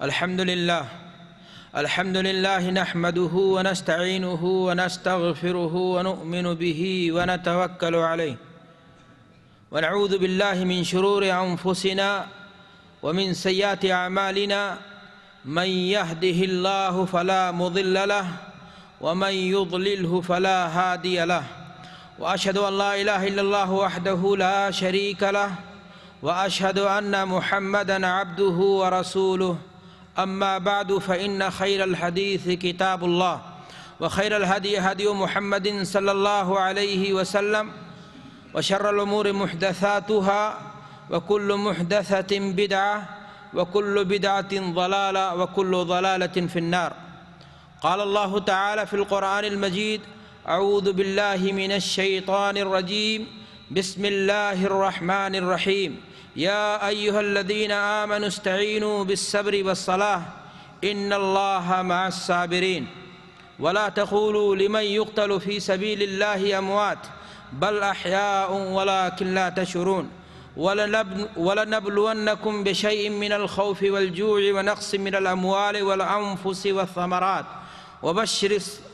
الحمد لله نحمده ونستعينه ونستغفره ونؤمن به ونتوكل عليه ونعوذ بالله من شرور أنفسنا ومن سيئات أعمالنا من يهده الله فلا مضل له ومن يضلله فلا هادي له وأشهد أن لا إله إلا الله وحده لا شريك له وأشهد أن محمدًا عبده ورسوله أما بعد فإن خير الحديث كتاب الله وخير الهدي هدي محمد صلى الله عليه وسلم وشر الأمور محدثاتها وكل محدثة بدعة وكل بدعة ضلالة وكل ضلالة في النار. قال الله تعالى في القرآن المجيد: أعوذ بالله من الشيطان الرجيم بسم الله الرحمن الرحيم يا أيها الذين آمنوا استعينوا بالصبر والصلاة إن الله مع الصابرين ولا تقولوا لمن يقتل في سبيل الله أموات بل أحياء ولكن لا تشعرون ولنبلونكم بشيء من الخوف والجوع ونقص من الأموال والأنفس والثمرات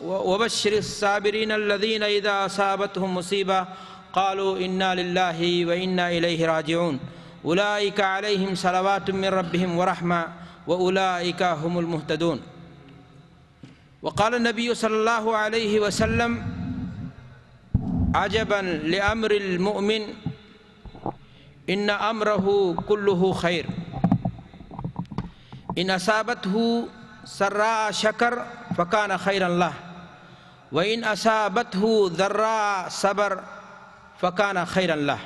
وبشر الصابرين الذين إذا أصابتهم مصيبة قالوا إنا لله وإنا إليه راجعون أولئك عليهم صلوات من ربهم ورحمة وأولئك هم المهتدون. وقال النبي صلى الله عليه وسلم: عجبا لأمر المؤمن إن أمره كله خير إن أصابته سراء شكر فكان خيرا له وإن أصابته ضراء صبر فكان خيرا له.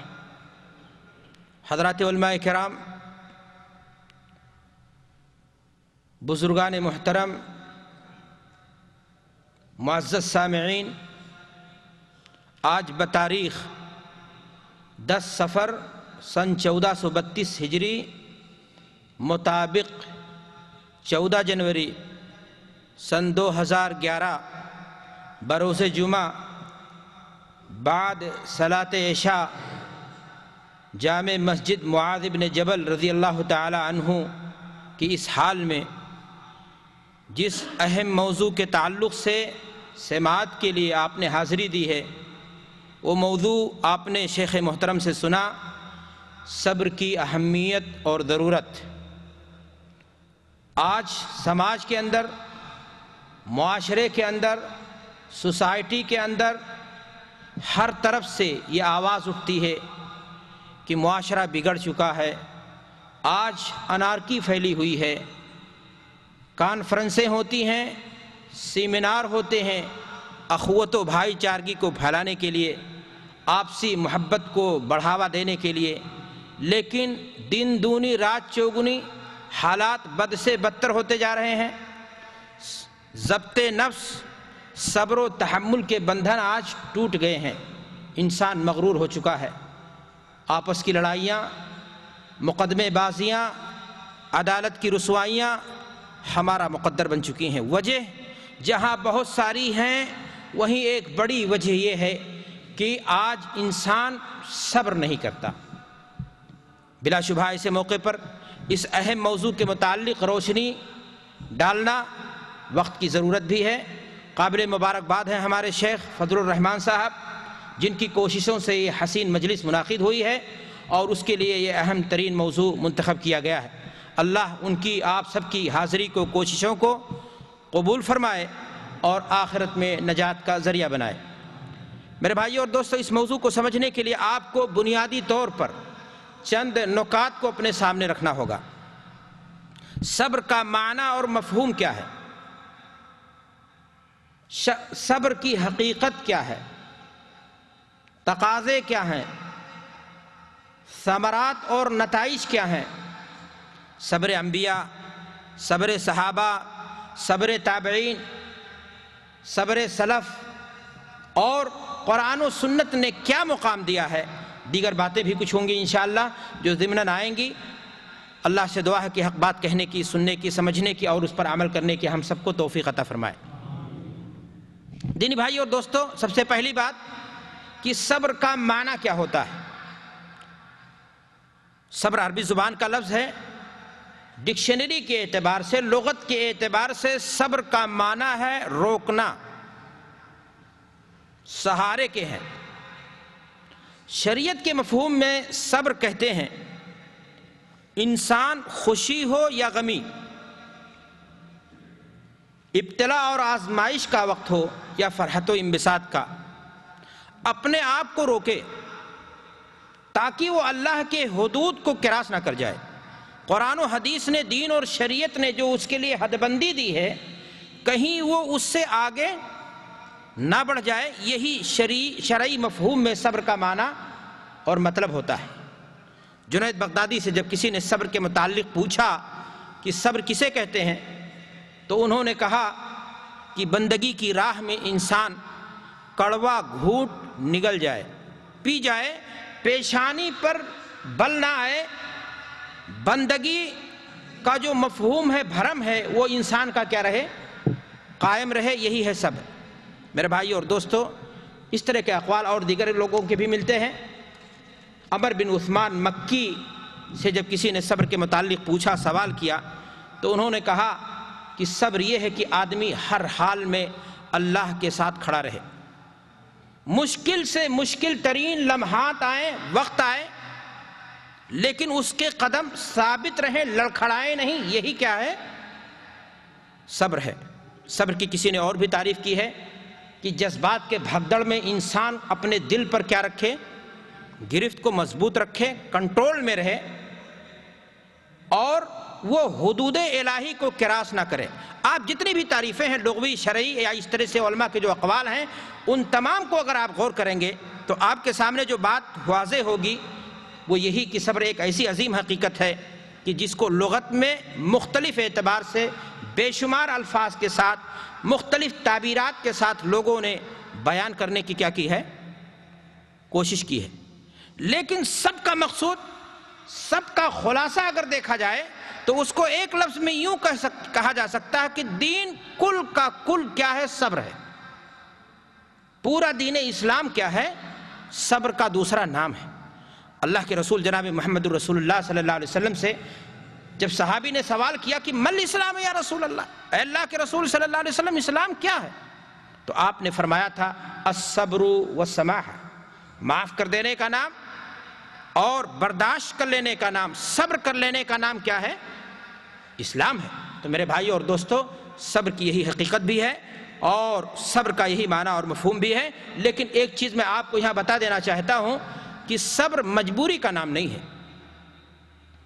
حضرات علماء کرام، بزرگان محترم، معزز سامعین، آج بتاریخ 10 صفر سن 1432 ہجری مطابق 14 جنوری سن 2011 بروز جمعہ بعد صلاۃ عشاء جامع مسجد معاذ بن جبل رضی اللہ تعالی عنہ کی اس حال میں جس اہم موضوع کے تعلق سے سماعت کے لیے آپ نے حاضری دی ہے، وہ موضوع آپ نے شیخ محترم سے سنا: صبر کی اہمیت اور ضرورت. آج سماج کے اندر، معاشرے کے اندر، سوسائٹی کے اندر ہر طرف سے یہ آواز اٹھتی ہے کہ معاشرہ بگڑ چکا ہے. آج انارکی پھیلی ہوئی ہے، کانفرنسیں ہوتی ہیں، سیمینار ہوتے ہیں اخوت و بھائی چارگی کو پھیلانے کے لیے، آپسی محبت کو بڑھاوا دینے کے لیے، لیکن دن دونی رات چوگنی حالات بد سے بدتر ہوتے جا رہے ہیں. ضبط نفس، صبر و تحمل کے بندھن آج ٹوٹ گئے ہیں. انسان مغرور ہو چکا ہے. آپس کی لڑائیاں، مقدمے بازیاں، عدالت کی رسوائیاں ہمارا مقدر بن چکی ہیں. وجہ جہاں بہت ساری ہیں، وہیں ایک بڑی وجہ یہ ہے کہ آج انسان صبر نہیں کرتا. بلا شبہ ایسے موقع پر اس اہم موضوع کے متعلق روشنی ڈالنا وقت کی ضرورت بھی ہے. قابل مبارکباد ہیں ہمارے شیخ فضل الرحمان صاحب، جن کی کوششوں سے یہ حسین مجلس منعقد ہوئی ہے اور اس کے لیے یہ اہم ترین موضوع منتخب کیا گیا ہے. اللہ ان کی، آپ سب کی حاضری کو، کوششوں کو قبول فرمائے اور آخرت میں نجات کا ذریعہ بنائے. میرے بھائیو اور دوستو، اس موضوع کو سمجھنے کے لیے آپ کو بنیادی طور پر چند نکات کو اپنے سامنے رکھنا ہوگا. صبر کا معنی اور مفہوم کیا ہے؟ صبر کی حقیقت کیا ہے؟ تقاضے کیا ہیں؟ ثمرات اور نتائج کیا ہیں؟ صبر انبیاء، صبر صحابہ، صبر تابعین، صبر سلف اور قرآن و سنت نے کیا مقام دیا ہے؟ دیگر باتیں بھی کچھ ہوں گی انشاءاللہ جو ضمناً آئیں گی. اللہ سے دعا ہے کہ حق بات کہنے کی، سننے کی، سمجھنے کی اور اس پر عمل کرنے کی ہم سب کو توفیق عطا فرمائے. دینی بھائی اور دوستو، سب سے پہلی بات کہ صبر کا معنی کیا ہوتا ہے؟ صبر عربی زبان کا لفظ ہے ڈکشنری کے اعتبار سے، لغت کے اعتبار سے صبر کا معنی ہے روکنا، سہارے کے ہیں۔ شریعت کے مفہوم میں صبر کہتے ہیں انسان خوشی ہو یا غمی، ابتلا اور آزمائش کا وقت ہو یا فرحت و انبساط کا، اپنے آپ کو روکے تاکہ وہ اللہ کے حدود کو کراس نہ کر جائے۔ قرآن و حدیث نے، دین اور شریعت نے جو اس کے لیے حد بندی دی ہے، کہیں وہ اس سے آگے نہ بڑھ جائے۔ یہی شرعی مفہوم میں صبر کا معنی اور مطلب ہوتا ہے۔ جنید بغدادی سے جب کسی نے صبر کے متعلق پوچھا کہ صبر کسے کہتے ہیں، تو انہوں نے کہا کہ بندگی کی راہ میں انسان کڑوا گھونٹ نگل جائے، پی جائے، پیشانی پر بل نہ آئے، بندگی کا جو مفہوم ہے، بھرم ہے، وہ انسان کا کیا رہے، قائم رہے۔ یہی ہے صبر۔ میرے بھائی اور دوستو، اس طرح کے اقوال اور دیگر لوگوں کے بھی ملتے ہیں۔ عمر بن عثمان مکی سے جب کسی نے صبر کے متعلق پوچھا، سوال کیا، تو انہوں نے کہا کہ صبر یہ ہے کہ آدمی ہر حال میں اللہ کے ساتھ کھڑا رہے، مشکل سے مشکل ترین لمحات آئیں، وقت آئے، لیکن اس کے قدم ثابت رہیں، لڑکھڑائے نہیں۔ یہی کیا ہے، صبر ہے۔ صبر کی کسی نے اور بھی تعریف کی ہے کہ جذبات کے بھگدڑ میں انسان اپنے دل پر کیا رکھے، گرفت کو مضبوط رکھے، کنٹرول میں رہے، اور وہ حدود الہی کو کراس نہ کرے۔ آپ جتنی بھی تعریفیں ہیں لغوی، شرعی یا اس طرح سے علماء کے جو اقوال ہیں، ان تمام کو اگر آپ غور کریں گے تو آپ کے سامنے جو بات واضح ہوگی وہ یہی کہ صبر ایک ایسی عظیم حقیقت ہے کہ جس کو لغت میں مختلف اعتبار سے بے شمار الفاظ کے ساتھ، مختلف تعبیرات کے ساتھ لوگوں نے بیان کرنے کی کیا کی ہے، کوشش کی ہے۔ لیکن سب کا مقصود، سب کا خلاصہ اگر دیکھا جائے تو اس کو ایک لفظ میں یوں کہا جا سکتا ہے کہ دین کل کا کل کیا ہے، صبر ہے۔ پورا دین اسلام کیا ہے، صبر کا دوسرا نام ہے۔ اللہ کے رسول جناب محمد الرسول اللہ صلی اللہ علیہ وسلم سے جب صحابی نے سوال کیا کہ مل اسلام یا رسول اللہ، اے اللہ کے رسول صلی اللہ علیہ وسلم اسلام کیا ہے، تو آپ نے فرمایا تھا الصبر والسماح، معاف کر دینے کا نام اور برداشت کر لینے کا نام، صبر کر لینے کا نام کیا ہے، اسلام ہے۔ تو میرے بھائی اور دوستو، صبر کی یہی حقیقت بھی ہے اور صبر کا یہی معنی اور مفہوم بھی ہے۔ لیکن ایک چیز میں آپ کو یہاں بتا دینا چاہتا ہوں کہ صبر مجبوری کا نام نہیں ہے،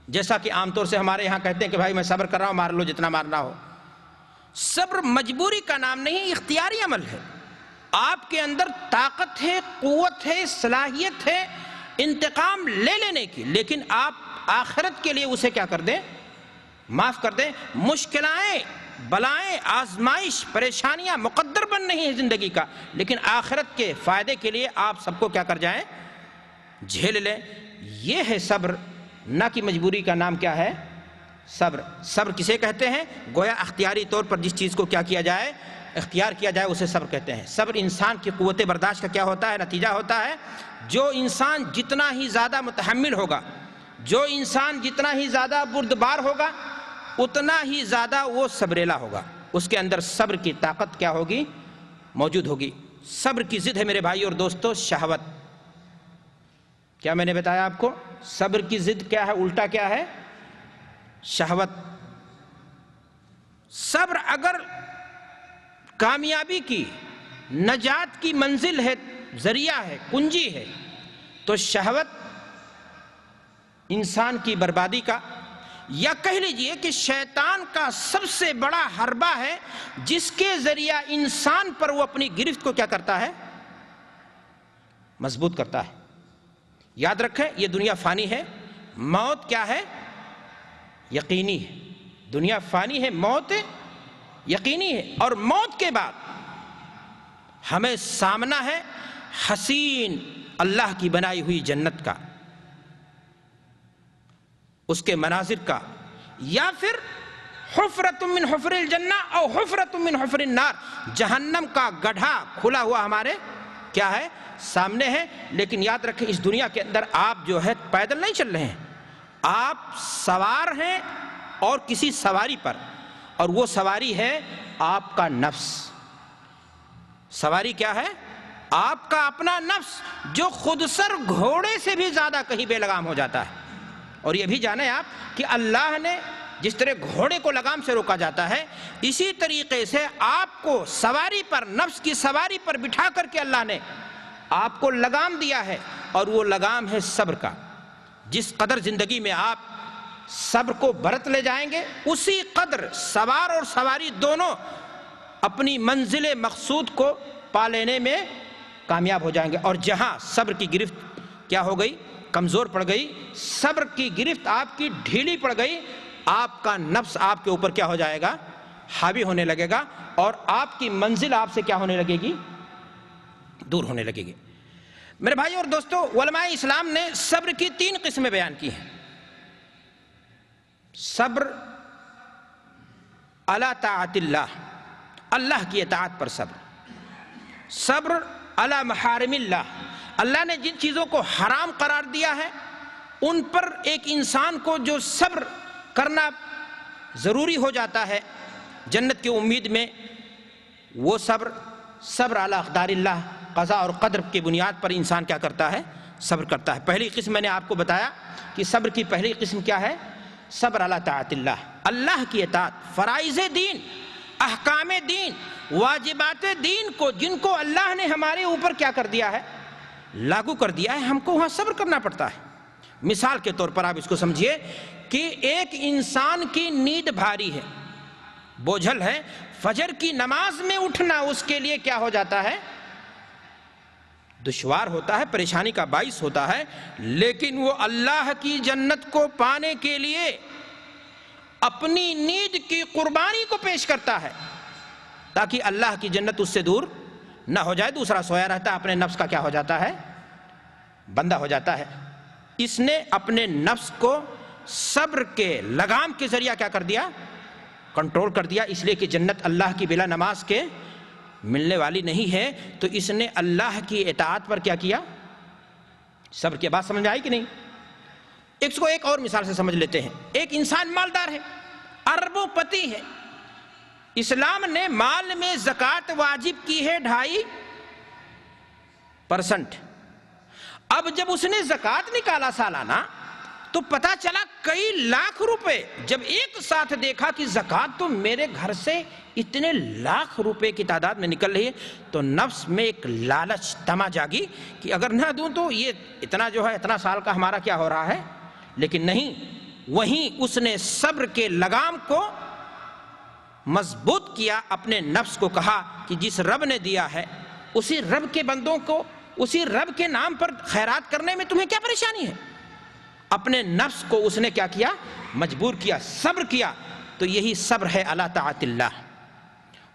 جیسا کہ عام طور سے ہمارے یہاں کہتے ہیں کہ بھائی میں صبر کر رہا ہوں، مار لو جتنا مارنا ہو۔ صبر مجبوری کا نام نہیں، اختیاری عمل ہے۔ آپ کے اندر طاقت ہے، قوت ہے، صلاحیت ہے انتقام لے لینے کی، لیکن آپ آخرت کے لیے اسے کیا کر دیں، معاف کر دیں۔ مشکلائیں، بلائیں، آزمائش، پریشانیاں مقدر بن نہیں ہے زندگی کا، لیکن آخرت کے فائدے کے لیے آپ سب کو کیا کر جائیں، جھیل لیں۔ یہ ہے صبر، نہ کہ مجبوری کا نام کیا ہے، صبر۔ صبر کسے کہتے ہیں، گویا اختیاری طور پر جس چیز کو کیا کیا جائے، اختیار کیا جائے، اسے صبر کہتے ہیں۔ صبر انسان کی قوت برداشت کا کیا ہوتا ہے، نتیجہ ہوتا ہے۔ جو انسان جتنا ہی زیادہ متحمل ہوگا، جو انسان جتنا ہی زیادہ بردبار ہوگا، اتنا ہی زیادہ وہ صبریلا ہوگا، اس کے اندر صبر کی طاقت کیا ہوگی، موجود ہوگی۔ صبر کی ضد ہے میرے بھائی اور دوستو، شہوت۔ کیا میں نے بتایا آپ کو، صبر کی ضد کیا ہے، الٹا کیا ہے، شہوت۔ صبر اگر کامیابی کی، نجات کی منزل ہے، ذریعہ ہے، کنجی ہے، تو شہوت انسان کی بربادی کا، یا کہہ لیجئے کہ شیطان کا سب سے بڑا حربہ ہے، جس کے ذریعہ انسان پر وہ اپنی گرفت کو کیا کرتا ہے، مضبوط کرتا ہے۔ یاد رکھیں، یہ دنیا فانی ہے، موت کیا ہے، یقینی ہے۔ دنیا فانی ہے، موت یقینی ہے، اور موت کے بعد ہمیں سامنا ہے حسین اللہ کی بنائی ہوئی جنت کا، اس کے مناظر کا، یا پھر حفرۃ من حفر الجنہ او حفرۃ من حفر النار، جہنم کا گڑھا کھلا ہوا ہمارے کیا ہے، سامنے ہے۔ لیکن یاد رکھیں، اس دنیا کے اندر آپ جو ہے پیدل نہیں چل رہے ہیں، آپ سوار ہیں اور کسی سواری پر، اور وہ سواری ہے آپ کا نفس۔ سواری کیا ہے؟ آپ کا اپنا نفس، جو خود سر گھوڑے سے بھی زیادہ کہیں بے لگام ہو جاتا ہے۔ اور یہ بھی جانیں آپ کہ اللہ نے جس طرح گھوڑے کو لگام سے روکا جاتا ہے، اسی طریقے سے آپ کو سواری پر، نفس کی سواری پر بٹھا کر کے اللہ نے آپ کو لگام دیا ہے، اور وہ لگام ہے صبر کا۔ جس قدر زندگی میں آپ صبر کو برت لے جائیں گے، اسی قدر سوار اور سواری دونوں اپنی منزل مقصود کو پا لینے میں کامیاب ہو جائیں گے۔ اور جہاں صبر کی گرفت کیا ہو گئی؟ کمزور پڑ گئی، صبر کی گرفت آپ کی ڈھیلی پڑ گئی، آپ کا نفس آپ کے اوپر کیا ہو جائے گا؟ حاوی ہونے لگے گا، اور آپ کی منزل آپ سے کیا ہونے لگے گی؟ دور ہونے لگے گی۔ میرے بھائی اور دوستو، علماء اسلام نے صبر کی 3 قسمیں بیان کی ہیں۔ صبر علی طاعت اللہ، اللہ کی اطاعت پر صبر۔ صبر علی محارم اللہ، اللہ نے جن چیزوں کو حرام قرار دیا ہے ان پر ایک انسان کو جو صبر کرنا ضروری ہو جاتا ہے جنت کی امید میں، وہ صبر علی اقدار اللہ، قضاء اور قدر کی بنیاد پر انسان کیا کرتا ہے؟ صبر کرتا ہے۔ پہلی قسم میں نے آپ کو بتایا کہ صبر کی پہلی قسم کیا ہے؟ صبر علی طاعت اللہ، اللہ کی اطاعت، فرائض دین، احکام دین، واجبات دین کو جن کو اللہ نے ہمارے اوپر کیا کر دیا ہے؟ لاگو کر دیا ہے، ہم کو وہاں صبر کرنا پڑتا ہے۔ مثال کے طور پر آپ اس کو سمجھیے کہ ایک انسان کی نیند بھاری ہے، بوجھل ہے، فجر کی نماز میں اٹھنا اس کے لیے کیا ہو جاتا ہے؟ دشوار ہوتا ہے، پریشانی کا باعث ہوتا ہے، لیکن وہ اللہ کی جنت کو پانے کے لیے اپنی نیند کی قربانی کو پیش کرتا ہے تاکہ اللہ کی جنت اس سے دور نہ ہو جائے۔ دوسرا سویا رہتا ہے، اپنے نفس کا کیا ہو جاتا ہے؟ بندہ ہو جاتا ہے۔ اس نے اپنے نفس کو صبر کے لگام کے ذریعہ کیا کر دیا؟ کنٹرول کر دیا، اس لیے کہ جنت اللہ کی بلا نماز کے ملنے والی نہیں ہے، تو اس نے اللہ کی اطاعت پر کیا کیا؟ صبر کی بات سمجھ میں آئی کہ نہیں؟ اس کو ایک اور مثال سے سمجھ لیتے ہیں۔ ایک انسان مالدار ہے، اربوں پتی ہے، اسلام نے مال میں زکوٰۃ واجب کی ہے 2.5%۔ اب جب اس نے زکوٰۃ نکالا سالانہ تو پتا چلا کئی لاکھ روپے، جب ایک ساتھ دیکھا کہ زکوٰۃ تو میرے گھر سے اتنے لاکھ روپے کی تعداد میں نکل رہی ہے، تو نفس میں ایک لالچ تما جاگی کہ اگر نہ دوں تو یہ اتنا جو ہے اتنا سال کا ہمارا کیا ہو رہا ہے، لیکن نہیں، وہیں اس نے صبر کے لگام کو مضبوط کیا، اپنے نفس کو کہا کہ جس رب نے دیا ہے اسی رب کے بندوں کو اسی رب کے نام پر خیرات کرنے میں تمہیں کیا پریشانی ہے؟ اپنے نفس کو اس نے کیا کیا؟ مجبور کیا، صبر کیا۔ تو یہی صبر ہے علی طاعت اللہ۔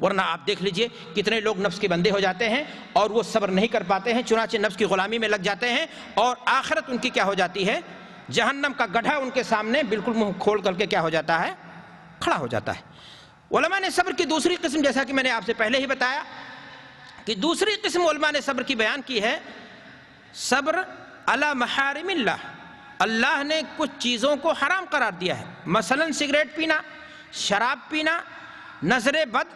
ورنہ آپ دیکھ لیجئے کتنے لوگ نفس کے بندے ہو جاتے ہیں اور وہ صبر نہیں کر پاتے ہیں، چنانچہ نفس کی غلامی میں لگ جاتے ہیں، اور آخرت ان کی کیا ہو جاتی ہے؟ جہنم کا گڑھا ان کے سامنے بالکل منہ کھول کر کے کیا ہو جاتا ہے؟ کھڑا ہو جاتا ہے۔ علماء نے صبر کی دوسری قسم، جیسا کہ میں نے آپ سے پہلے ہی بتایا کہ دوسری قسم علماء نے صبر کی بیان کی ہے، صبر علی محارم اللہ، اللہ نے کچھ چیزوں کو حرام قرار دیا ہے، مثلا سگریٹ پینا، شراب پینا، نظر بد،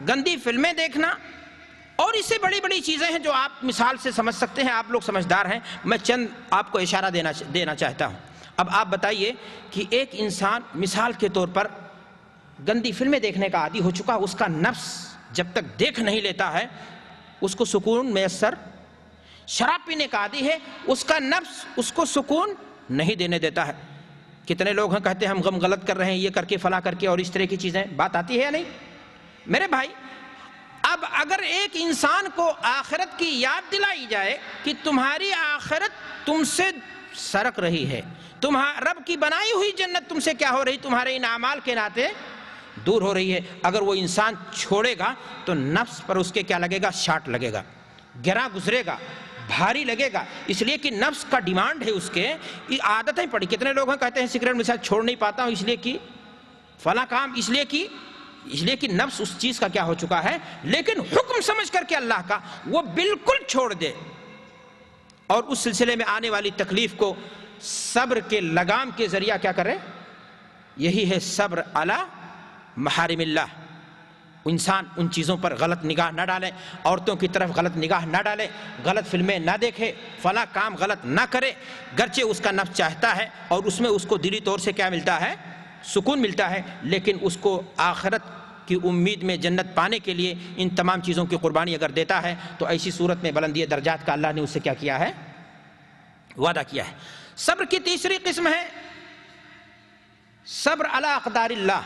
گندی فلمیں دیکھنا، اور اس سے بڑی بڑی چیزیں ہیں جو آپ مثال سے سمجھ سکتے ہیں، آپ لوگ سمجھدار ہیں، میں چند آپ کو اشارہ دینا چاہتا ہوں۔ اب آپ بتائیے کہ ایک انسان مثال کے طور پر گندی فلمیں دیکھنے کا عادی ہو چکا، اس کا نفس جب تک دیکھ نہیں لیتا ہے اس کو سکون میسر، شراب پینے کا عادی ہے، اس کا نفس اس کو سکون نہیں دینے دیتا ہے۔ کتنے لوگ ہیں کہتے ہیں ہم غم غلط کر رہے ہیں، یہ کر کے فلاں کر کے، اور اس طرح کی چیزیں، بات آتی ہے یا نہیں؟ میرے بھائی، اب اگر ایک انسان کو آخرت کی یاد دلائی جائے کہ تمہاری آخرت تم سے سرک رہی ہے، رب کی بنائی ہوئی جنت تم سے کیا ہو رہی؟ تمہارے ان اعمال کے ناطے دور ہو رہی ہے، اگر وہ انسان چھوڑے گا تو نفس پر اس کے کیا لگے گا؟ شاٹ لگے گا، گرا گزرے گا، بھاری لگے گا، اس لیے کہ نفس کا ڈیمانڈ ہے، اس کے عادتیں پڑی۔ کتنے لوگ ہیں کہتے ہیں سگریٹ میں چھوڑ نہیں پاتا ہوں اس لیے کہ فلاں کام، اس لیے کہ نفس اس چیز کا کیا ہو چکا ہے، لیکن حکم سمجھ کر کے اللہ کا وہ بالکل چھوڑ دے، اور اس سلسلے میں آنے والی تکلیف کو صبر کے لگام کے ذریعہ کیا کرے؟ یہی ہے صبر علی محارم اللہ۔ انسان ان چیزوں پر غلط نگاہ نہ ڈالے، عورتوں کی طرف غلط نگاہ نہ ڈالے، غلط فلمیں نہ دیکھے، فلاں کام غلط نہ کرے، گرچہ اس کا نفس چاہتا ہے اور اس میں اس کو دلی طور سے کیا ملتا ہے؟ سکون ملتا ہے، لیکن اس کو آخرت کی امید میں جنت پانے کے لیے ان تمام چیزوں کی قربانی اگر دیتا ہے تو ایسی صورت میں بلندی درجات کا اللہ نے اس سے کیا کیا ہے؟ وعدہ کیا ہے۔ صبر کی تیسری قسم ہے صبر علی اقدار اللہ۔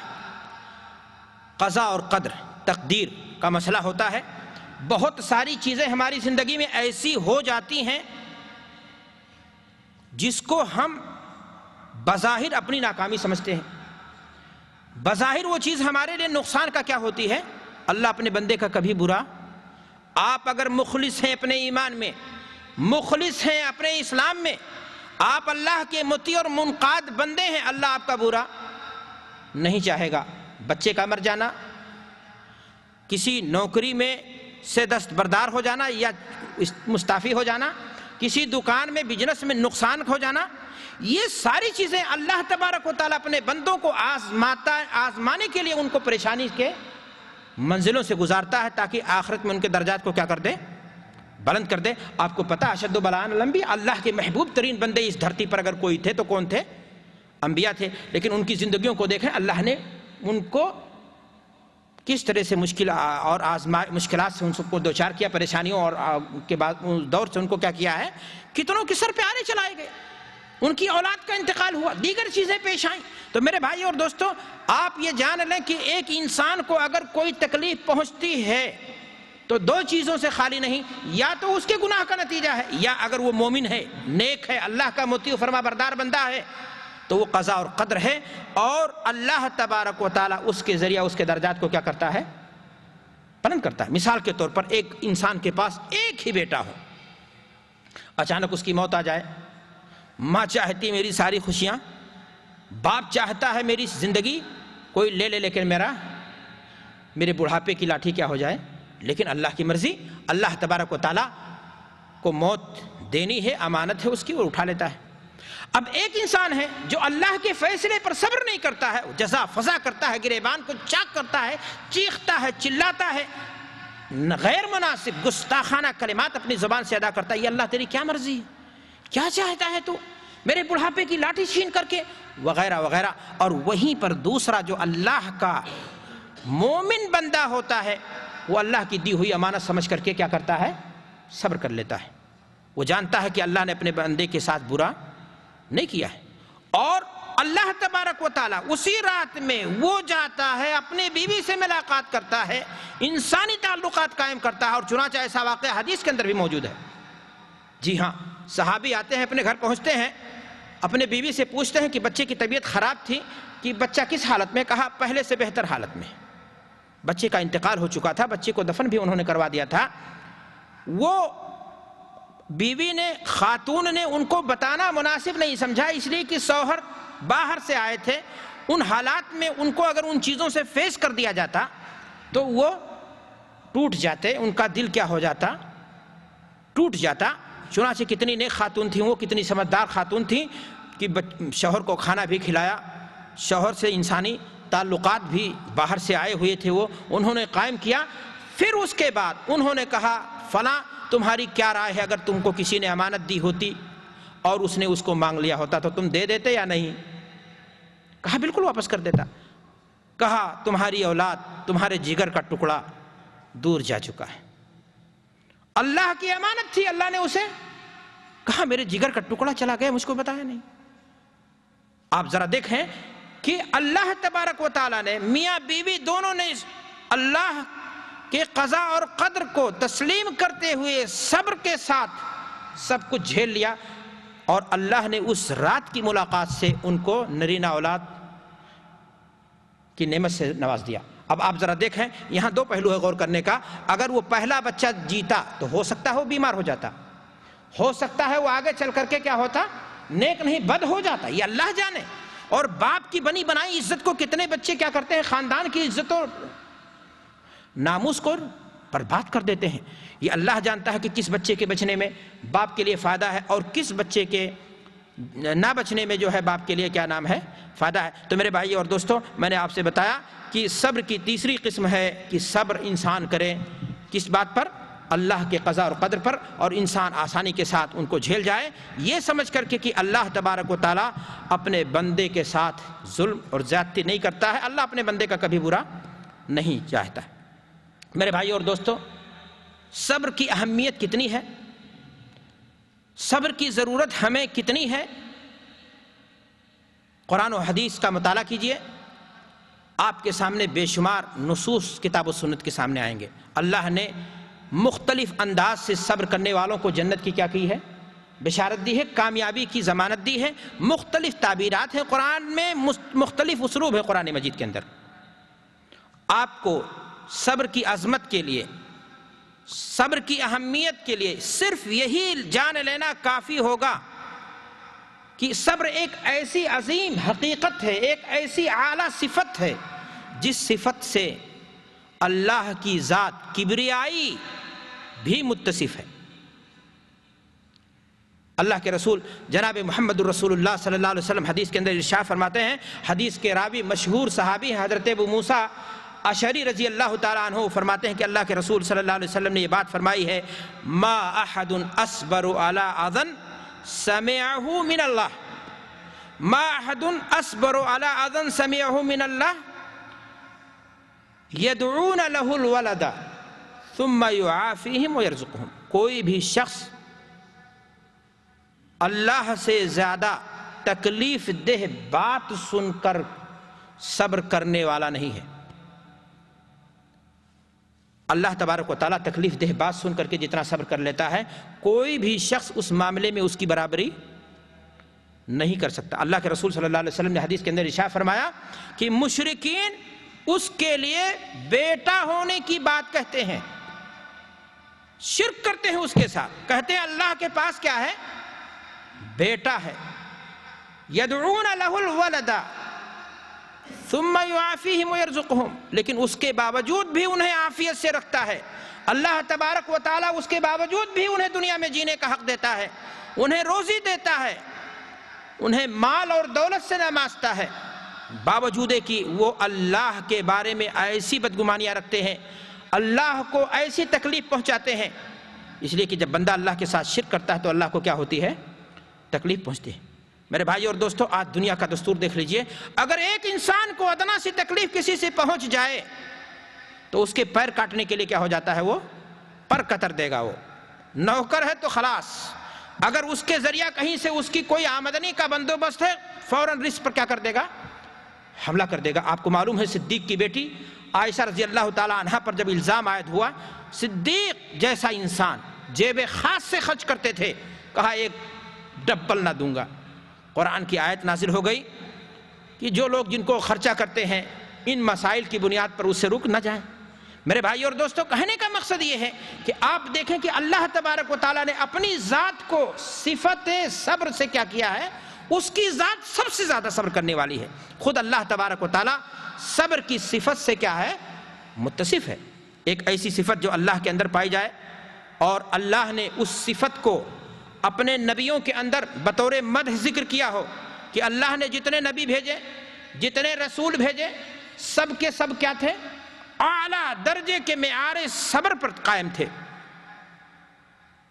قضاء اور قدر، تقدیر کا مسئلہ ہوتا ہے۔ بہت ساری چیزیں ہماری زندگی میں ایسی ہو جاتی ہیں جس کو ہم بظاہر اپنی ناکامی سمجھتے ہیں، بظاہر وہ چیز ہمارے لیے نقصان کا کیا ہوتی ہے؟ اللہ اپنے بندے کا کبھی برا، آپ اگر مخلص ہیں اپنے ایمان میں، مخلص ہیں اپنے اسلام میں، آپ اللہ کے مطیع اور منقاد بندے ہیں، اللہ آپ کا برا نہیں چاہے گا۔ بچے کا مر جانا، کسی نوکری میں سے دستبردار ہو جانا یا مستعفی ہو جانا، کسی دکان میں بزنس میں نقصان ہو جانا، یہ ساری چیزیں اللہ تبارک و تعالیٰ اپنے بندوں کو آزمانے کے لیے ان کو پریشانی کے منزلوں سے گزارتا ہے تاکہ آخرت میں ان کے درجات کو کیا کر دے؟ بلند کر دے۔ آپ کو پتہ اشد بلاء الانبیاء، اللہ کے محبوب ترین بندے اس دھرتی پر اگر کوئی تھے تو کون تھے؟ انبیاء تھے، لیکن ان کی زندگیوں کو دیکھیں اللہ نے ان کو کس طرح سے مشکلات سے ان کو دوچار کیا، پریشانیوں اور کے بعد دور سے ان کو کیا کیا ہے؟ کتنوں کے سر پہ آنے چلائے گئے، ان کی اولاد کا انتقال ہوا، دیگر چیزیں پیش آئیں۔ تو میرے بھائی اور دوستو، آپ یہ جان لیں کہ ایک انسان کو اگر کوئی تکلیف پہنچتی ہے تو دو چیزوں سے خالی نہیں، یا تو اس کے گناہ کا نتیجہ ہے، یا اگر وہ مومن ہے، نیک ہے، اللہ کا مطیع فرما بردار بندہ ہے تو وہ قضاء اور قدر ہے، اور اللہ تبارک و تعالیٰ اس کے ذریعہ اس کے درجات کو کیا کرتا ہے؟ بلند کرتا ہے۔ مثال کے طور پر ایک انسان کے پاس ایک ہی بیٹا ہو، اچانک اس کی موت آ جائے، ماں چاہتی میری ساری خوشیاں، باپ چاہتا ہے میری زندگی کوئی لے لیکن میرے بڑھاپے کی لاٹھی کیا ہو جائے، لیکن اللہ کی مرضی، اللہ تبارک و تعالیٰ کو موت دینی ہے، امانت ہے اس کی، اور اٹھا لیتا ہے۔ اب ایک انسان ہے جو اللہ کے فیصلے پر صبر نہیں کرتا ہے، جزا فضا کرتا ہے، گریبان کو چاک کرتا ہے، چیختا ہے، چلاتا ہے، غیر مناسب گستاخانہ کلمات اپنی زبان سے ادا کرتا ہے، یہ اللہ تیری کیا مرضی ہے، کیا چاہتا ہے تو میرے بڑھاپے کی لاٹھی چھین کر کے، وغیرہ وغیرہ۔ اور وہیں پر دوسرا جو اللہ کا مومن بندہ ہوتا ہے وہ اللہ کی دی ہوئی امانت سمجھ کر کے کیا کرتا ہے؟ صبر کر لیتا ہے۔ وہ جانتا ہے کہ اللہ نے اپنے بندے کے ساتھ برا نہیں کیا ہے، اور اللہ تبارک و تعالیٰ اسی رات میں وہ جاتا ہے، اپنے بیوی سے ملاقات کرتا ہے، انسانی تعلقات قائم کرتا ہے، اور چنانچہ ایسا واقعہ حدیث کے اندر بھی موجود ہے۔ جی ہاں، صحابی آتے ہیں، اپنے گھر پہنچتے ہیں، اپنے بیوی سے پوچھتے ہیں کہ بچے کی طبیعت خراب تھی، کہ بچہ کس حالت میں؟ کہا پہلے سے بہتر حالت میں، بچے کا انتقال ہو چکا تھا، بچے کو دفن بھی انہوں نے کروا دیا تھا۔ وہ بیوی نے، خاتون نے ان کو بتانا مناسب نہیں سمجھا، اس لیے کہ شوہر باہر سے آئے تھے، ان حالات میں ان کو اگر ان چیزوں سے فیس کر دیا جاتا تو وہ ٹوٹ جاتے، ان کا دل کیا ہو جاتا؟ ٹوٹ جاتا۔ چنانچہ کتنی نیک خاتون تھیں وہ، کتنی سمجھدار خاتون تھیں کہ شوہر کو کھانا بھی کھلایا، شوہر سے انسانی تعلقات بھی باہر سے آئے ہوئے تھے وہ انہوں نے قائم کیا۔ پھر اس کے بعد انہوں نے کہا فلاں تمہاری کیا رائے ہے، اگر تم کو کسی نے امانت دی ہوتی اور اس نے اس کو مانگ لیا ہوتا تو تم دے دیتے یا نہیں؟ کہا بالکل واپس کر دیتا۔ کہا تمہاری اولاد، تمہارے جگر کا ٹکڑا دور جا چکا ہے، اللہ کی امانت تھی، اللہ نے اسے کہا میرے جگر کا ٹکڑا چلا گیا، مجھ کو بتایا نہیں۔ آپ ذرا دیکھیں کہ اللہ تبارک و تعالیٰ نے، میاں بیوی دونوں نے اللہ کے قضاء اور قدر کو تسلیم کرتے ہوئے صبر کے ساتھ سب کچھ جھیل لیا، اور اللہ نے اس رات کی ملاقات سے ان کو نرینہ اولاد کی نعمت سے نواز دیا۔ اب آپ ذرا دیکھیں، یہاں دو پہلو ہے غور کرنے کا۔ اگر وہ پہلا بچہ جیتا تو ہو سکتا ہے وہ بیمار ہو جاتا، ہو سکتا ہے وہ آگے چل کر کے کیا ہوتا؟ نیک نہیں بد ہو جاتا، یہ اللہ جانے۔ اور باپ کی بنی بنائی عزت کو کتنے بچے کیا کرتے ہیں؟ خاندان کی عزت اور ناموس کو برباد کر دیتے ہیں۔ یہ اللہ جانتا ہے کہ کس بچے کے بچنے میں باپ کے لیے فائدہ ہے اور کس بچے کے نہ بچنے میں جو ہے باپ کے لیے کیا نام ہے، فائدہ ہے۔ تو میرے بھائی اور دوستو، میں نے آپ سے بتایا کہ صبر کی تیسری قسم ہے کہ صبر انسان کرے کس بات پر؟ اللہ کے قضاء اور قدر پر، اور انسان آسانی کے ساتھ ان کو جھیل جائے، یہ سمجھ کر کے کہ اللہ تبارک و تعالیٰ اپنے بندے کے ساتھ ظلم اور زیادتی نہیں کرتا ہے، اللہ اپنے بندے کا کبھی برا نہیں چاہتا ہے۔ میرے بھائی اور دوستو، صبر کی اہمیت کتنی ہے، صبر کی ضرورت ہمیں کتنی ہے، قرآن و حدیث کا مطالعہ کیجئے، آپ کے سامنے بے شمار نصوص کتاب و سنت کے سامنے آئیں گے۔ اللہ نے مختلف انداز سے صبر کرنے والوں کو جنت کی کیا کی ہے؟ بشارت دی ہے، کامیابی کی ضمانت دی ہے۔ مختلف تعبیرات ہیں قرآن میں، مختلف اسلوب ہے قرآن مجید کے اندر۔ آپ کو صبر کی عظمت کے لیے، صبر کی اہمیت کے لیے صرف یہی جان لینا کافی ہوگا کہ صبر ایک ایسی عظیم حقیقت ہے، ایک ایسی اعلیٰ صفت ہے جس صفت سے اللہ کی ذات کبریائی بھی متصف ہے۔ اللہ کے رسول جناب محمد الرسول اللہ صلی اللہ علیہ وسلم حدیث کے اندر ارشاد فرماتے ہیں، حدیث کے راوی مشہور صحابی ہیں حضرت ابو موسیٰ اشعری رضی اللہ تعالیٰ عنہ، فرماتے ہیں کہ اللہ کے رسول صلی اللہ علیہ وسلم نے یہ بات فرمائی ہے، ما احد اصبر علی اذى سمعه من اللہ، ما احد اصبر علی اذى سمعه من اللہ یدعون له الولد ثم يعافيهم ويرزقهم۔ کوئی بھی شخص اللہ سے زیادہ تکلیف دہ بات سن کر صبر کرنے والا نہیں ہے۔ اللہ تبارک و تعالیٰ تکلیف دہ بات سن کر کے جتنا صبر کر لیتا ہے، کوئی بھی شخص اس معاملے میں اس کی برابری نہیں کر سکتا۔ اللہ کے رسول صلی اللہ علیہ وسلم نے حدیث کے اندر ارشاد فرمایا کہ مشرکین اس کے لیے بیٹا ہونے کی بات کہتے ہیں، شرک کرتے ہیں اس کے ساتھ، کہتے ہیں اللہ کے پاس کیا ہے؟ بیٹا ہے۔ یدعون له الولد ثم يعافيهم ويرزقهم، لیکن اس کے باوجود بھی انہیں عافیت سے رکھتا ہے۔ اللہ تبارک و تعالیٰ اس کے باوجود بھی انہیں دنیا میں جینے کا حق دیتا ہے، انہیں روزی دیتا ہے، انہیں مال اور دولت سے نوازتا ہے، باوجود کہ وہ اللہ کے بارے میں ایسی بدگمانیاں رکھتے ہیں، اللہ کو ایسی تکلیف پہنچاتے ہیں۔ اس لیے کہ جب بندہ اللہ کے ساتھ شرک کرتا ہے تو اللہ کو کیا ہوتی ہے؟ تکلیف پہنچتی ہے۔ میرے بھائی اور دوستو، آج دنیا کا دستور دیکھ لیجئے، اگر ایک انسان کو ادنا سی تکلیف کسی سے پہنچ جائے تو اس کے پیر کاٹنے کے لیے کیا ہو جاتا ہے؟ وہ پر قطر دے گا، وہ نوکر ہے تو خلاص۔ اگر اس کے ذریعہ کہیں سے اس کی کوئی آمدنی کا بندوبست ہے، فوراً رزق پر کیا کر دے گا؟ حملہ کر دے گا۔ آپ کو معلوم ہے صدیق کی بیٹی عائشہ رضی اللہ تعالی عنہا پر جب الزام عائد ہوا، صدیق جیسا انسان جیب خاص سے خرچ کرتے تھے، کہا ایک ڈبل نہ دوں گا۔ قرآن کی آیت نازل ہو گئی کہ جو لوگ جن کو خرچہ کرتے ہیں ان مسائل کی بنیاد پر اس سے رک نہ جائیں۔ میرے بھائی اور دوستو، کہنے کا مقصد یہ ہے کہ آپ دیکھیں کہ اللہ تبارک و تعالیٰ نے اپنی ذات کو صفت صبر سے کیا کیا ہے؟ اس کی ذات سب سے زیادہ صبر کرنے والی ہے۔ خود اللہ تبارک و تعالیٰ صبر کی صفت سے کیا ہے؟ متصف ہے۔ ایک ایسی صفت جو اللہ کے اندر پائی جائے اور اللہ نے اس صفت کو اپنے نبیوں کے اندر بطور مدح ذکر کیا ہو کہ اللہ نے جتنے نبی بھیجے، جتنے رسول بھیجے، سب کے سب کیا تھے؟ اعلیٰ درجے کے معیار صبر پر قائم تھے۔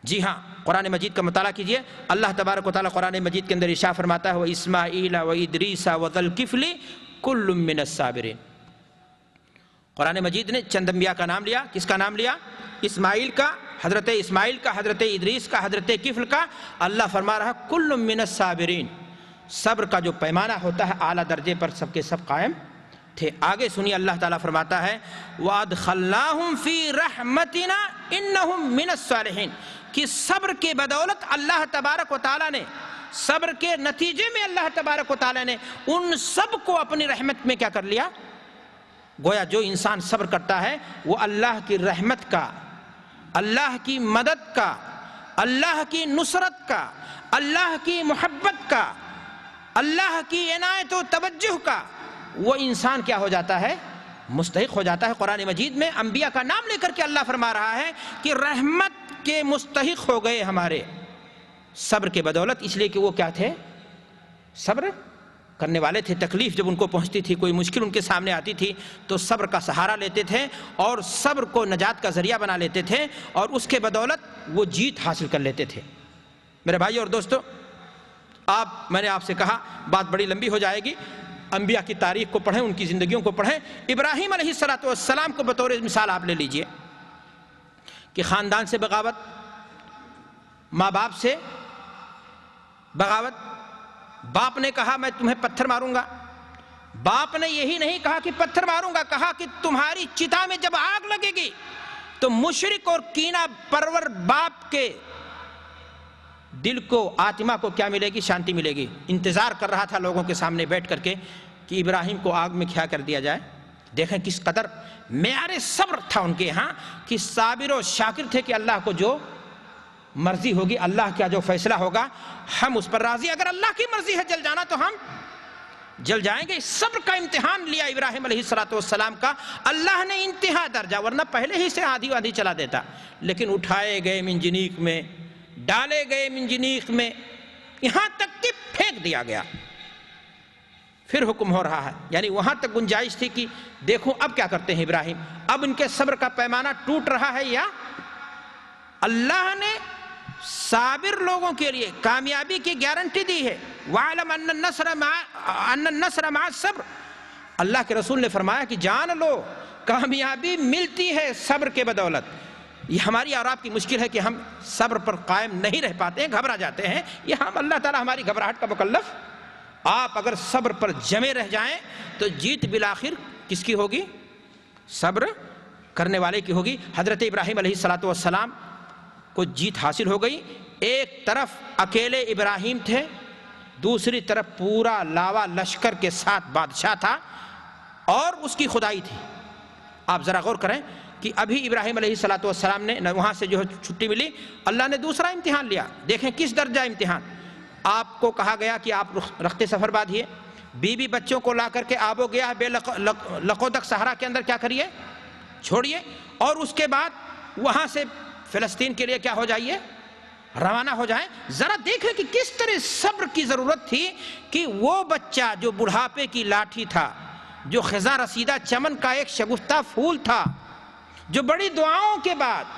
جی ہاں، قرآن مجید کا مطالعہ کیجئے، اللہ تبارک و تعالیٰ قرآن مجید کے اندر ارشاد فرماتا ہے وَإِسْمَاعِيلَ وَإِدْرِيسَ وَذَا الْكِفْلِ كُلٌّ مِّنَ الصَّابِرِينَ۔ قرآن مجید نے چند انبیاء کا نام لیا۔ کس کا نام لیا؟ اسماعیل کا، حضرت اسماعیل کا، حضرت ادریس کا، حضرت کفل کا۔ اللہ فرما رہا کل من الصابرین، صبر کا جو پیمانہ ہوتا ہے اعلیٰ درجے پر سب کے سب قائم تھے۔ آگے سنیے، اللہ تعالیٰ فرماتا ہے وَأَدْخَلْنَاهُمْ فِي رَحْمَتِنَا إِنَّهُمْ مِنَ الصَّالِحِينَ، کہ صبر کے بدولت اللہ تبارک و تعالیٰ نے، صبر کے نتیجے میں اللہ تبارک و تعالیٰ نے ان سب کو اپنی رحمت میں کیا کر لیا؟ گویا جو انسان صبر کرتا ہے وہ اللہ کی رحمت کا، اللہ کی مدد کا، اللہ کی نصرت کا، اللہ کی محبت کا، اللہ کی عنایت و توجہ کا وہ انسان کیا ہو جاتا ہے؟ مستحق ہو جاتا ہے۔ قرآن مجید میں انبیاء کا نام لے کر کے اللہ فرما رہا ہے کہ رحمت کے مستحق ہو گئے ہمارے صبر کے بدولت، اس لیے کہ وہ کیا تھے؟ صبر کرنے والے تھے. تکلیف جب ان کو پہنچتی تھی، کوئی مشکل ان کے سامنے آتی تھی تو صبر کا سہارا لیتے تھے اور صبر کو نجات کا ذریعہ بنا لیتے تھے اور اس کے بدولت وہ جیت حاصل کر لیتے تھے. میرے بھائی اور دوستو، میں نے آپ سے کہا بات بڑی لمبی ہو جائے گی. انبیاء کی تاریخ کو پڑھیں، ان کی زندگیوں کو پڑھیں. ابراہیم علیہ السلام کو بطور مثال آپ لے لیجئے کہ خاندان سے بغاوت، ماں باپ سے بغاوت. باپ نے کہا میں تمہیں پتھر ماروں گا. باپ نے یہی نہیں کہا کہ پتھر ماروں گا، کہا کہ تمہاری چتا میں جب آگ لگے گی تو مشرک اور کینہ پرور باپ کے دل کو، آتما کو کیا ملے گی؟ شانتی ملے گی. انتظار کر رہا تھا لوگوں کے سامنے بیٹھ کر کے کہ ابراہیم کو آگ میں کھیا کر دیا جائے. دیکھیں کس قدر معیار صبر تھا ان کے ہاں، کہ صابر و شاکر تھے کہ اللہ کو جو مرضی ہوگی، اللہ کا جو فیصلہ ہوگا ہم اس پر راضی. اگر اللہ کی مرضی ہے جل جانا تو ہم جل جائیں گے. صبر کا امتحان لیا ابراہیم علیہ السلام کا. اللہ نے انتہا درجہ، ورنہ پہلے ہی سے آدھی آدھی چلا دیتا، لیکن اٹھائے گئے منجنیق میں، ڈالے گئے منجنیق میں، یہاں تک کہ پھینک دیا گیا. پھر حکم ہو رہا ہے، یعنی وہاں تک گنجائش تھی کہ دیکھو اب کیا کرتے ہیں ابراہیم. اب ان کے صبر کا پیمانہ ٹوٹ رہا ہے یا اللہ نے صابر لوگوں کے لیے کامیابی کی گارنٹی دی ہے. وَعَلَمْ أَنَّ النَّصْرَ مَعَ الصَّبْرِ. اللہ کے رسول نے فرمایا کہ جان لو کامیابی ملتی ہے صبر کے بدولت. یہ ہماری اور آپ کی مشکل ہے کہ ہم صبر پر قائم نہیں رہ پاتے ہیں، گھبرا جاتے ہیں. یہ ہم اللہ تعالیٰ ہماری گھبراہٹ کا مکلف. آپ اگر صبر پر جمے رہ جائیں تو جیت بالآخر کس کی ہوگی؟ صبر کرنے والے کی ہوگی. حضرت ابراہیم علیہ السلام کو جیت حاصل ہو گئی. ایک طرف اکیلے ابراہیم تھے، دوسری طرف پورا لاوا لشکر کے ساتھ بادشاہ تھا اور اس کی خدائی تھی. آپ ذرا غور کریں کہ ابھی ابراہیم علیہ السلام نے وہاں سے جو چھٹی ملی، اللہ نے دوسرا امتحان لیا. دیکھیں کس درجہ امتحان. آپ کو کہا گیا کہ آپ رخت سفر باندھیے، بیوی بچوں کو لا کر کے آب و گیا بے لقودق صحرا کے اندر کیا کریے؟ چھوڑیے، اور اس کے بعد وہاں سے فلسطین کے لیے کیا ہو جائیے؟ روانہ ہو جائیں. ذرا دیکھیں کہ کس طرح صبر کی ضرورت تھی کہ وہ بچہ جو بڑھاپے کی لاٹھی تھا، جو خزاں رسیدہ چمن کا ایک شگفتہ پھول تھا، جو بڑی دعاؤں کے بعد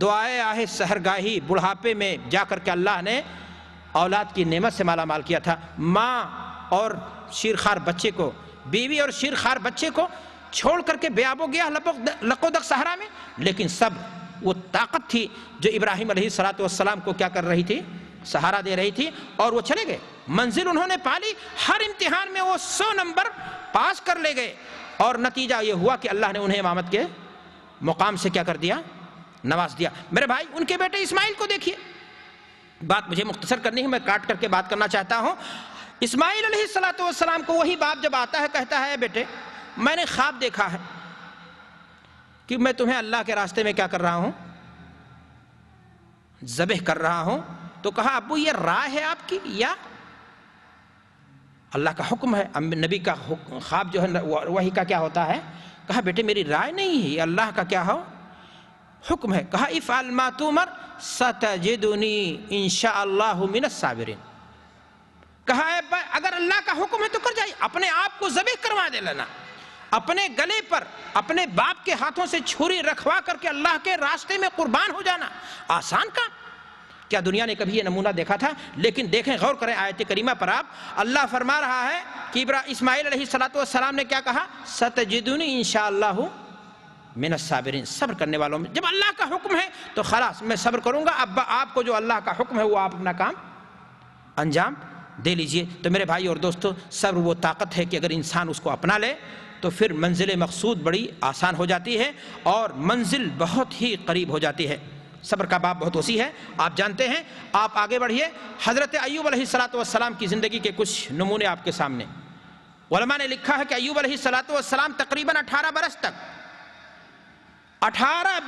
دعائے آہ سحرگاہی بڑھاپے میں جا کر کے اللہ نے اولاد کی نعمت سے مالا مال کیا تھا. ماں اور شیرخوار بچے کو، بیوی اور شیرخوار بچے کو چھوڑ کر کے بے آب و گیا لقودق صحرا میں، لیکن سب وہ طاقت تھی جو ابراہیم علیہ السلام کو کیا کر رہی تھی؟ سہارا دے رہی تھی. اور وہ چلے گئے، منزل انہوں نے پالی. ہر امتحان میں وہ 100 نمبر پاس کر لے گئے اور نتیجہ یہ ہوا کہ اللہ نے انہیں امامت کے مقام سے کیا کر دیا؟ نواز دیا. میرے بھائی ان کے بیٹے اسماعیل کو دیکھیے. بات مجھے مختصر کرنی ہے، میں کاٹ کر کے بات کرنا چاہتا ہوں. اسماعیل علیہ السلام کو وہی باپ جب آتا ہے کہتا ہے بیٹے میں نے خواب دیکھا ہے کہ میں تمہیں اللہ کے راستے میں کیا کر رہا ہوں؟ ذبح کر رہا ہوں. تو کہا ابو یہ رائے ہے آپ کی یا اللہ کا حکم ہے؟ نبی کا خواب جو ہے وہی کا کیا ہوتا ہے؟ کہا بیٹے میری رائے نہیں ہے، یہ اللہ کا کیا ہو حکم ہے. کہا افعل ما تؤمر ستجدنی انشاء اللہ من الصابرین. کہا اگر اللہ کا حکم ہے تو کر جائیے، اپنے آپ کو ذبح کروا دے لینا، اپنے گلے پر اپنے باپ کے ہاتھوں سے چھری رکھوا کر کے اللہ کے راستے میں قربان ہو جانا. آسان کام. کیا دنیا نے کبھی یہ نمونہ دیکھا تھا؟ لیکن دیکھیں، غور کریں آیت کریمہ پر. آپ اللہ فرما رہا ہے کہ اسماعیل علیہ السلام نے کیا کہا؟ ستجدنی انشاءاللہ من الصابرین. صبر کرنے والوں میں. جب اللہ کا حکم ہے تو خلاص میں صبر کروں گا. اب آپ کو جو اللہ کا حکم ہے وہ آپ اپنا کام انجام دے لیجئے. تو میرے بھائی اور دوستو، صبر وہ طاقت ہے کہ اگر انسان اس کو اپنا لے تو پھر منزل مقصود بڑی آسان ہو جاتی ہے اور منزل بہت ہی قریب ہو جاتی ہے. صبر کا باب بہت وسیع ہے، آپ جانتے ہیں. آپ آگے بڑھیے. حضرت ایوب علیہ السلام کی زندگی کے کچھ نمونے آپ کے سامنے. علماء نے لکھا ہے کہ ایوب علیہ السلام تقریباً 18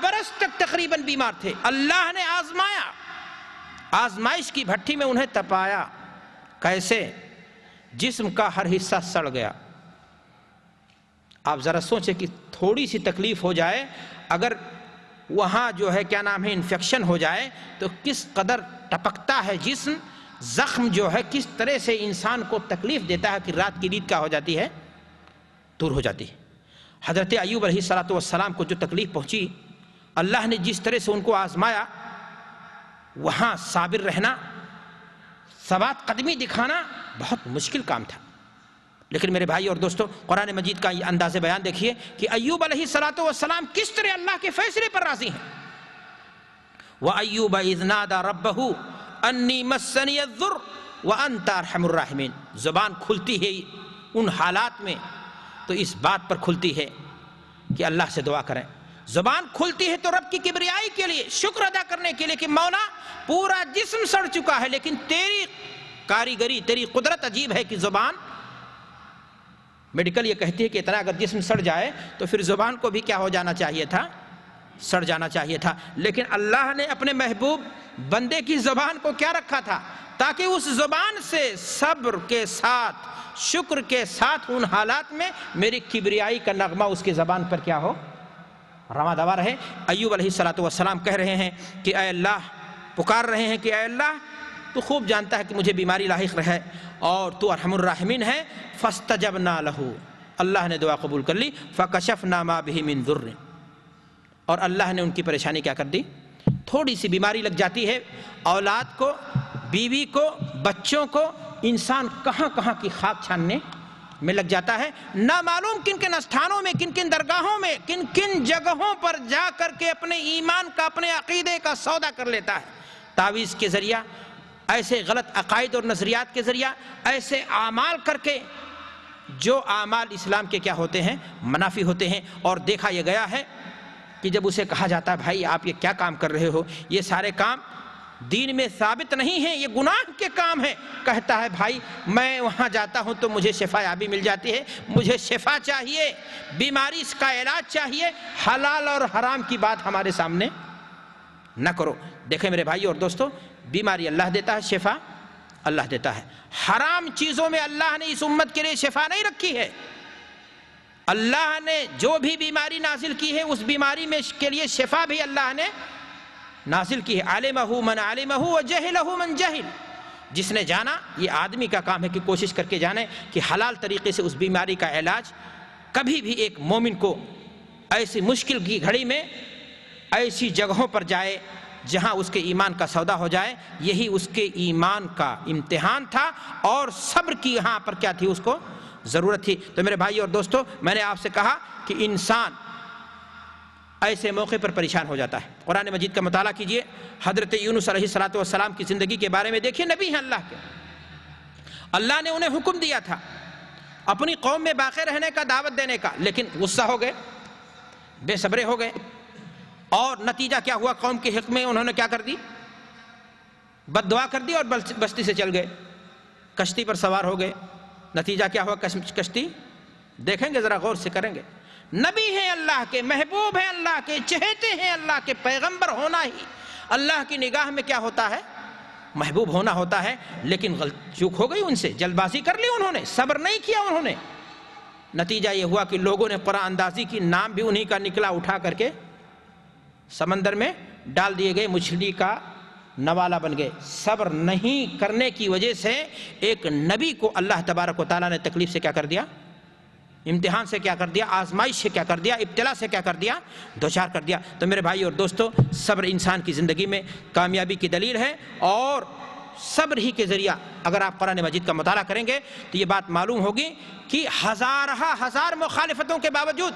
برس تک تقریباً بیمار تھے. اللہ نے آزمایا، آزمائش کی بھٹی میں انہیں تپایا. کیسے؟ جسم کا ہر حصہ سڑ گیا. آپ ذرا سوچیں کہ تھوڑی سی تکلیف ہو جائے، اگر وہاں جو ہے کیا نام ہے انفیکشن ہو جائے تو کس قدر ٹپکتا ہے جسم. زخم جو ہے کس طرح سے انسان کو تکلیف دیتا ہے کہ رات کی نیند کیا ہو جاتی ہے، دور ہو جاتی ہے۔ حضرت ایوب علیہ الصلوۃ والسلام کو جو تکلیف پہنچی، اللہ نے جس طرح سے ان کو آزمایا، وہاں صابر رہنا، ثبات قدمی دکھانا بہت مشکل کام تھا۔ لیکن میرے بھائی اور دوستو، قرآن مجید کا یہ انداز بیان دیکھیے کہ ایوب علیہ الصلوۃ والسلام کس طرح اللہ کے فیصلے پر راضی ہیں۔ وَأَيُّوبَ إِذْ نَادَى رَبَّهُ أَنِّي مَسَّنِيَ الضُّرُّ وَأَنْتَ أَرْحَمُ الرَّاحِمِينَ۔ زبان کھلتی ہے ان حالات میں تو اس بات پر کھلتی ہے کہ اللہ سے دعا کریں۔ زبان کھلتی ہے تو رب کی کبریائی کے لیے، شکر ادا کرنے کے لیے کہ مولا پورا جسم سڑ چکا ہے، لیکن تیری کاریگری، تیری قدرت عجیب ہے کہ زبان، میڈیکل یہ کہتی ہے کہ اتنا اگر جسم سڑ جائے تو پھر زبان کو بھی کیا ہو جانا چاہیے تھا، سڑ جانا چاہیے تھا۔ لیکن اللہ نے اپنے محبوب بندے کی زبان کو کیا رکھا تھا؟ تاکہ اس زبان سے صبر کے ساتھ، شکر کے ساتھ ان حالات میں میری کبریائی کا نغمہ اس کی زبان پر کیا ہو، رواں دوا رہے۔ ایوب علیہ الصلوۃ والسلام کہہ رہے ہیں کہ اے اللہ، پکار رہے ہیں کہ اے اللہ تو خوب جانتا ہے کہ مجھے بیماری لاحق رہے اور تو ارحم الراحمین ہے۔ فاستجبنا لہ، اللہ نے دعا قبول کر لی۔ فکشفنا ما بہ من ضر، اور اللہ نے ان کی پریشانی کیا کر دی، تھوڑی سی بیماری لگ جاتی ہے، اولاد کو، بیوی کو، بچوں کو، انسان کہاں کہاں کی خاک چھاننے میں لگ جاتا ہے، نہ معلوم کن کن استھانوں میں، کن کن درگاہوں میں، کن کن جگہوں پر جا کر کے اپنے ایمان کا، اپنے عقیدے کا سودا کر لیتا ہے، تعویذ کے ذریعہ، ایسے غلط عقائد اور نظریات کے ذریعہ، ایسے اعمال کر کے جو اعمال اسلام کے کیا ہوتے ہیں، منافی ہوتے ہیں۔ اور دیکھا یہ گیا ہے کہ جب اسے کہا جاتا ہے بھائی آپ یہ کیا کام کر رہے ہو، یہ سارے کام دین میں ثابت نہیں ہیں، یہ گناہ کے کام ہیں، کہتا ہے بھائی میں وہاں جاتا ہوں تو مجھے شفا یابی مل جاتی ہے، مجھے شفا چاہیے، بیماری اس کا علاج چاہیے، حلال اور حرام کی بات ہمارے سامنے نہ کرو۔ دیکھیں میرے بھائی اور دوستو، بیماری اللہ دیتا ہے، شفا اللہ دیتا ہے۔ حرام چیزوں میں اللہ نے اس امت کے لیے شفا نہیں رکھی ہے۔ اللہ نے جو بھی بیماری نازل کی ہے اس بیماری میں کے لیے شفا بھی اللہ نے نازل کی ہے۔ علمہ من علمہ وجہلہ من جہل، جس نے جانا، یہ آدمی کا کام ہے کہ کوشش کر کے جانے کہ حلال طریقے سے اس بیماری کا علاج۔ کبھی بھی ایک مومن کو ایسی مشکل کی گھڑی میں ایسی جگہوں پر جائے جہاں اس کے ایمان کا سودا ہو جائے، یہی اس کے ایمان کا امتحان تھا، اور صبر کی یہاں پر کیا تھی، اس کو ضرورت تھی۔ تو میرے بھائی اور دوستو، میں نے آپ سے کہا کہ انسان ایسے موقع پر پریشان ہو جاتا ہے۔ قرآن مجید کا مطالعہ کیجئے، حضرت یونس علیہ الصلوۃ والسلام کی زندگی کے بارے میں دیکھیے، نبی ہیں اللہ کے، اللہ نے انہیں حکم دیا تھا اپنی قوم میں باقی رہنے کا، دعوت دینے کا، لیکن غصہ ہو گئے، بے صبرے ہو گئے، اور نتیجہ کیا ہوا، قوم کے حق میں انہوں نے کیا کر دی، بد دعا کر دی اور بستی سے چل گئے، کشتی پر سوار ہو گئے۔ نتیجہ کیا ہوا، کشتی دیکھیں گے، ذرا غور سے کریں گے، نبی ہیں اللہ کے، محبوب ہیں اللہ کے، چہتے ہیں اللہ کے، پیغمبر ہونا ہی اللہ کی نگاہ میں کیا ہوتا ہے، محبوب ہونا ہوتا ہے، لیکن غلط چوک ہو گئی ان سے، جلد بازی کر لی انہوں نے، صبر نہیں کیا انہوں نے۔ نتیجہ یہ ہوا کہ لوگوں نے قرآن اندازی کی، نام بھی انہی کا نکلا، اٹھا کر کے سمندر میں ڈال دیے گئے، مچھلی کا نوالا بن گئے۔ صبر نہیں کرنے کی وجہ سے ایک نبی کو اللہ تبارک و تعالیٰ نے تکلیف سے کیا کر دیا، امتحان سے کیا کر دیا، آزمائش سے کیا کر دیا، ابتلا سے کیا کر دیا، دوچار کر دیا۔ تو میرے بھائی اور دوستو، صبر انسان کی زندگی میں کامیابی کی دلیل ہے، اور صبر ہی کے ذریعہ اگر آپ قرآن مجید کا مطالعہ کریں گے تو یہ بات معلوم ہوگی کہ ہزار مخالفتوں کے باوجود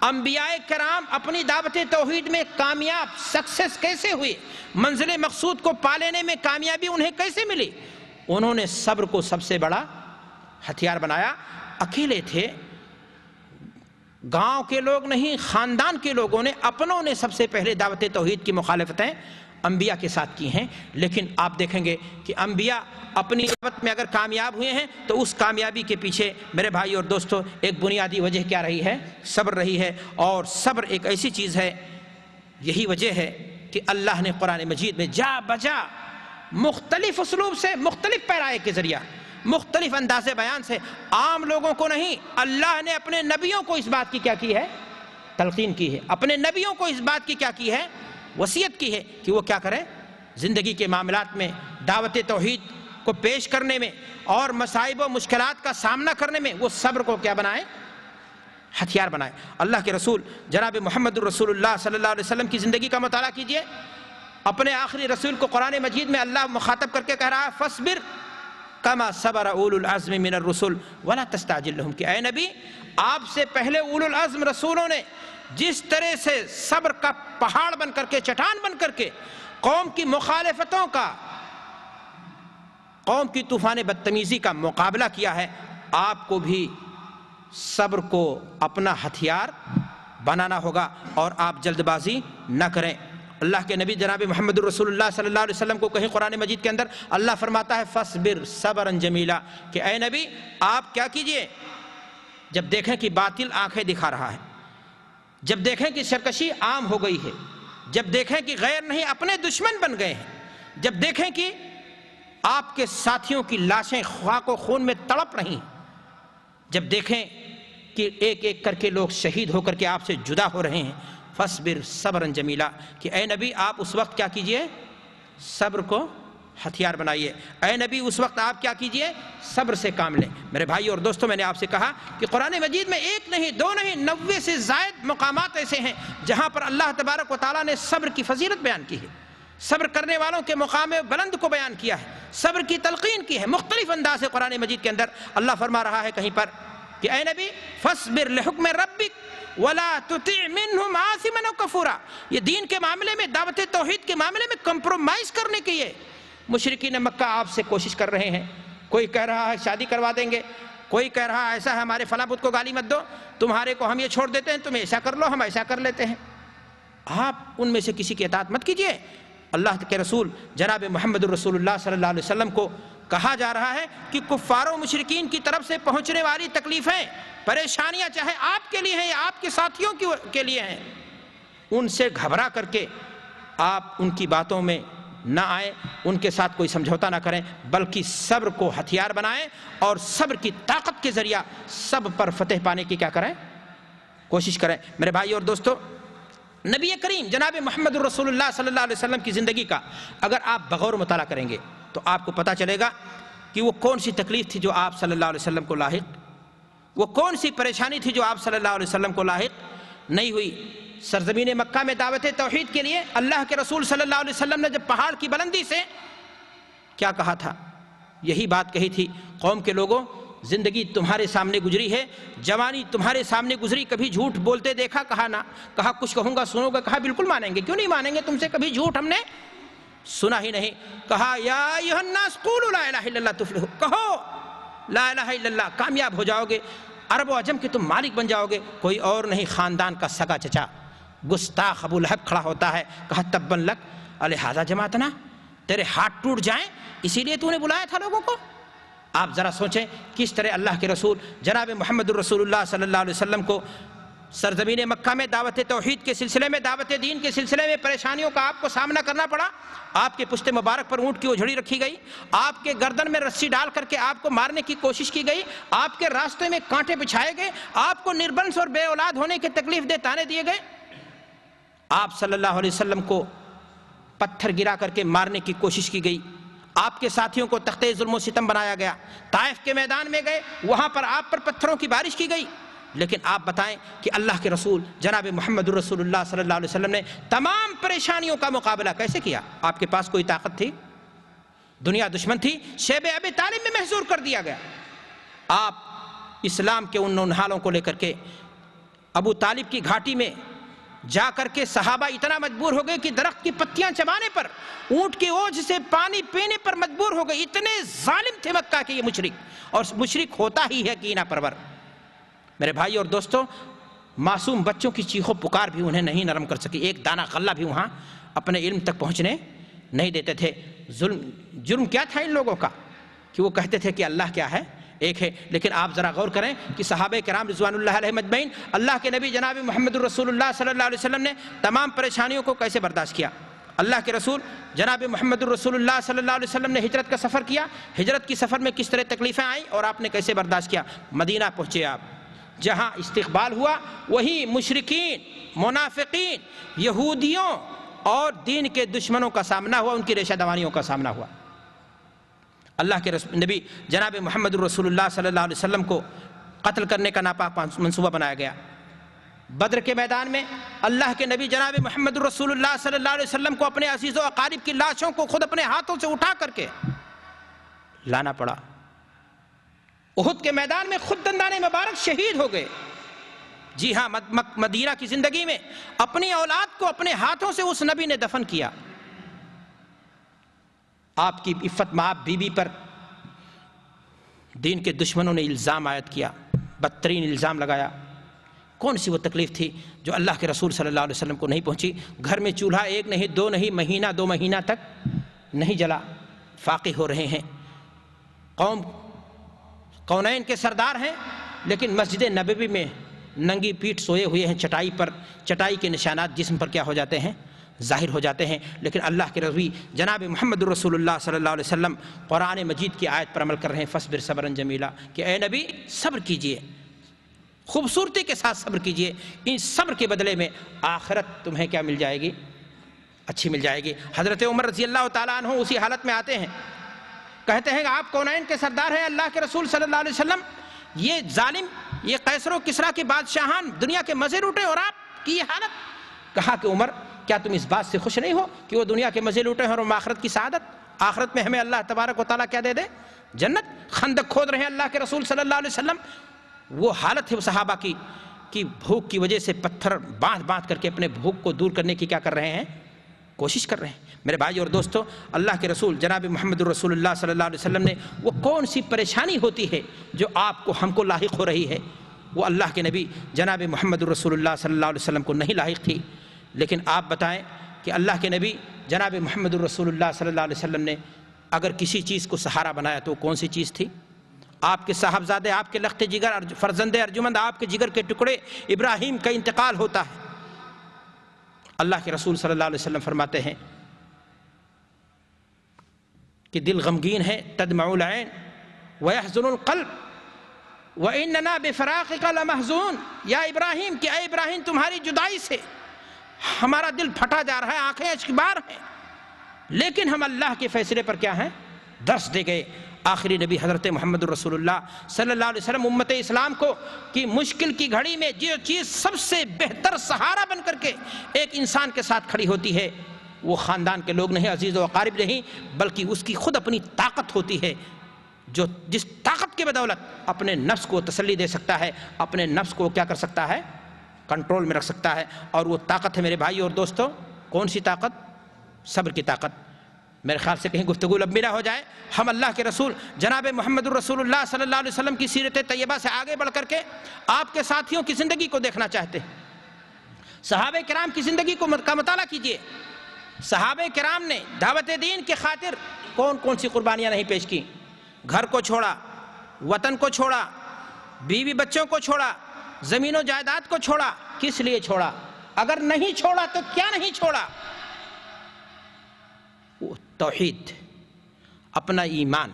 انبیاء کرام اپنی دعوت توحید میں کامیاب، سکسیس کیسے ہوئے، منزل مقصود کو پا لینے میں کامیابی انہیں کیسے ملی، انہوں نے صبر کو سب سے بڑا ہتھیار بنایا۔ اکیلے تھے، گاؤں کے لوگ نہیں، خاندان کے لوگوں نے، اپنوں نے سب سے پہلے دعوت توحید کی مخالفتیں انبیاء کے ساتھ کی ہیں۔ لیکن آپ دیکھیں گے کہ انبیاء اپنی دعوت میں اگر کامیاب ہوئے ہیں تو اس کامیابی کے پیچھے میرے بھائی اور دوستو ایک بنیادی وجہ کیا رہی ہے، صبر رہی ہے۔ اور صبر ایک ایسی چیز ہے، یہی وجہ ہے کہ اللہ نے قرآن مجید میں جا بجا مختلف اسلوب سے، مختلف پیرائے کے ذریعہ، مختلف انداز بیان سے، عام لوگوں کو نہیں، اللہ نے اپنے نبیوں کو اس بات کی کیا کی ہے، تلقین کی ہے، اپنے نبیوں کو اس بات کی کیا کی ہے، وصیت کی ہے کہ وہ کیا کریں، زندگی کے معاملات میں دعوت توحید کو پیش کرنے میں اور مصائب و مشکلات کا سامنا کرنے میں وہ صبر کو کیا بنائے؟ ہتھیار بنائے۔ اللہ کے رسول جناب محمد الرسول اللہ صلی اللہ علیہ وسلم کی زندگی کا مطالعہ کیجئے۔ اپنے آخری رسول کو قرآن مجید میں اللہ مخاطب کر کے کہہ رہا ہے فاصبر کما صبر اولو العزم من الرسل ولا تستعجل لهم، کہ اے نبی آپ سے پہلے اولو العزم رسولوں نے جس طرح سے صبر کا پہاڑ بن کر کے، چٹان بن کر کے قوم کی مخالفتوں کا، قوم کی طوفان بدتمیزی کا مقابلہ کیا ہے، آپ کو بھی صبر کو اپنا ہتھیار بنانا ہوگا اور آپ جلد بازی نہ کریں۔ اللہ کے نبی جناب محمد الرسول اللہ صلی اللہ علیہ وسلم کو کہیں قرآن مجید کے اندر اللہ فرماتا ہے فاصبر صبرا جمیلا، کہ اے نبی آپ کیا کیجئے، جب دیکھیں کہ باطل آنکھیں دکھا رہا ہے، جب دیکھیں کہ سرکشی عام ہو گئی ہے، جب دیکھیں کہ غیر نہیں اپنے دشمن بن گئے ہیں، جب دیکھیں کہ آپ کے ساتھیوں کی لاشیں خاک و خون میں تڑپ رہی ہیں، جب دیکھیں کہ ایک ایک کر کے لوگ شہید ہو کر کے آپ سے جدا ہو رہے ہیں، فاصبر صبرا جمیلا، کہ اے نبی آپ اس وقت کیا کیجئے، صبر کو ہتھیار بنائیے۔ اے نبی اس وقت آپ کیا کیجئے، صبر سے کام لیں۔ میرے بھائی اور دوستوں، میں نے آپ سے کہا کہ قرآن مجید میں ایک نہیں، دو نہیں، 90 سے زائد مقامات ایسے ہیں جہاں پر اللہ تبارک و تعالیٰ نے صبر کی فضیلت بیان کی ہے، صبر کرنے والوں کے مقام بلند کو بیان کیا ہے، صبر کی تلقین کی ہے مختلف انداز سے۔ قرآن مجید کے اندر اللہ فرما رہا ہے کہیں پر کہ اے نبی فاصبر لحکم ربک ولا تطع منهم آثما وکفورا، یہ دین کے معاملے میں، دعوت توحید کے معاملے میں کمپرومائز کرنے کے لیے مشرکین مکہ آپ سے کوشش کر رہے ہیں۔ کوئی کہہ رہا ہے شادی کروا دیں گے، کوئی کہہ رہا ہے ایسا ہے ہمارے فلاں بت کو گالی مت دو، تمہارے کو ہم یہ چھوڑ دیتے ہیں، تم ایسا کر لو، ہم ایسا کر لیتے ہیں۔ آپ ان میں سے کسی کی اطاعت مت کیجئے۔ اللہ کے رسول جناب محمد الرسول اللہ صلی اللہ علیہ وسلم کو کہا جا رہا ہے کہ کفار و مشرکین کی طرف سے پہنچنے والی تکلیفیں، پریشانیاں چاہے آپ کے لیے ہیں یا آپ کے ساتھیوں کے لیے ہیں، ان سے گھبرا کر کے آپ ان کی باتوں میں نہ آئیں، ان کے ساتھ کوئی سمجھوتا نہ کریں، بلکہ صبر کو ہتھیار بنائیں اور صبر کی طاقت کے ذریعہ سب پر فتح پانے کی کیا کریں، کوشش کریں۔ میرے بھائی اور دوستو، نبی کریم جناب محمد الرسول اللہ صلی اللہ علیہ وسلم کی زندگی کا اگر آپ بغور مطالعہ کریں گے تو آپ کو پتہ چلے گا کہ وہ کون سی تکلیف تھی جو آپ صلی اللہ علیہ وسلم کو لاحق، وہ کون سی پریشانی تھی جو آپ صلی اللہ علیہ وسلم کو لاحق نہیں ہوئی۔ سرزمین مکہ میں دعوت توحید کے لیے اللہ کے رسول صلی اللہ علیہ وسلم نے جب پہاڑ کی بلندی سے کیا کہا تھا، یہی بات کہی تھی، قوم کے لوگوں زندگی تمہارے سامنے گزری ہے، جوانی تمہارے سامنے گزری، کبھی جھوٹ بولتے دیکھا، کہا نہ، کہا کچھ کہوں گا سنو گا، کہا بالکل مانیں گے، کیوں نہیں مانیں گے، تم سے کبھی جھوٹ ہم نے سنا ہی نہیں۔ کہا یا ایھا الناس قولوا لا الہ الا اللہ تفلحوا، کہو لا الہ الا اللہ، کامیاب ہو جاؤ گے، عرب و عجم کے تم مالک بن جاؤ گے، کوئی اور نہیں، خاندان کا سگا چچا گستاخ ابو لہب کھڑا ہوتا ہے، کہا تبا لک الہذا جماعتنا، تیرے ہاتھ ٹوٹ جائیں اسی لیے تو نے بلایا تھا لوگوں کو۔ آپ ذرا سوچیں کس طرح اللہ کے رسول جناب محمد الرسول اللہ صلی اللہ علیہ وسلم کو سرزمین مکہ میں دعوت توحید کے سلسلے میں، دعوت دین کے سلسلے میں پریشانیوں کا آپ کو سامنا کرنا پڑا۔ آپ کے پشت مبارک پر اونٹ کی اجھڑی رکھی گئی، آپ کے گردن میں رسی ڈال کر کے آپ کو مارنے کی کوشش کی گئی، آپ کے راستے میں کانٹے بچھائے گئے، آپ کو نربنس اور بے اولاد ہونے کے تکلیف دہ طعنے دیے گئے، آپ صلی اللہ علیہ وسلم کو پتھر گرا کر کے مارنے کی کوشش کی گئی، آپ کے ساتھیوں کو تختے ظلم و ستم بنایا گیا، طائف کے میدان میں گئے، وہاں پر آپ پر پتھروں کی بارش کی گئی، لیکن آپ بتائیں کہ اللہ کے رسول جناب محمد الرسول اللہ صلی اللہ علیہ وسلم نے تمام پریشانیوں کا مقابلہ کیسے کیا؟ آپ کے پاس کوئی طاقت تھی؟ دنیا دشمن تھی، شیب ابی طالب میں محصور کر دیا گیا، آپ اسلام کے ان نونہالوں کو لے کر کے ابو طالب کی گھاٹی میں جا کر کے صحابہ اتنا مجبور ہو گئے کہ درخت کی پتیاں چبانے پر، اونٹ کی اوجھ سے پانی پینے پر مجبور ہو گئے، اتنے ظالم تھے مکہ کے یہ مشرک، اور مشرک ہوتا ہی ہے کینہ پرور۔ میرے بھائی اور دوستو، معصوم بچوں کی چیخو پکار بھی انہیں نہیں نرم کر سکی، ایک دانہ غلہ بھی وہاں اپنے علم تک پہنچنے نہیں دیتے تھے۔ جرم کیا تھا ان لوگوں کا کہ وہ کہتے تھے کہ اللہ کیا ہے، ایک ہے، لیکن آپ ذرا غور کریں کہ صحابہ کرام رضوان اللہ علیہم اجمعین، اللہ کے نبی جناب محمد الرسول اللہ صلی اللہ علیہ وسلم نے تمام پریشانیوں کو کیسے برداشت کیا۔ اللہ کے رسول جناب محمد الرسول اللہ صلی اللہ علیہ وسلم نے ہجرت کا سفر کیا، ہجرت کی سفر میں کس طرح تکلیفیں آئیں اور آپ نے کیسے برداشت کیا۔ مدینہ پہنچے آپ، جہاں استقبال ہوا وہی مشرکین، منافقین، یہودیوں اور دین کے دشمنوں کا سامنا ہوا، ان کی ریشہ دوانیوں کا سامنا ہوا۔ اللہ کے نبی جناب محمد الرسول اللہ صلی اللہ علیہ وسلم کو قتل کرنے کا ناپاک منصوبہ بنایا گیا۔ بدر کے میدان میں اللہ کے نبی جناب محمد الرسول اللہ صلی اللہ علیہ وسلم کو اپنے عزیز و اقارب کی لاشوں کو خود اپنے ہاتھوں سے اٹھا کر کے لانا پڑا۔ احد کے میدان میں خود دندان مبارک شہید ہو گئے۔ جی ہاں، مدینہ کی زندگی میں اپنی اولاد کو اپنے ہاتھوں سے اس نبی نے دفن کیا۔ آپ کی عفت مآب بیوی پر دین کے دشمنوں نے الزام عائد کیا، بدترین الزام لگایا۔ کون سی وہ تکلیف تھی جو اللہ کے رسول صلی اللہ علیہ وسلم کو نہیں پہنچی؟ گھر میں چولہا ایک نہیں، دو نہیں، مہینہ دو مہینہ تک نہیں جلا۔ فاقے ہو رہے ہیں، کونین کے سردار ہیں، لیکن مسجد نبوی میں ننگی پیٹھ سوئے ہوئے ہیں چٹائی پر۔ چٹائی کے نشانات جسم پر کیا ہو جاتے ہیں؟ ظاہر ہو جاتے ہیں۔ لیکن اللہ کے رسول جناب محمد الرسول اللہ صلی اللہ علیہ وسلم قرآن مجید کی آیت پر عمل کر رہے ہیں، فاصبر صبرا جمیلا، کہ اے نبی صبر کیجئے، خوبصورتی کے ساتھ صبر کیجئے، ان صبر کے بدلے میں آخرت تمہیں کیا مل جائے گی؟ اچھی مل جائے گی۔ حضرت عمر رضی اللہ تعالیٰ عنہ اسی حالت میں آتے ہیں، کہتے ہیں کہ آپ کونین کے سردار ہیں، اللہ کے رسول صلی اللہ علیہ وسلم، یہ ظالم، یہ قیصر و کسریٰ کے بادشاہان دنیا کے مزے لوٹے اور آپ کی یہ حالت۔ کہا کہ عمر، کیا تم اس بات سے خوش نہیں ہو کہ وہ دنیا کے مزے لوٹے ہیں اور آخرت کی سعادت؟ آخرت میں ہمیں اللہ تبارک و تعالیٰ کیا دے دے؟ جنت۔ خندق کھود رہے ہیں اللہ کے رسول صلی اللہ علیہ وسلم۔ وہ حالت ہے وہ صحابہ کی کہ بھوک کی وجہ سے پتھر باندھ کر کے اپنے بھوک کو دور کرنے کی کیا کر رہے ہیں؟ کوشش کر رہے ہیں۔ میرے بھائی اور دوستو، اللہ کے رسول جناب محمد الرسول اللہ صلی اللہ علیہ وسلم نے وہ کون سی پریشانی ہوتی ہے جو آپ کو ہم کو لاحق ہو رہی ہے، وہ اللہ کے نبی جناب محمد الرسول اللہ صلی اللہ علیہ وسلم کو نہیں لاحق تھی۔ لیکن آپ بتائیں کہ اللہ کے نبی جناب محمد الرسول اللہ صلی اللہ علیہ وسلم نے اگر کسی چیز کو سہارا بنایا تو کون سی چیز تھی؟ آپ کے صاحبزادے، آپ کے لخت جگر، فرزند ارجمند، آپ کے جگر کے ٹکڑے ابراہیم کا انتقال ہوتا ہے۔ اللہ کے رسول صلی اللہ علیہ وسلم فرماتے ہیں کہ دل غمگین ہے، تدمع العین ویحزن القلب واننا بفراقک لمحزون، یا ابراہیم، کہ اے ابراہیم تمہاری جدائی سے ہمارا دل پھٹا جا رہا ہے، آنکھیں اشکبار ہیں، لیکن ہم اللہ کے فیصلے پر کیا ہیں؟ درس دے گئے۔ آخری نبی حضرت محمد الرسول اللہ صلی اللہ علیہ وسلم امت اسلام کو کی مشکل کی گھڑی میں جو چیز سب سے بہتر سہارا بن کر کے ایک انسان کے ساتھ کھڑی ہوتی ہے، وہ خاندان کے لوگ نہیں، عزیز و اقارب نہیں، بلکہ اس کی خود اپنی طاقت ہوتی ہے، جو جس طاقت کے بدولت اپنے نفس کو تسلی دے سکتا ہے، اپنے نفس کو کیا کر سکتا ہے؟ کنٹرول میں رکھ سکتا ہے۔ اور وہ طاقت ہے میرے بھائی اور دوستو، کون سی طاقت؟ صبر کی طاقت۔ میرے خیال سے کہیں گفتگو لمبی نہ ہو جائے، ہم اللہ کے رسول جناب محمد الرسول اللہ صلی اللہ علیہ وسلم کی سیرت طیبہ سے آگے بڑھ کر کے آپ کے ساتھیوں کی زندگی کو دیکھنا چاہتے ہیں۔ صحابہ کرام کی زندگی کا مطالعہ کیجئے۔ صحابہ کرام نے دعوت دین کی خاطر کون کون سی قربانیاں نہیں پیش کی؟ گھر کو چھوڑا، وطن کو چھوڑا، بیوی بچوں کو چھوڑا، زمین و جائیداد کو چھوڑا۔ کس لیے چھوڑا؟ اگر نہیں چھوڑا تو کیا نہیں چھوڑا؟ توحید، اپنا ایمان،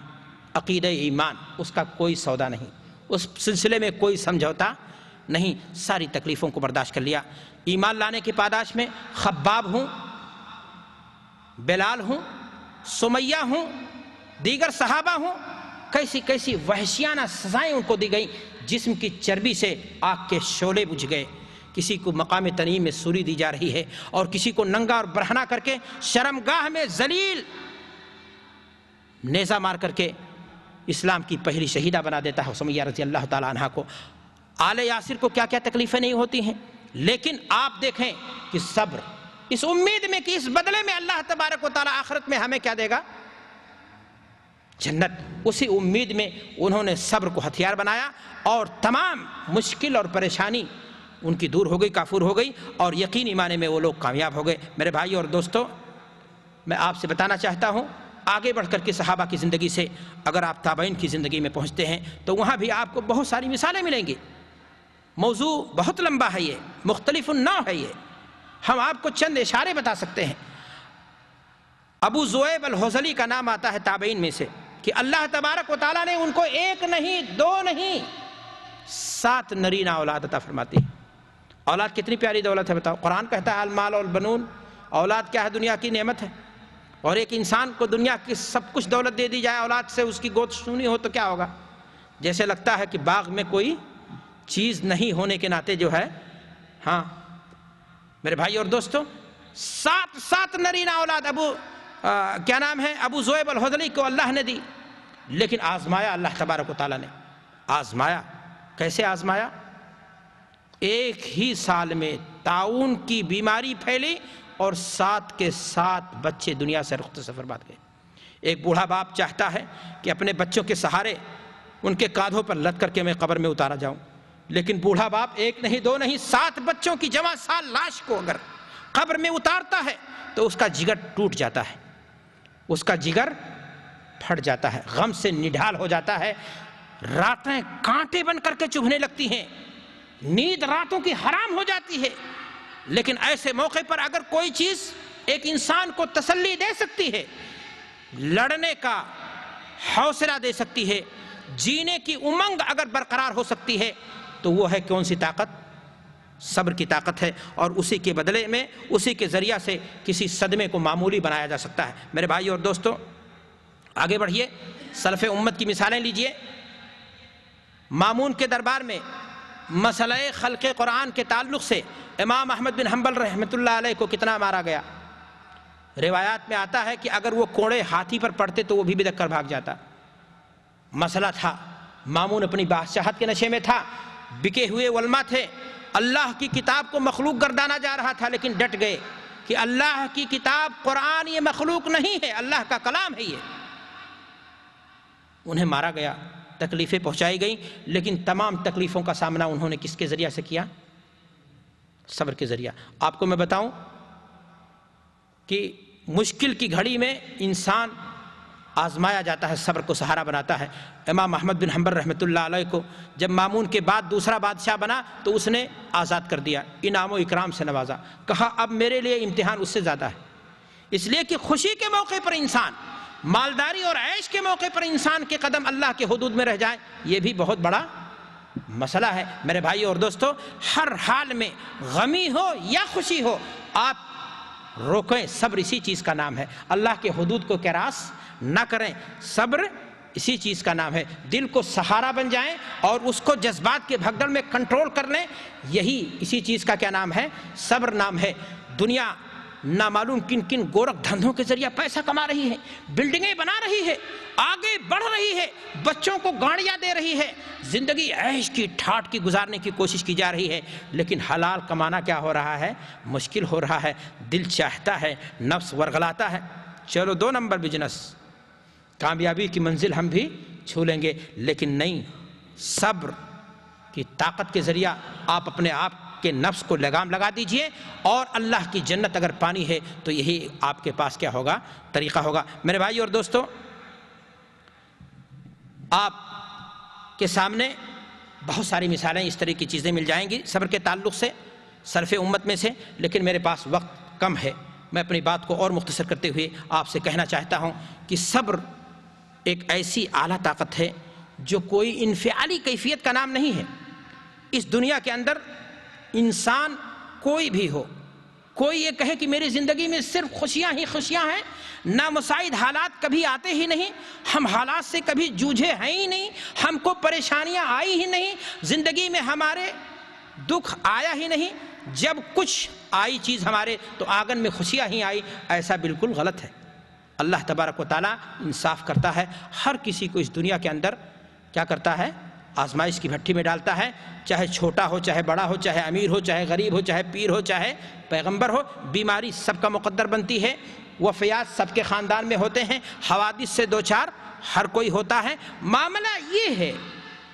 عقیدہ ایمان، اس کا کوئی سودا نہیں، اس سلسلے میں کوئی سمجھوتا نہیں، ساری تکلیفوں کو برداشت کر لیا۔ ایمان لانے کی پاداش میں خباب ہوں، بلال ہوں، سمیہ ہوں، دیگر صحابہ ہوں، کیسی کیسی وحشیانہ سزائیں ان کو دی گئیں، جسم کی چربی سے آگ کے شعلے بجھ گئے۔ کسی کو مقام تنعیم میں سوری دی جا رہی ہے، اور کسی کو ننگا اور برہنہ کر کے شرمگاہ میں ذلیل نیزہ مار کر کے اسلام کی پہلی شہیدہ بنا دیتا ہے سمیہ رضی اللہ تعالیٰ عنہ کو۔ آل یاسر کو کیا کیا تکلیفیں نہیں ہوتی ہیں، لیکن آپ دیکھیں کہ صبر، اس امید میں کہ اس بدلے میں اللہ تبارک و تعالیٰ آخرت میں ہمیں کیا دے گا؟ جنت۔ اسی امید میں انہوں نے صبر کو ہتھیار بنایا، اور تمام مشکل اور پریشانی ان کی دور ہو گئی، کافور ہو گئی، اور یقینی معنی میں وہ لوگ کامیاب ہو گئے۔ میرے بھائی اور دوستو، میں آپ سے بتانا چاہتا ہوں، آگے بڑھ کر کے صحابہ کی زندگی سے اگر آپ تابعین کی زندگی میں پہنچتے ہیں تو وہاں بھی آپ کو بہت ساری مثالیں ملیں گی۔ موضوع بہت لمبا ہے، یہ مختلف النوع ہے، یہ ہم آپ کو چند اشارے بتا سکتے ہیں۔ ابو زویب الحزلی کا نام آتا ہے تابعین میں سے، کہ اللہ تبارک و تعالیٰ نے ان کو ایک نہیں، دو نہیں، 7 نرینہ اولاد عطا فرماتی ہے۔ اولاد کتنی پیاری دولت ہے بتاؤ۔ قرآن کہتا ہے المال والبنون، اولاد کیا ہے؟ دنیا کی نعمت ہے۔ اور ایک انسان کو دنیا کی سب کچھ دولت دے دی جائے، اولاد سے اس کی گود سونی ہو تو کیا ہوگا؟ جیسے لگتا ہے کہ باغ میں کوئی چیز نہیں ہونے کے ناطے جو ہے. ہاں میرے بھائی اور دوستو، 7 نرینہ اولاد کیا نام ہے ابو ذؤیب الحضلی کو اللہ نے دی، لیکن آزمایا اللہ تبارک و تعالیٰ نے. آزمایا کیسے آزمایا؟ ایک ہی سال میں طاعون کی بیماری پھیلی اور 7 کے 7 بچے دنیا سے رخت سے برباد گئے. ایک بوڑھا باپ چاہتا ہے کہ اپنے بچوں کے سہارے ان کے کاندھوں پر لد کر کے میں قبر میں اتارا جاؤں، لیکن بوڑھا باپ 1 نہیں 2 نہیں 7 بچوں کی جمع سال لاش کو اگر قبر میں اتارتا ہے تو اس کا جگر ٹوٹ جاتا ہے، اس کا جگر پھٹ جاتا ہے، غم سے نڈھال ہو جاتا ہے، راتیں کانٹے بن کر کے چبھنے لگتی ہیں، نیند راتوں کی حرام ہو جاتی ہے. لیکن ایسے موقع پر اگر کوئی چیز ایک انسان کو تسلی دے سکتی ہے، لڑنے کا حوصلہ دے سکتی ہے، جینے کی امنگ اگر برقرار ہو سکتی ہے، تو وہ ہے کون سی طاقت؟ صبر کی طاقت ہے. اور اسی کے بدلے میں، اسی کے ذریعہ سے کسی صدمے کو معمولی بنایا جا سکتا ہے. میرے بھائی اور دوستو آگے بڑھیے، سلف امت کی مثالیں لیجئے. مامون کے دربار میں مسئلہ خلق قرآن کے تعلق سے امام احمد بن حنبل رحمۃ اللہ علیہ کو کتنا مارا گیا. روایات میں آتا ہے کہ اگر وہ کوڑے ہاتھی پر پڑتے تو وہ بھی بدک کر بھاگ جاتا. مسئلہ تھا، مامون اپنی بادشاہت کے نشے میں تھا، بکے ہوئے علماء تھے، اللہ کی کتاب کو مخلوق گردانا جا رہا تھا، لیکن ڈٹ گئے کہ اللہ کی کتاب قرآن یہ مخلوق نہیں ہے، اللہ کا کلام ہے یہ. انہیں مارا گیا، تکلیفیں پہنچائی گئیں، لیکن تمام تکلیفوں کا سامنا انہوں نے کس کے ذریعہ سے کیا؟ صبر کے ذریعہ. آپ کو میں بتاؤں کہ مشکل کی گھڑی میں انسان آزمایا جاتا ہے، صبر کو سہارا بناتا ہے. امام احمد بن حنبل رحمۃ اللہ علیہ کو جب مامون کے بعد دوسرا بادشاہ بنا تو اس نے آزاد کر دیا، انعام و اکرام سے نوازا، کہا اب میرے لیے امتحان اس سے زیادہ ہے. اس لیے کہ خوشی کے موقع پر انسان، مالداری اور عیش کے موقع پر انسان کے قدم اللہ کے حدود میں رہ جائے، یہ بھی بہت بڑا مسئلہ ہے. میرے بھائی اور دوستو، ہر حال میں غمی ہو یا خوشی ہو آپ روکیں. صبر اسی چیز کا نام ہے. اللہ کے حدود کو کراس نہ کریں، صبر اسی چیز کا نام ہے. دل کو سہارا بن جائیں اور اس کو جذبات کے بھگدڑ میں کنٹرول کر لیں، یہی اسی چیز کا کیا نام ہے؟ صبر نام ہے. دنیا نامعلوم کن کن گورکھ دھندوں کے ذریعہ پیسہ کما رہی ہے، بلڈنگیں بنا رہی ہے، آگے بڑھ رہی ہے، بچوں کو گاڑیاں دے رہی ہے، زندگی عیش کی ٹھاٹھ کی گزارنے کی کوشش کی جا رہی ہے، لیکن حلال کمانا کیا ہو رہا ہے؟ مشکل ہو رہا ہے. دل چاہتا ہے، نفس ورغلاتا ہے، چلو 2 نمبر بزنس، کامیابی کی منزل ہم بھی چھو لیں گے. لیکن نہیں، صبر کی طاقت کے ذریعہ آپ اپنے آپ کے نفس کو لگام لگا دیجئے، اور اللہ کی جنت اگر پانی ہے تو یہی آپ کے پاس کیا ہوگا؟ طریقہ ہوگا. میرے بھائی اور دوستو، آپ کے سامنے بہت ساری مثالیں اس طرح کی چیزیں مل جائیں گی صبر کے تعلق سے سلف امت میں سے، لیکن میرے پاس وقت کم ہے. میں اپنی بات کو اور مختصر کرتے ہوئے آپ سے کہنا چاہتا ہوں کہ صبر ایک ایسی اعلیٰ طاقت ہے جو کوئی انفعالی کیفیت کا نام نہیں ہے. اس دنیا کے اندر انسان کوئی بھی ہو، کوئی یہ کہے کہ میری زندگی میں صرف خوشیاں ہی خوشیاں ہیں، نامساعد حالات کبھی آتے ہی نہیں، ہم حالات سے کبھی جوجھے ہیں ہی نہیں، ہم کو پریشانیاں آئی ہی نہیں، زندگی میں ہمارے دکھ آیا ہی نہیں، جب کچھ آئی چیز ہمارے تو آنگن میں خوشیاں ہی آئی، ایسا بالکل غلط ہے. اللہ تبارک و تعالیٰ انصاف کرتا ہے، ہر کسی کو اس دنیا کے اندر کیا کرتا ہے؟ آزمائش کی بھٹی میں ڈالتا ہے، چاہے چھوٹا ہو، چاہے بڑا ہو، چاہے امیر ہو، چاہے غریب ہو، چاہے پیر ہو، چاہے پیغمبر ہو. بیماری سب کا مقدر بنتی ہے، وفیات سب کے خاندان میں ہوتے ہیں، حوادث سے 2-4 ہر کوئی ہوتا ہے. معاملہ یہ ہے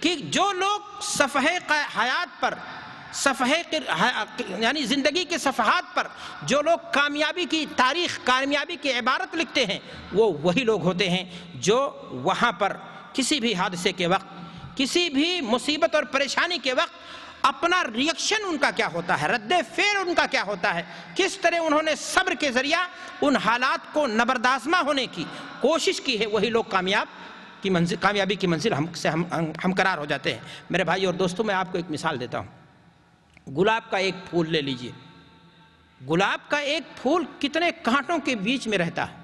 کہ جو لوگ صفحے حیات پر، یعنی زندگی کے صفحات پر جو لوگ کامیابی کی تاریخ، کامیابی کی عبارت لکھتے ہیں، وہ وہی لوگ ہوتے ہیں جو وہاں پر کسی بھی حادثے کے وقت، کسی بھی مصیبت اور پریشانی کے وقت اپنا ریئیکشن ان کا کیا ہوتا ہے، رد فعل ان کا کیا ہوتا ہے، کس طرح انہوں نے صبر کے ذریعہ ان حالات کو نبردآزما ہونے کی کوشش کی ہے، وہی لوگ کامیابی کی منزل ہمکنار ہو جاتے ہیں. میرے بھائی اور دوستوں، میں آپ کو ایک مثال دیتا ہوں. گلاب کا ایک پھول لے لیجئے. گلاب کا ایک پھول کتنے کانٹوں کے بیچ میں رہتا ہے،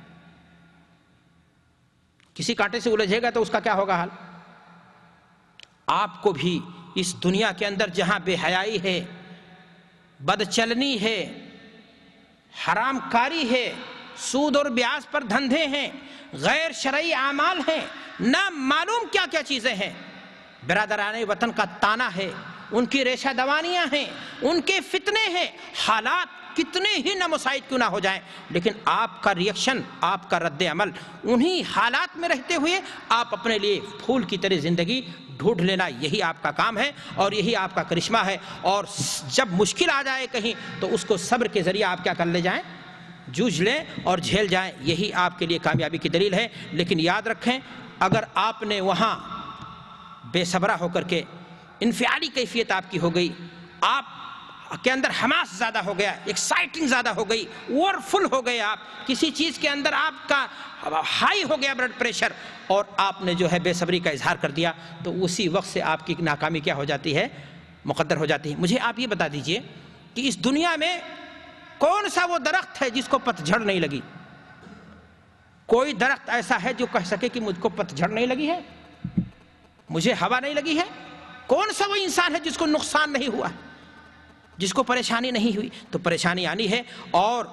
کسی کانٹے سے الجھے گا تو اس کا کیا ہوگا حال؟ آپ کو بھی اس دنیا کے اندر جہاں بے حیائی ہے، بدچلنی ہے، حرام کاری ہے، سود اور بیاج پر دھندے ہیں، غیر شرعی اعمال ہیں، نہ معلوم کیا کیا چیزیں ہیں، برادران وطن کا تانا ہے، ان کی ریشہ دوانیاں ہیں، ان کے فتنے ہیں، حالات کتنے ہی نامساعد کیوں نہ ہو جائیں، لیکن آپ کا ریئیکشن، آپ کا رد عمل انہی حالات میں رہتے ہوئے آپ اپنے لیے پھول کی طرح زندگی ڈھونڈ لینا، یہی آپ کا کام ہے اور یہی آپ کا کرشمہ ہے۔ اور جب مشکل آ جائے کہیں تو اس کو صبر کے ذریعے آپ کیا کر لے جائیں، جوجھ لیں اور جھیل جائیں، یہی آپ کے لیے کامیابی کی دلیل ہے۔ لیکن یاد رکھیں، اگر آپ نے وہاں بے صبرہ ہو کر کے انفعالی کیفیت آپ کی ہو گئی، آپ کے اندر حماس زیادہ ہو گیا، ایکسائٹنگ زیادہ ہو گئی، اوور فل ہو گئے، آپ کسی چیز کے اندر آپ کا ہائی ہو گیا بلڈ پریشر، اور آپ نے جو ہے بے صبری کا اظہار کر دیا، تو اسی وقت سے آپ کی ناکامی کیا ہو جاتی ہے، مقدر ہو جاتی ہے۔ مجھے آپ یہ بتا دیجئے کہ اس دنیا میں کون سا وہ درخت ہے جس کو پت جھڑ نہیں لگی؟ کوئی درخت ایسا ہے جو کہہ سکے کہ مجھ کو پت جھڑ نہیں لگی ہے، مجھے ہوا نہیں لگی ہے؟ کون سا وہ انسان ہے جس کو نقصان نہیں ہوا، جس کو پریشانی نہیں ہوئی؟ تو پریشانی آنی ہے، اور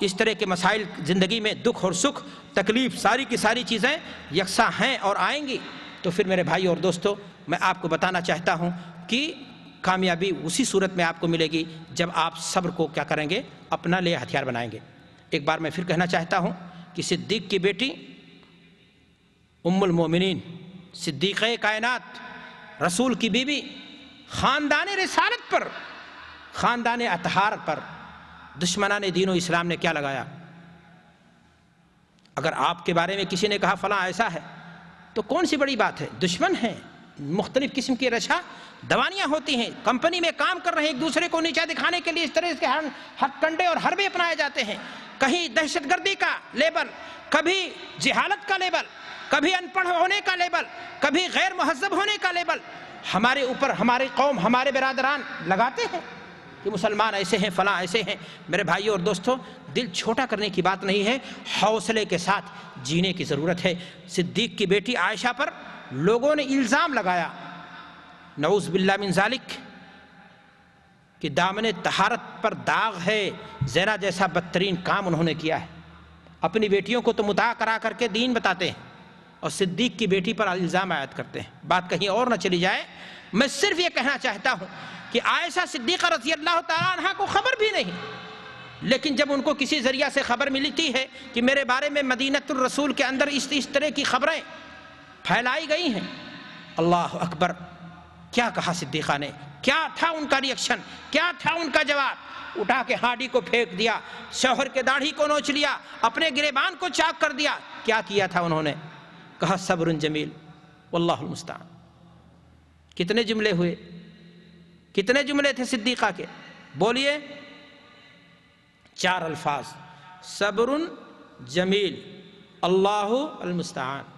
اس طرح کے مسائل زندگی میں، دکھ اور سکھ، تکلیف، ساری کی ساری چیزیں یکساں ہیں اور آئیں گی۔ تو پھر میرے بھائی اور دوستو، میں آپ کو بتانا چاہتا ہوں کہ کامیابی اسی صورت میں آپ کو ملے گی جب آپ صبر کو کیا کریں گے، اپنا لئے ہتھیار بنائیں گے۔ ایک بار میں پھر کہنا چاہتا ہوں کہ صدیق کی بیٹی ام المومنین، صدیقہ کائنات، رسول کی بیوی، خاندان رسالت پر، خاندان اطہار پر دشمنان دین و اسلام نے کیا لگایا؟ اگر آپ کے بارے میں کسی نے کہا فلاں ایسا ہے تو کون سی بڑی بات ہے؟ دشمن ہیں، مختلف قسم کی رشا دوانیاں ہوتی ہیں، کمپنی میں کام کر رہے ہیں، ایک دوسرے کو نیچا دکھانے کے لیے اس طرح کے ہتھ کنڈے اور حربے اپنائے جاتے ہیں، کہیں دہشت گردی کا لیبل، کبھی جہالت کا لیبل، کبھی ان پڑھ ہونے کا لیبل، کبھی غیر مہذب ہونے کا لیبل ہمارے اوپر، ہماری قوم، ہمارے برادران لگاتے ہیں کہ مسلمان ایسے ہیں، فلاں ایسے ہیں۔ میرے بھائیوں اور دوستوں، دل چھوٹا کرنے کی بات نہیں ہے، حوصلے کے ساتھ جینے کی ضرورت ہے۔ صدیق کی بیٹی عائشہ پر لوگوں نے الزام لگایا، نعوذ باللہ من ذالک، کہ دامن طہارت پر داغ ہے، زنا جیسا بدترین کام انہوں نے کیا ہے۔ اپنی بیٹیوں کو تو مطاع کرا کر کے دین بتاتے ہیں، اور صدیق کی بیٹی پر الزام عائد کرتے ہیں۔ بات کہیں اور نہ چلی جائے، میں صرف یہ کہنا چاہتا ہوں کہ عائشہ صدیقہ رضی اللہ تعالیٰ عنہ کو خبر بھی نہیں، لیکن جب ان کو کسی ذریعہ سے خبر ملتی ہے کہ میرے بارے میں مدینۃ الرسول کے اندر اس طرح کی خبریں پھیلائی گئی ہیں، اللہ اکبر، کیا کہا صدیقہ نے؟ کیا تھا ان کا ریئیکشن؟ کیا تھا ان کا جواب؟ اٹھا کے ہانڈی کو پھینک دیا، شوہر کے داڑھی کو نوچ لیا، اپنے گریبان کو چاک کر دیا۔ کیا کیا تھا انہوں نے؟ کہا صبر جمیل واللہ المستعان۔ کتنے جملے ہوئے؟ کتنے جملے تھے صدیقہ کے؟ بولیے، 4 الفاظ، صبر جمیل اللہ المستعان۔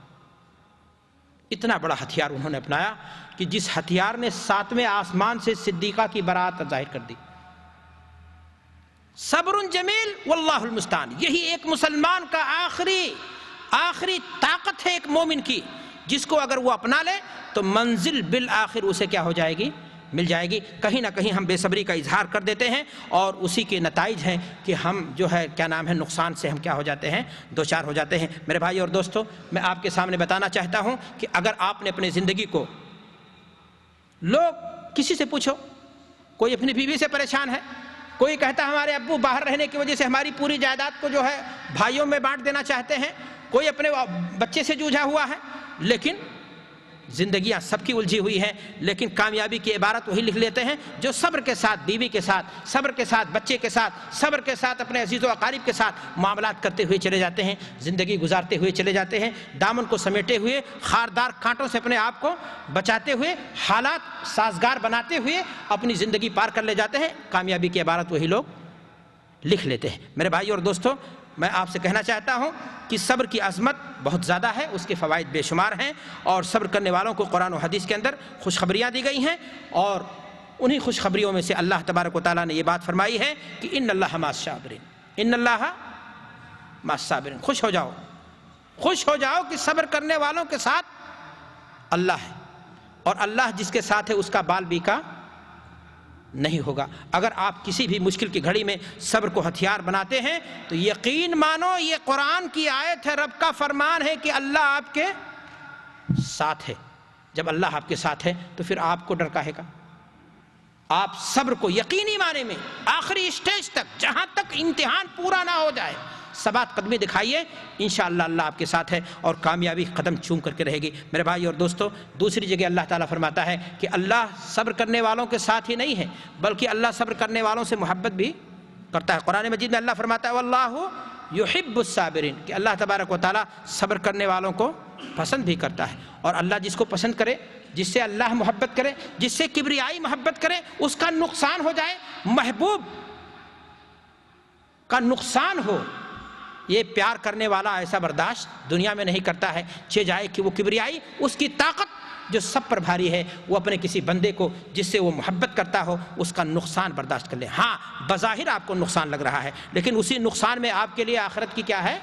اتنا بڑا ہتھیار انہوں نے اپنایا کہ جس ہتھیار نے 7ویں آسمان سے صدیقہ کی برات ظاہر کر دی۔ صبر جمیل واللہ المستعان، یہی ایک مسلمان کا آخری طاقت ہے، ایک مومن کی، جس کو اگر وہ اپنا لے تو منزل بالآخر اسے کیا ہو جائے گی؟ مل جائے گی۔ کہیں نہ کہیں ہم بے صبری کا اظہار کر دیتے ہیں، اور اسی کے نتائج ہیں کہ ہم جو ہے کیا نام ہے، نقصان سے ہم کیا ہو جاتے ہیں، دوچار ہو جاتے ہیں۔ میرے بھائی اور دوستو، میں آپ کے سامنے بتانا چاہتا ہوں کہ اگر آپ نے اپنی زندگی کو، لوگ کسی سے پوچھو، کوئی اپنی بیوی سے پریشان ہے، کوئی کہتا ہے ہمارے ابو باہر رہنے کی وجہ سے ہماری پوری جائیداد کو جو ہے بھائیوں میں بانٹ دینا چاہتے ہیں، کوئی اپنے بچے سے جوجھا ہوا ہے، لیکن زندگیاں سب کی الجھی ہوئی ہیں، لیکن کامیابی کی عبارت وہی لکھ لیتے ہیں جو صبر کے ساتھ بیوی کے ساتھ، صبر کے ساتھ بچے کے ساتھ، صبر کے ساتھ اپنے عزیز و اقارب کے ساتھ معاملات کرتے ہوئے چلے جاتے ہیں، زندگی گزارتے ہوئے چلے جاتے ہیں، دامن کو سمیٹے ہوئے، خاردار کانٹوں سے اپنے آپ کو بچاتے ہوئے، حالات سازگار بناتے ہوئے اپنی زندگی پار کر لے جاتے ہیں۔ کامیابی کی عبارت وہی لوگ لکھ لیتے ہیں۔ میرے بھائی اور دوستو، میں آپ سے کہنا چاہتا ہوں کہ صبر کی عظمت بہت زیادہ ہے، اس کے فوائد بے شمار ہیں، اور صبر کرنے والوں کو قرآن و حدیث کے اندر خوشخبریاں دی گئی ہیں، اور انہی خوشخبریوں میں سے اللہ تبارک و تعالیٰ نے یہ بات فرمائی ہے کہ ان اللہ مع الصابرین، ان اللہ مع الصابرین۔ خوش ہو جاؤ، خوش ہو جاؤ کہ صبر کرنے والوں کے ساتھ اللہ ہے، اور اللہ جس کے ساتھ ہے اس کا بال بیکا نہیں ہوگا۔ اگر آپ کسی بھی مشکل کی گھڑی میں صبر کو ہتھیار بناتے ہیں تو یقین مانو یہ قرآن کی آیت ہے، رب کا فرمان ہے کہ اللہ آپ کے ساتھ ہے۔ جب اللہ آپ کے ساتھ ہے تو پھر آپ کو ڈر کاہے گا؟ آپ صبر کو یقینی معنی میں آخری اسٹیج تک، جہاں تک امتحان پورا نہ ہو جائے، ثبات قدمی دکھائیے، انشاءاللہ اللہ آپ کے ساتھ ہے اور کامیابی قدم چوم کر کے رہے گی۔ میرے بھائی اور دوستو، دوسری جگہ اللہ تعالیٰ فرماتا ہے کہ اللہ صبر کرنے والوں کے ساتھ ہی نہیں ہے بلکہ اللہ صبر کرنے والوں سے محبت بھی کرتا ہے۔ قرآن مجید میں اللہ فرماتا ہے واللہ یحب الصابرین، کہ اللہ تبارک و تعالیٰ صبر کرنے والوں کو پسند بھی کرتا ہے، اور اللہ جس کو پسند کرے، جس سے اللہ محبت کرے، جس سے کبریائی محبت کرے، اس کا نقصان ہو جائے، محبوب کا نقصان ہو، یہ پیار کرنے والا ایسا برداشت دنیا میں نہیں کرتا ہے، چہ جائے کہ وہ کبریائی، اس کی طاقت جو سب پر بھاری ہے، وہ اپنے کسی بندے کو جس سے وہ محبت کرتا ہو اس کا نقصان برداشت کر لے۔ ہاں بظاہر آپ کو نقصان لگ رہا ہے، لیکن اسی نقصان میں آپ کے لیے آخرت کی کیا ہے؟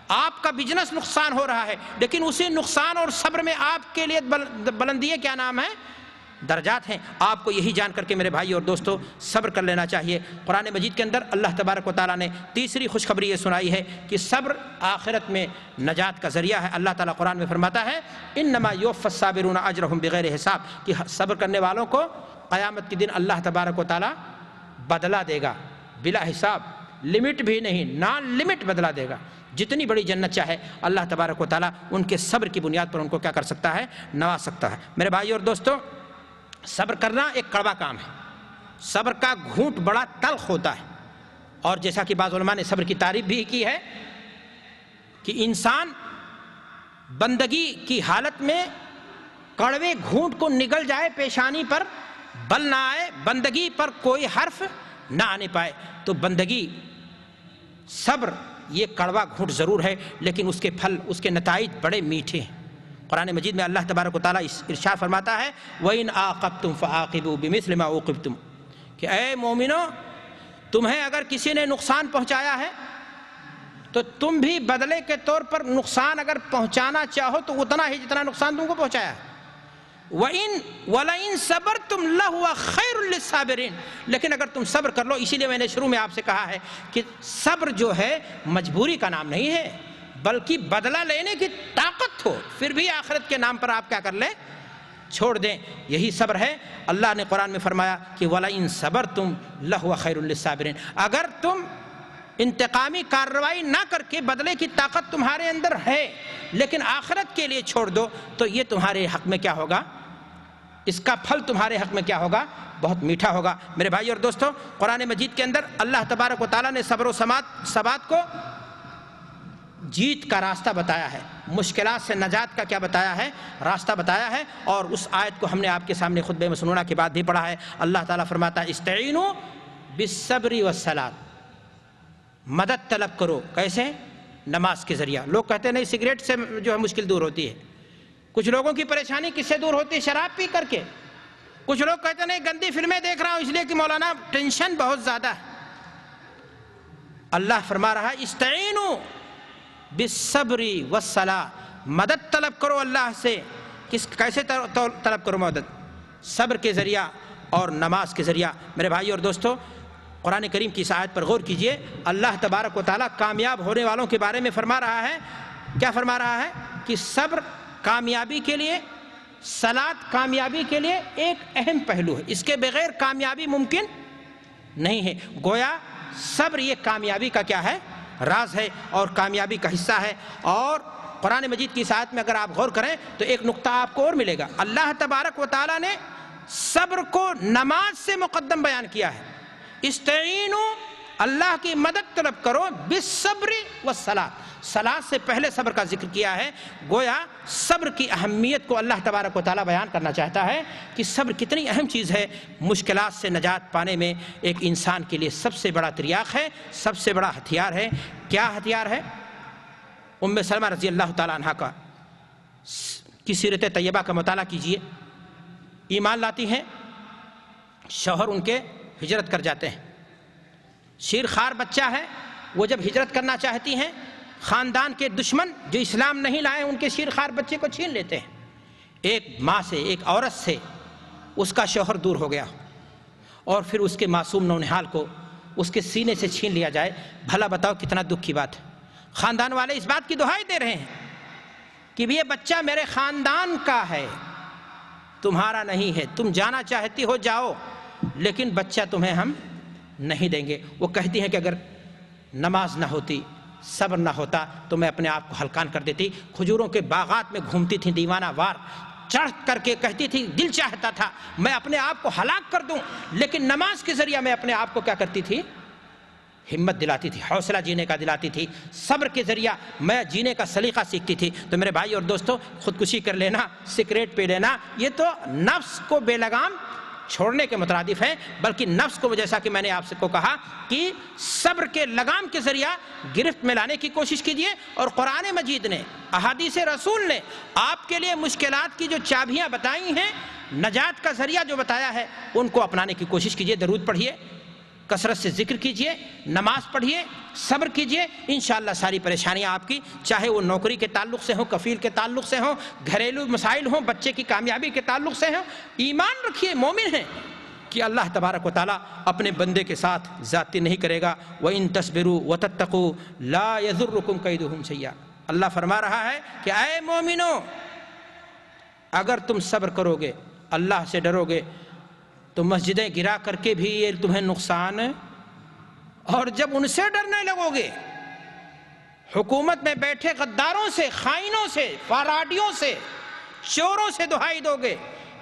آپ کا بزنس نقصان ہو رہا ہے، لیکن اسی نقصان اور صبر میں آپ کے لیے بلندی کیا نام ہے؟ درجات ہیں۔ آپ کو یہی جان کر کے میرے بھائی اور دوستو صبر کر لینا چاہیے۔ قرآن مجید کے اندر اللہ تبارک و تعالیٰ نے تیسری خوشخبری یہ سنائی ہے کہ صبر آخرت میں نجات کا ذریعہ ہے۔ اللہ تعالیٰ قرآن میں فرماتا ہے انما یوفی الصابرون اجرہم بغیر حساب، کہ صبر کرنے والوں کو قیامت کے دن اللہ تبارک و تعالیٰ بدلہ دے گا بلا حساب، لمٹ بھی نہیں، نان لمٹ بدلہ دے گا۔ جتنی بڑی جنت چاہے اللہ تبارک و تعالیٰ ان کے صبر کی بنیاد پر ان کو کیا کر سکتا ہے؟ نواز سکتا ہے۔ میرے بھائی اور دوستو، صبر کرنا ایک کڑوا کام ہے، صبر کا گھونٹ بڑا تلخ ہوتا ہے، اور جیسا کہ بعض علماء نے صبر کی تعریف بھی کی ہے کہ انسان بندگی کی حالت میں کڑوے گھونٹ کو نگل جائے، پیشانی پر بل نہ آئے، بندگی پر کوئی حرف نہ آنے پائے، تو بندگی صبر یہ کڑوا گھونٹ ضرور ہے، لیکن اس کے پھل، اس کے نتائج بڑے میٹھے ہیں۔ قرآن مجید میں اللہ تبارک و تعالیٰ ارشاد فرماتا ہے وَإِنْ عَاقَبْتُمْ فَعَاقِبُوا بِمِثْلِ مَا عُوقِبْتُمْ، کہ اے مومنو، تمہیں اگر کسی نے نقصان پہنچایا ہے تو تم بھی بدلے کے طور پر نقصان اگر پہنچانا چاہو تو اتنا ہی جتنا نقصان تم کو پہنچایا ہے۔ وَلَئِن صَبَرْتُمْ لَهُوَ خَيْرٌ لِلصَّابِرِينَ، لیکن اگر تم صبر کر لو، اسی لیے میں نے شروع میں آپ سے کہا ہے کہ صبر جو ہے مجبوری کا نام نہیں ہے، بلکہ بدلہ لینے کی طاقت ہو، پھر بھی آخرت کے نام پر آپ کیا کر لیں؟ چھوڑ دیں، یہی صبر ہے۔ اللہ نے قرآن میں فرمایا کہ وَلَئِن صَبَرْتُمْ لَهُوَ خَيْرٌ لِلصَّابِرِينَ، اگر تم انتقامی کارروائی نہ کر کے بدلے کی طاقت تمہارے اندر ہے لیکن آخرت کے لیے چھوڑ دو تو یہ تمہارے حق میں کیا ہوگا؟ اس کا پھل تمہارے حق میں کیا ہوگا؟ بہت میٹھا ہوگا۔ میرے بھائی اور دوستو، قرآن مجید کے اندر اللہ تبارک و تعالیٰ نے صبر و ثبات کو جیت کا راستہ بتایا ہے، مشکلات سے نجات کا کیا بتایا ہے؟ راستہ بتایا ہے، اور اس آیت کو ہم نے آپ کے سامنے خطبہ مسنونہ کے بعد بھی پڑھا ہے۔ اللہ تعالیٰ فرماتا ہے استعینوا بالصبر والصلاۃ، مدد طلب کرو، کیسے؟ نماز کے ذریعہ۔ لوگ کہتے ہیں نہیں سگریٹ سے جو ہے مشکل دور ہوتی ہے، کچھ لوگوں کی پریشانی کس سے دور ہوتی ہے؟ شراب پی کر کے۔ کچھ لوگ کہتے ہیں نہیں گندی فلمیں دیکھ رہا ہوں اس لیے کہ مولانا ٹینشن بہت زیادہ ہے۔ اللہ فرما رہا ہے استعینوا بالصبر والصلاۃ، مدد طلب کرو اللہ سے۔ کیسے طلب کرو مدد؟ صبر کے ذریعہ اور نماز کے ذریعہ۔ میرے بھائی اور دوستو، قرآن کریم کی اس آیت پر غور کیجئے۔ اللہ تبارک و تعالیٰ کامیاب ہونے والوں کے بارے میں فرما رہا ہے، کیا فرما رہا ہے؟ کہ صبر کامیابی کے لیے، صلاۃ کامیابی کے لیے ایک اہم پہلو ہے، اس کے بغیر کامیابی ممکن نہیں ہے۔ گویا صبر یہ کامیابی کا کیا ہے؟ راز ہے اور کامیابی کا حصہ ہے۔ اور قرآن مجید کی اس آیت میں اگر آپ غور کریں تو ایک نقطہ آپ کو اور ملے گا۔ اللہ تبارک و تعالیٰ نے صبر کو نماز سے مقدم بیان کیا ہے۔ استعینوا، اللہ کی مدد طلب کرو، بالصبر والصلاۃ، صلاۃ سے پہلے صبر کا ذکر کیا ہے۔ گویا صبر کی اہمیت کو اللہ تبارک و تعالیٰ بیان کرنا چاہتا ہے کہ صبر کتنی اہم چیز ہے، مشکلات سے نجات پانے میں ایک انسان کے لیے سب سے بڑا تریاق ہے، سب سے بڑا ہتھیار ہے۔ کیا ہتھیار ہے؟ ام سلمہ رضی اللہ تعالیٰ عنہ کی سیرت طیبہ کا مطالعہ کیجئے۔ ایمان لاتی ہیں، شوہر ان کے ہجرت کر جاتے ہیں، شیر خوار بچہ ہے، وہ جب ہجرت کرنا چاہتی ہیں خاندان کے دشمن جو اسلام نہیں لائے ان کے شیرخوار بچے کو چھین لیتے ہیں. ایک ماں سے، ایک عورت سے اس کا شوہر دور ہو گیا اور پھر اس کے معصوم نونہال کو اس کے سینے سے چھین لیا جائے. بھلا بتاؤ کتنا دکھ کی بات ہے. خاندان والے اس بات کی دہائی دے رہے ہیں کہ یہ بچہ میرے خاندان کا ہے، تمہارا نہیں ہے، تم جانا چاہتی ہو جاؤ، لیکن بچہ تمہیں ہم نہیں دیں گے. وہ کہتی ہیں کہ اگر نماز نہ ہوتی، صبر نہ ہوتا تو میں اپنے آپ کو ہلکان کر دیتی. کھجوروں کے باغات میں گھومتی تھی دیوانہ وار، چڑھ کر کے کہتی تھی دل چاہتا تھا میں اپنے آپ کو ہلاک کر دوں، لیکن نماز کے ذریعہ میں اپنے آپ کو کیا کرتی تھی؟ ہمت دلاتی تھی، حوصلہ جینے کا دلاتی تھی. صبر کے ذریعہ میں جینے کا سلیقہ سیکھتی تھی. تو میرے بھائی اور دوستو، خودکشی کر لینا، سگریٹ پی لینا، یہ تو نفس کو بے لگام چھوڑنے کے مترادف ہے، بلکہ نفس کو جیسا کہ میں نے آپ سے کو کہا کہ صبر کے لگام کے ذریعہ گرفت میں لانے کی کوشش کیجئے. اور قرآن مجید نے، احادیث رسول نے آپ کے لیے مشکلات کی جو چابیاں بتائی ہیں، نجات کا ذریعہ جو بتایا ہے، ان کو اپنانے کی کوشش کیجئے. درود پڑھیے، کثرت سے ذکر کیجئے، نماز پڑھیے، صبر کیجئے. انشاءاللہ ساری پریشانیاں آپ کی، چاہے وہ نوکری کے تعلق سے ہوں، کفیل کے تعلق سے ہوں، گھریلو مسائل ہوں، بچے کی کامیابی کے تعلق سے ہوں. ایمان رکھیے، مومن ہیں کہ اللہ تبارک و تعالیٰ اپنے بندے کے ساتھ زیادتی نہیں کرے گا. وَإِن تَصْبِرُوا وَتَتَّقُوا لَا يَضُرُّكُمْ كَيْدُهُمْ شَيْئًا. اللہ فرما رہا ہے کہ اے مومنو، اگر تم صبر کرو گے، اللہ سے ڈرو گے، تو مسجدیں گرا کر کے بھی یہ تمہیں نقصان، اور جب ان سے ڈرنے لگو گے، حکومت میں بیٹھے غداروں سے، خائنوں سے، فراڈیوں سے، چوروں سے دہائی دو گے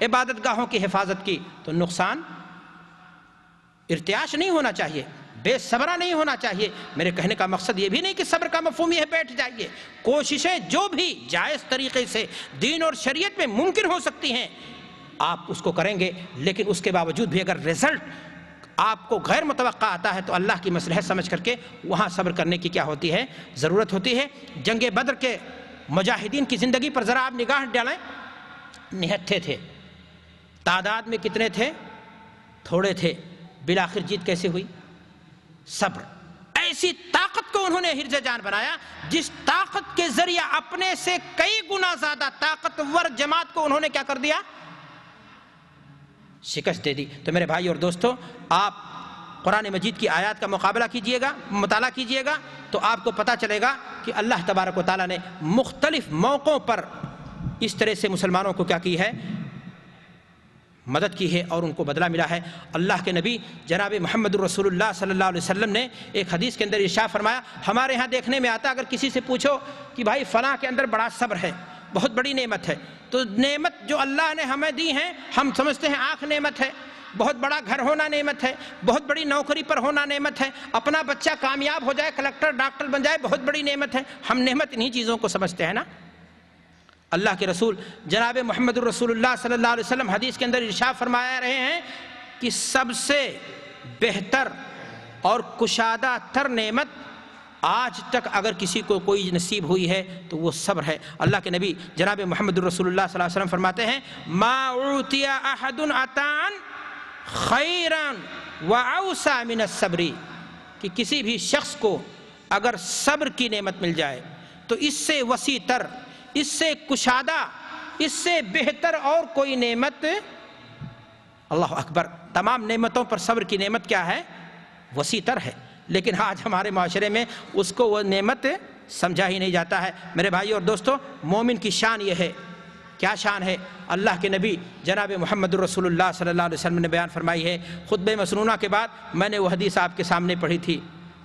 عبادت گاہوں کی حفاظت کی، تو نقصان. ارتعاش نہیں ہونا چاہیے، بے صبرا نہیں ہونا چاہیے. میرے کہنے کا مقصد یہ بھی نہیں کہ صبر کا مفہوم یہ ہے بیٹھ جائیے. کوششیں جو بھی جائز طریقے سے دین اور شریعت میں ممکن ہو سکتی ہیں آپ اس کو کریں گے، لیکن اس کے باوجود بھی اگر رزلٹ آپ کو غیر متوقع آتا ہے تو اللہ کی مصلحت سمجھ کر کے وہاں صبر کرنے کی کیا ہوتی ہے؟ ضرورت ہوتی ہے. جنگ بدر کے مجاہدین کی زندگی پر ذرا آپ نگاہ ڈالیں. نہتھے تھے، تعداد میں کتنے تھے؟ تھوڑے تھے. بالآخر جیت کیسے ہوئی؟ صبر. ایسی طاقت کو انہوں نے حرز جان بنایا جس طاقت کے ذریعہ اپنے سے کئی گنا زیادہ طاقتور جماعت کو انہوں نے کیا کر دیا؟ شکست دے دی. تو میرے بھائی اور دوستو، آپ قرآن مجید کی آیات کا مقابلہ کیجئے گا، مطالعہ کیجئے گا، تو آپ کو پتہ چلے گا کہ اللہ تبارک و تعالیٰ نے مختلف موقعوں پر اس طرح سے مسلمانوں کو کیا کی ہے؟ مدد کی ہے اور ان کو بدلہ ملا ہے. اللہ کے نبی جناب محمد الرسول اللہ صلی اللہ علیہ وسلم نے ایک حدیث کے اندر ارشاد فرمایا، ہمارے ہاں دیکھنے میں آتا اگر کسی سے پوچھو کہ بھائی فلاں کے اندر بڑا صبر ہے، بہت بڑی نعمت ہے، تو نعمت جو اللہ نے ہمیں دی ہیں ہم سمجھتے ہیں آنکھ نعمت ہے، بہت بڑا گھر ہونا نعمت ہے، بہت بڑی نوکری پر ہونا نعمت ہے، اپنا بچہ کامیاب ہو جائے، کلکٹر ڈاکٹر بن جائے، بہت بڑی نعمت ہے. ہم نعمت انہی چیزوں کو سمجھتے ہیں نا. اللہ کے رسول جناب محمد الرسول اللہ صلی اللہ علیہ وسلم حدیث کے اندر ارشاد فرمایا رہے ہیں کہ سب سے بہتر اور کشادہ تر نعمت آج تک اگر کسی کو کوئی نصیب ہوئی ہے تو وہ صبر ہے. اللہ کے نبی جناب محمد الرسول اللہ صلی اللہ علیہ وسلم فرماتے ہیں، ما اعطی احد عطاء خیرا واوسع من الصبر، کہ کسی بھی شخص کو اگر صبر کی نعمت مل جائے تو اس سے وسیع تر، اس سے کشادہ، اس سے بہتر اور کوئی نعمت. اللہ اکبر. تمام نعمتوں پر صبر کی نعمت کیا ہے؟ وسیع تر ہے. لیکن آج ہمارے معاشرے میں اس کو وہ نعمت سمجھا ہی نہیں جاتا ہے. میرے بھائی اور دوستو، مومن کی شان یہ ہے. کیا شان ہے؟ اللہ کے نبی جناب محمد الرسول اللہ صلی اللہ علیہ وسلم نے بیان فرمائی ہے. خطبہ مسنونہ کے بعد میں نے وہ حدیث آپ کے سامنے پڑھی تھی،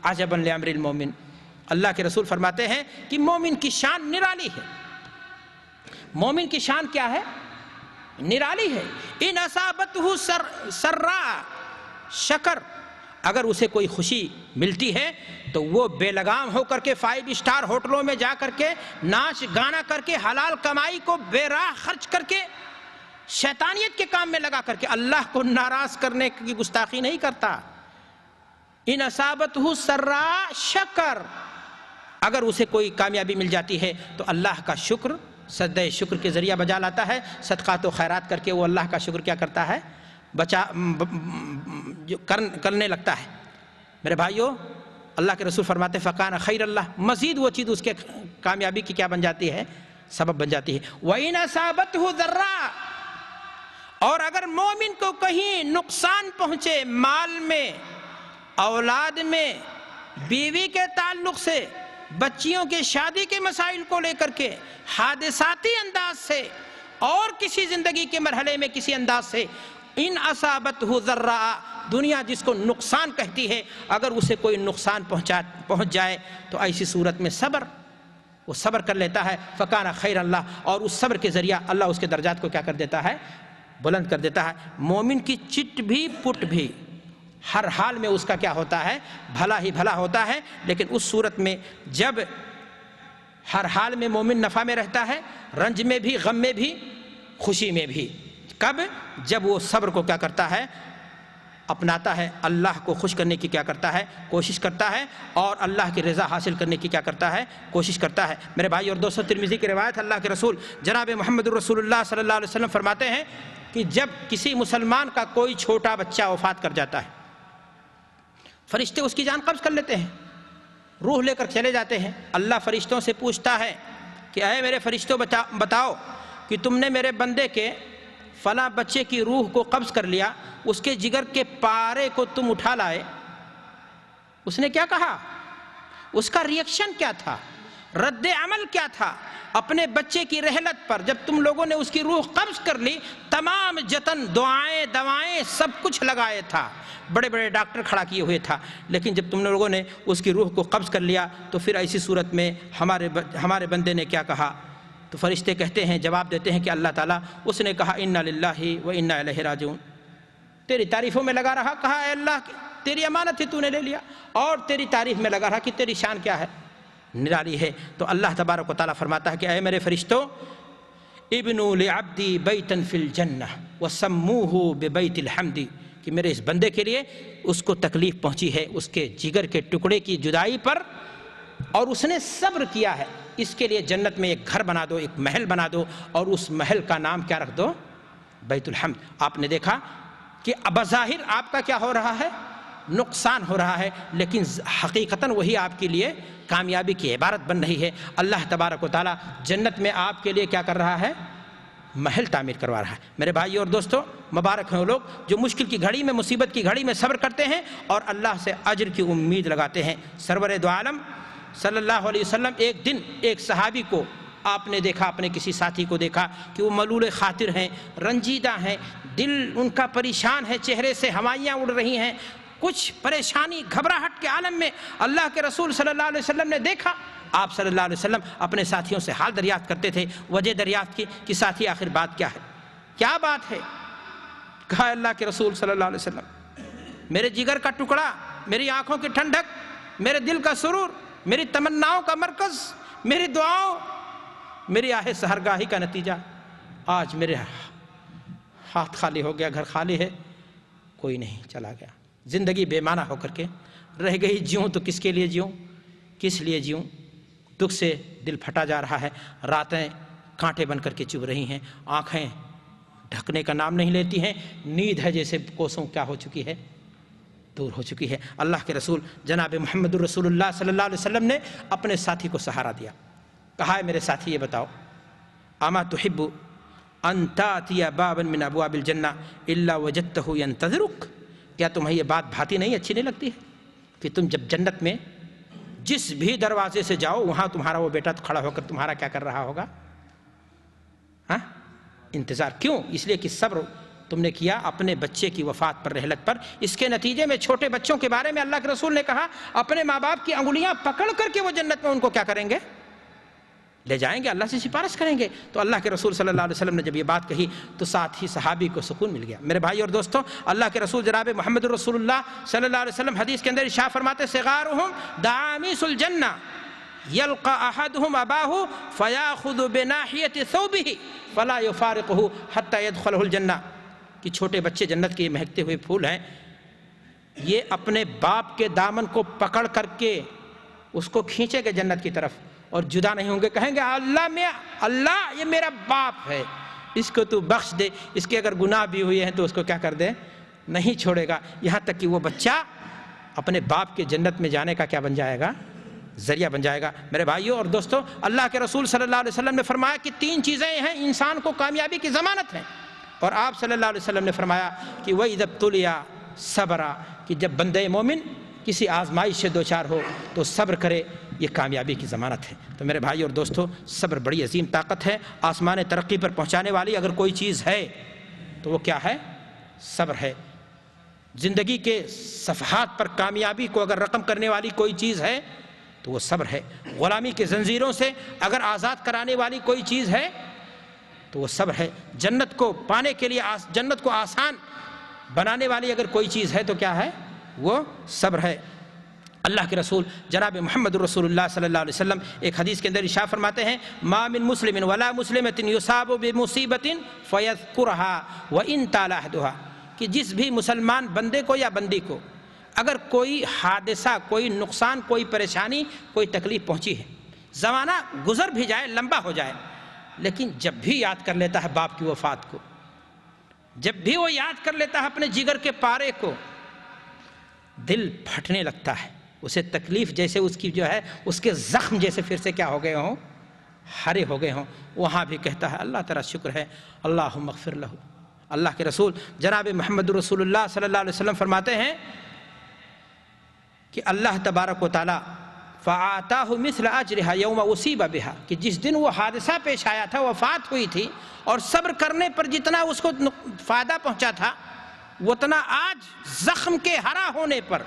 عجبا لامر المومن. اللہ کے رسول فرماتے ہیں کہ مومن کی شان نرالی ہے. مومن کی شان کیا ہے؟ نرالی ہے. ان اصابتہ سراء شکر، اگر اسے کوئی خوشی ملتی ہے تو وہ بے لگام ہو کر کے 5 اسٹار ہوٹلوں میں جا کر کے ناچ گانا کر کے حلال کمائی کو بے راہ خرچ کر کے شیطانیت کے کام میں لگا کر کے اللہ کو ناراض کرنے کی گستاخی نہیں کرتا. ان اصابتہ سراء شکر، اگر اسے کوئی کامیابی مل جاتی ہے تو اللہ کا شکر، سجدہ شکر کے ذریعہ بجا لاتا ہے. صدقات و خیرات کر کے وہ اللہ کا شکر کیا کرتا ہے؟ کرنے لگتا ہے. میرے بھائیوں، اللہ کے رسول فرماتے ہیں فَقَانَ خَيْرَ اللَّهِ، مزید وہ چیز اس کے کامیابی کی کیا بن جاتی ہے؟ سبب بن جاتی ہے۔ وَإِنْ أَصَابَتْهُ ضَرَّاءٌ، اور اگر مومن کو کہیں نقصان پہنچے مال میں، اولاد میں، بیوی کے تعلق سے، بچیوں کے شادی کے مسائل کو لے کر کے، حادثاتی انداز سے اور کسی زندگی کے مرحلے میں کسی انداز سے، ان اصابتہ ضراء، دنیا جس کو نقصان کہتی ہے، اگر اسے کوئی نقصان پہنچ جائے تو ایسی صورت میں وہ صبر کر لیتا ہے، فکان خیر اللہ، اور اس صبر کے ذریعہ اللہ اس کے درجات کو کیا کر دیتا ہے؟ بلند کر دیتا ہے۔ مومن کی چٹ بھی پٹ بھی ہر حال میں اس کا کیا ہوتا ہے؟ بھلا ہی بھلا ہوتا ہے، لیکن اس صورت میں جب ہر حال میں مومن نفع میں رہتا ہے، رنج میں بھی، غم میں بھی، خوشی میں بھی، کب؟ جب وہ صبر کو کیا کرتا ہے؟ اپناتا ہے، اللہ کو خوش کرنے کی کیا کرتا ہے؟ کوشش کرتا ہے، اور اللہ کی رضا حاصل کرنے کی کیا کرتا ہے؟ کوشش کرتا ہے۔ میرے بھائی اور دوستو، ترمذی کی روایت، اللہ کے رسول جناب محمد الرسول اللہ صلی اللہ علیہ وسلم فرماتے ہیں کہ جب کسی مسلمان کا کوئی چھوٹا بچہ وفات کر جاتا ہے، فرشتے اس کی جان قبض کر لیتے ہیں، روح لے کر چلے جاتے ہیں۔ اللہ فرشتوں سے پوچھتا ہے کہ اے میرے فرشتوں بتاؤ کہ تم نے میرے بندے کے فلاں بچے کی روح کو قبض کر لیا، اس کے جگر کے پارے کو تم اٹھا لائے، اس نے کیا کہا؟ اس کا ریئیکشن کیا تھا؟ رد عمل کیا تھا؟ اپنے بچے کی رحلت پر جب تم لوگوں نے اس کی روح قبض کر لی، تمام جتن، دعائیں، دوائیں، سب کچھ لگائے تھا، بڑے بڑے ڈاکٹر کھڑا کیے ہوئے تھا، لیکن جب تم لوگوں نے اس کی روح کو قبض کر لیا تو پھر ایسی صورت میں ہمارے بندے نے کیا کہا؟ تو فرشتے کہتے ہیں، جواب دیتے ہیں کہ اللہ تعالیٰ، اس نے کہا انا للہ و انا الیہ راجعون، تیری تعریفوں میں لگا رہا، کہا اے اللہ تیری امانت ہی تو نے لے لیا، اور تیری تعریف میں لگا رہا کہ تیری شان کیا ہے؟ نرالی ہے۔ تو اللہ تبارک و تعالیٰ فرماتا ہے کہ اے میرے فرشتوں، ابنوا لعبدی بیتا فی الجنہ وسموہ ببیت الحمد، کہ میرے اس بندے کے لیے اس کو تکلیف پہنچی ہے اس کے جگر کے ٹکڑے کی جدائی پر، اور اس نے صبر کیا ہے، اس کے لیے جنت میں ایک گھر بنا دو، ایک محل بنا دو، اور اس محل کا نام کیا رکھ دو؟ بیت الحمد۔ آپ نے دیکھا کہ بظاہر آپ کا کیا ہو رہا ہے؟ نقصان ہو رہا ہے، لیکن حقیقتاً وہی آپ کے لیے کامیابی کی عبارت بن رہی ہے۔ اللہ تبارک و تعالیٰ جنت میں آپ کے لیے کیا کر رہا ہے؟ محل تعمیر کروا رہا ہے۔ میرے بھائی اور دوستو، مبارک ہیں وہ لوگ جو مشکل کی گھڑی میں، مصیبت کی گھڑی میں صبر کرتے ہیں اور اللہ سے اجر کی امید لگاتے ہیں۔ سرور دو عالم صلی اللہ علیہ وسلم ایک دن ایک صحابی کو آپ نے دیکھا، اپنے کسی ساتھی کو دیکھا کہ وہ ملول خاطر ہیں، رنجیدہ ہیں، دل ان کا پریشان ہے، چہرے سے ہوائیاں اڑ رہی ہیں، کچھ پریشانی، گھبراہٹ کے عالم میں اللہ کے رسول صلی اللہ علیہ وسلم نے دیکھا۔ آپ صلی اللہ علیہ وسلم اپنے ساتھیوں سے حال دریافت کرتے تھے، وجہ دریافت کی کہ ساتھی آخر بات کیا ہے؟ کیا بات ہے؟ کہا اللہ کے رسول صلی اللہ علیہ وسلم، میرے جگر کا ٹکڑا، میری آنکھوں کی ٹھنڈک، میرے دل کا سرور، میری تمناؤں کا مرکز، میری دعاؤں، میری آہ سحرگاہی کا نتیجہ، آج میرے ہاتھ خالی ہو گیا، گھر خالی ہے، کوئی نہیں، چلا گیا، زندگی بے معنی ہو کر کے رہ گئی۔ جیوں تو کس کے لیے جیوں؟ کس لیے جیوں؟ دکھ سے دل پھٹا جا رہا ہے، راتیں کانٹے بن کر کے چبھ رہی ہیں، آنکھیں ڈھکنے کا نام نہیں لیتی ہیں، نیند ہے جیسے کوسوں کیا ہو چکی ہے؟ دور ہو چکی ہے۔ اللہ کے رسول جناب محمد الرسول اللہ صلی اللہ علیہ وسلم نے اپنے ساتھی کو سہارا دیا، کہا ہے میرے ساتھی یہ بتاؤ، اما تحب ان تاتی بابا من ابواب الجنہ الا وجدتہ ینتظرک، کیا تمہیں یہ بات بھاتی نہیں، اچھی نہیں لگتی ہے کہ تم جب جنت میں جس بھی دروازے سے جاؤ وہاں تمہارا وہ بیٹا کھڑا ہو کر تمہارا کیا کر رہا ہوگا؟ ہاں، انتظار۔ کیوں؟ اس لیے کہ صبر تم نے کیا اپنے بچے کی وفات پر، رحلت پر۔ اس کے نتیجے میں چھوٹے بچوں کے بارے میں اللہ کے رسول نے کہا اپنے ماں باپ کی انگلیاں پکڑ کر کے وہ جنت میں ان کو کیا کریں گے؟ لے جائیں گے، اللہ سے سفارش کریں گے۔ تو اللہ کے رسول صلی اللہ علیہ وسلم نے جب یہ بات کہی تو ساتھ ہی صحابی کو سکون مل گیا۔ میرے بھائی اور دوستوں، اللہ کے رسول جناب محمد الرسول اللہ صلی اللہ علیہ وسلم حدیث کے اندر ارشاد فرماتے صغارہم دعامیس الجنہ یلقى احدهم اباہ فیاخذ بناحیۃ ثوبہ فلا یفارقہ حتی یدخلہ الجنہ، کہ چھوٹے بچے جنت کے مہکتے ہوئے پھول ہیں، یہ اپنے باپ کے دامن کو پکڑ کر کے اس کو کھینچیں گے جنت کی طرف اور جدا نہیں ہوں گے، کہیں گے اللہ یہ میرا باپ ہے، اس کو تو بخش دے، اس کے اگر گناہ بھی ہوئے ہیں تو اس کو کیا کر دے؟ نہیں چھوڑے گا، یہاں تک کہ وہ بچہ اپنے باپ کے جنت میں جانے کا کیا بن جائے گا؟ ذریعہ بن جائے گا۔ میرے بھائیوں اور دوستوں، اللہ کے رسول صلی اللہ علیہ وسلم نے فرمایا کہ 3 چیزیں ہیں انسان کو کامیابی کی ضمانت ہیں، اور آپ صلی اللہ علیہ وسلم نے فرمایا کہ وَإِذَا ابْتُلِيَ صَبَرَ، کہ جب بندے مومن کسی آزمائش سے دوچار ہو تو صبر کرے، یہ کامیابی کی ضمانت ہے۔ تو میرے بھائی اور دوستو، صبر بڑی عظیم طاقت ہے، آسمان ترقی پر پہنچانے والی اگر کوئی چیز ہے تو وہ کیا ہے؟ صبر ہے۔ زندگی کے صفحات پر کامیابی کو اگر رقم کرنے والی کوئی چیز ہے تو وہ صبر ہے۔ غلامی کے زنجیروں سے اگر آزاد کرانے والی کوئی چیز ہے تو وہ صبر ہے۔ جنت کو پانے کے لیے، جنت کو آسان بنانے والی اگر کوئی چیز ہے تو کیا ہے؟ وہ صبر ہے۔ اللہ کے رسول جناب محمد رسول اللہ صلی اللہ علیہ وسلم ایک حدیث کے اندر ارشاد فرماتے ہیں، ما من مسلم ولا مسلمۃ یصاب بمصیبۃ فیذکرها وان طال عہدها، کہ جس بھی مسلمان بندے کو یا بندی کو اگر کوئی حادثہ، کوئی نقصان، کوئی پریشانی، کوئی تکلیف پہنچی ہے، زمانہ گزر بھی جائے، لمبا ہو جائے، لیکن جب بھی یاد کر لیتا ہے باپ کی وفات کو، جب بھی وہ یاد کر لیتا ہے اپنے جگر کے پارے کو، دل پھٹنے لگتا ہے، اسے تکلیف جیسے اس کی جو ہے، اس کے زخم جیسے پھر سے کیا ہو گئے ہوں؟ ہرے ہو گئے ہوں۔ وہاں بھی کہتا ہے اللہ تیرا شکر ہے، اللہم اغفر لہ۔ اللہ کے رسول جناب محمد رسول اللہ صلی اللہ علیہ وسلم فرماتے ہیں کہ اللہ تبارک و تعالی فَآتَاهُ مِثْلَ أَجْرِهَا يَوْمَ أُصِيبَ بِهَا، کہ جس دن وہ حادثہ پیش آیا تھا، وفات ہوئی تھی، اور صبر کرنے پر جتنا اس کو فائدہ پہنچا تھا، اتنا آج زخم کے ہرا ہونے پر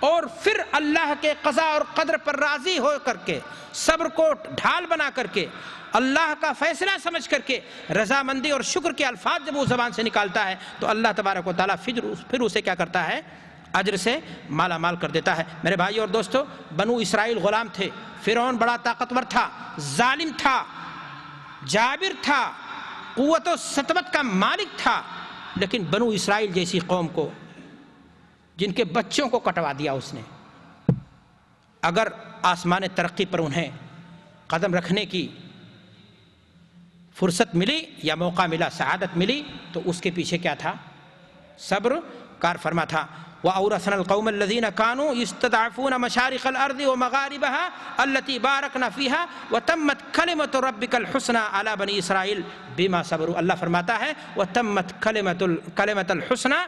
اور پھر اللہ کے قضاء اور قدر پر راضی ہو کر کے، صبر کو ڈھال بنا کر کے، اللہ کا فیصلہ سمجھ کر کے رضامندی اور شکر کے الفاظ جب وہ زبان سے نکالتا ہے تو اللہ تبارک و تعالیٰ پھر اسے کیا کرتا ہے؟ اجر سے مالا مال کر دیتا ہے۔ میرے بھائی اور دوستو، بنو اسرائیل غلام تھے، فرعون بڑا طاقتور تھا، ظالم تھا، جابر تھا، قوت و سطوت کا مالک تھا، لیکن بنو اسرائیل جیسی قوم کو، جن کے بچوں کو کٹوا دیا اس نے، اگر آسمان ترقی پر انہیں قدم رکھنے کی فرصت ملی یا موقع ملا، سعادت ملی، تو اس کے پیچھے کیا تھا؟ صبر کار فرما تھا۔ وَأَوْرَثْنَا الْقَوْمَ الَّذِينَ كَانُوا يَسْتَضْعَفُونَ مَشَارِقَ الْأَرْضِ وَمَغَارِبَهَا الَّتِي بَارَكْنَا فِيهَا وَتَمَّتْ كَلِمَةُ رَبِّكَ الْحُسْنَى عَلَى بَنِي إِسْرَائِيلَ بِمَا صَبَرُوا۔ اللہ فرماتا ہے وَتَمَّتْ كَلِمَةُ الْحُسْنَى